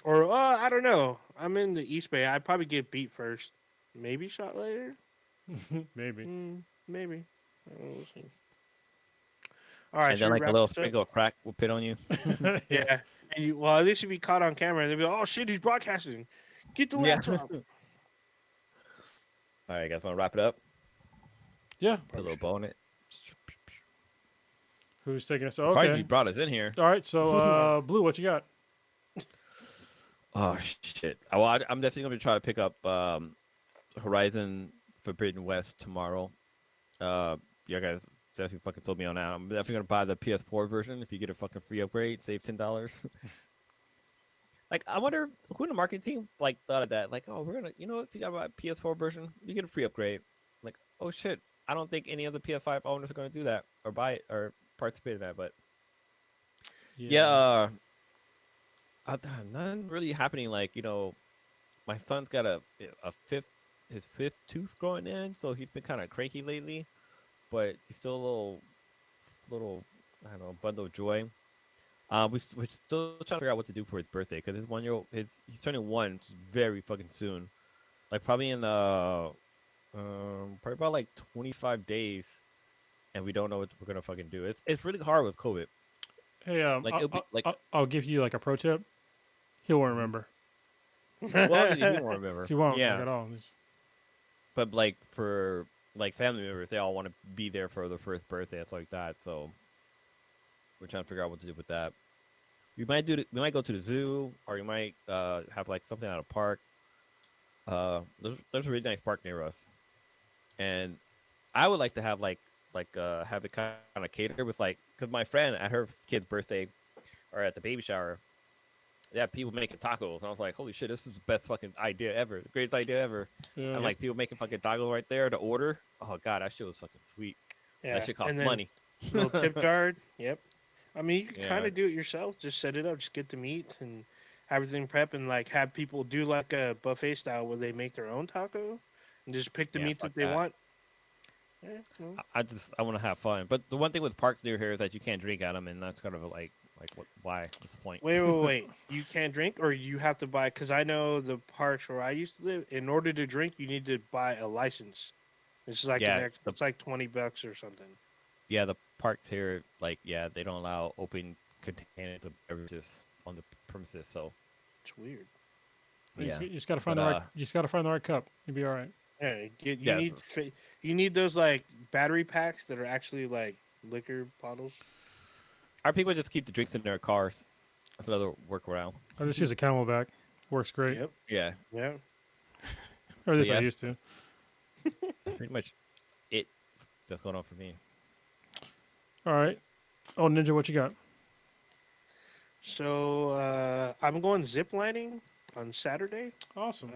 Or I don't know. I'm in the East Bay. I'd probably get beat first. Maybe shot later. Maybe. Maybe. We'll see. All right. And then like a little sprinkle of crack will pit on you. Yeah. And at least you'd be caught on camera. They'd be like, "Oh shit, he's broadcasting. Get the laptop." All right, guys, want to wrap it up? Yeah. Put a little bow on it. Who's taking us? Okay. Prodigy brought us in here. All right. So, Blue, what you got? Oh shit! Well, I'm definitely gonna try to pick up Horizon Forbidden West tomorrow. You guys definitely fucking sold me on that. I'm definitely gonna buy the PS4 version if you get a fucking free upgrade, save $10. Like, I wonder who in the marketing team like thought of that. Like, oh, we're gonna, if you got a PS4 version, you get a free upgrade. Like, oh shit! I don't think any of the PS5 owners are gonna do that or buy it or participate in that. But yeah, nothing really happening. Like, my son's got his fifth tooth growing in, so he's been kind of cranky lately, but he's still a little I don't know, bundle of joy. We're still trying to figure out what to do for his birthday because his 1 year old, he's turning 1 very fucking soon, like probably in Probably about like 25 days, and we don't know what we're gonna fucking do. It's really hard with COVID. Hey, Like it'll be like, I'll give you like a pro tip. He won't Mhm. remember. well, obviously he won't remember. He won't like Yeah, at all. Just- but like for like family members, they all want to be there for the first birthday and stuff like that. So we're trying to figure out what to do with that. We might go to the zoo, or we might have like something at a park. There's a really nice park near us, and I would like to have have it kind of cater with like, because my friend at her kid's birthday or at the baby shower, they had people making tacos, and I was like, holy shit, this is the best fucking idea ever, the greatest idea ever. Yeah. And like people making fucking tacos right there to order. Oh god, that shit was fucking sweet. Yeah, That shit cost and then money. little tip jar. Yep. I mean, you can Yeah. kind of do it yourself. Just set it up. Just get the meat and have everything prep, and like have people do like a buffet style where they make their own taco and just pick the Yeah, meats fuck that they that. want. Yeah, well, I want to have fun, but the one thing with parks near here is that you can't drink at them, and that's kind of like what, why? What's the point? wait. You can't drink, or you have to buy. Because I know the parks where I used to live. In order to drink, you need to buy a license. It's like Yeah, it's like $20 or something. Yeah, the parks here, like, yeah, they don't allow open containers of beverages on the premises. So It's weird. yeah, You just gotta find But, the right. You just gotta find the right cup. You'll be all right. Yeah, you Yeah, need you need those like battery packs that are actually like liquor bottles. our people just keep the drinks in their cars. That's another workaround. I just use a Camelback. Works great. Yep. Yeah, Yeah. Or at least I yeah. used to. pretty much it. That's going on for me. All right. Oh, Ninja, what you got? So I'm going zip lining on Saturday Awesome.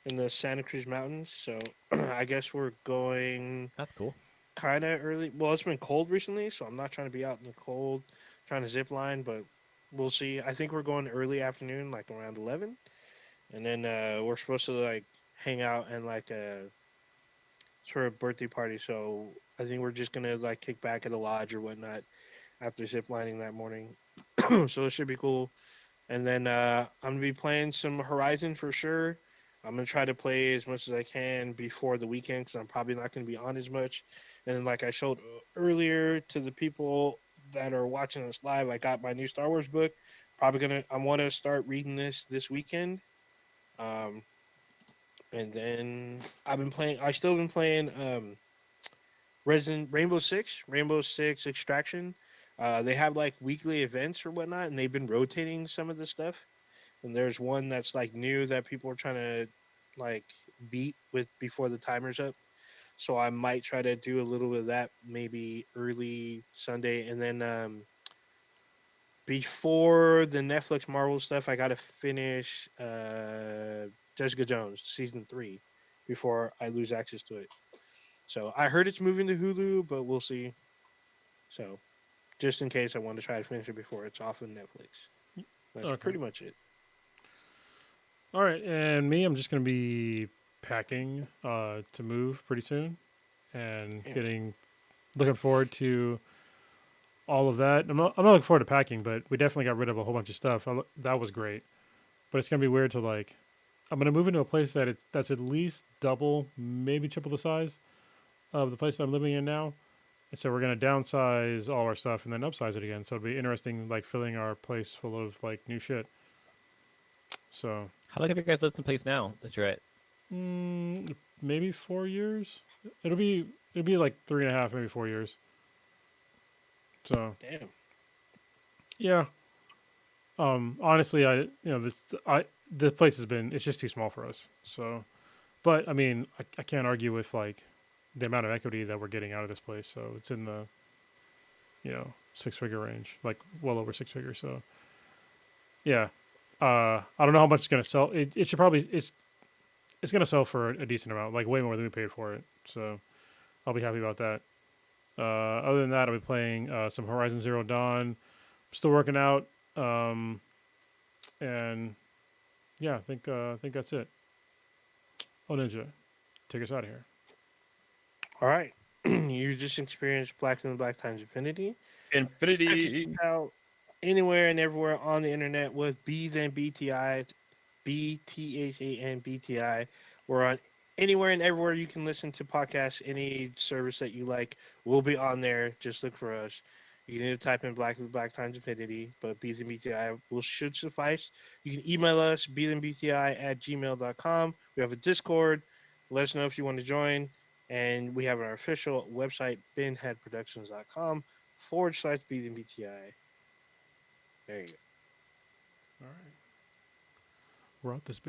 in the Santa Cruz Mountains. So I guess we're going That's cool. kind of early. Well, it's been cold recently, so I'm not trying to be out in the cold trying to zip line, but we'll see. I think we're going early afternoon, like around 11, and then we're supposed to like hang out and like a sort of birthday party. So I think we're just gonna like kick back at a lodge or whatnot after zip lining that morning. So it should be cool. And then I'm gonna be playing some Horizon for sure. I'm gonna try to play as much as I can before the weekend because I'm probably not gonna be on as much. And then, like I showed earlier to the people that are watching us live, I got my new Star Wars book. I want to start reading this weekend. Um, and then I still been playing Rainbow Six Extraction. They have like weekly events or whatnot, and they've been rotating some of the stuff. And there's one that's like new that people are trying to like beat with before the timer's up. So I might try to do a little bit of that maybe early Sunday, and then before the Netflix Marvel stuff, I gotta finish Jessica Jones season 3 before I lose access to it. So I heard it's moving to Hulu, but we'll see. So just in case, I want to try to finish it before it's off of Netflix. That's Okay. pretty much it. All right, and me, I'm just gonna be packing to move pretty soon, and Yeah. looking forward to all of that. I'm not looking forward to packing, but we definitely got rid of a whole bunch of stuff. That was great, but it's gonna be weird to like. I'm gonna move into a place that's at least double, maybe triple the size of the place that I'm living in now. And so we're gonna downsize all our stuff and then upsize it again. So it'll be interesting, like filling our place full of like new shit. So How long have you guys lived in place now that you're at? maybe 4 years. It'll be like 3.5, maybe 4 years. So Damn. yeah. Honestly, the place it's just too small for us. So, but I mean, I can't argue with like the amount of equity that we're getting out of this place. So it's in the, 6-figure range, like well over 6 figures. So yeah. I don't know how much it's gonna sell. It should probably it's gonna sell for a decent amount, like way more than we paid for it. So I'll be happy about that. Other than that, I'll be playing some Horizon Zero Dawn. Still working out. And yeah, I think that's it. Oh, Ninja, take us out of here. All right. You just experienced Black and Black times Infinity. Check Infinity. us out anywhere and everywhere on the internet with B's and BTIs, BTHAN BTI. We're on anywhere and everywhere you can listen to podcasts, any service that you like, we'll be on there. Just look for us. You need to type in Black Times Infinity, but BTI will should suffice. You can email us, bthenbti@gmail.com. We have a Discord. Let us know if you want to join. And we have our official website, binheadproductions.com/bthenbti. There you go. All right. We're out this bit.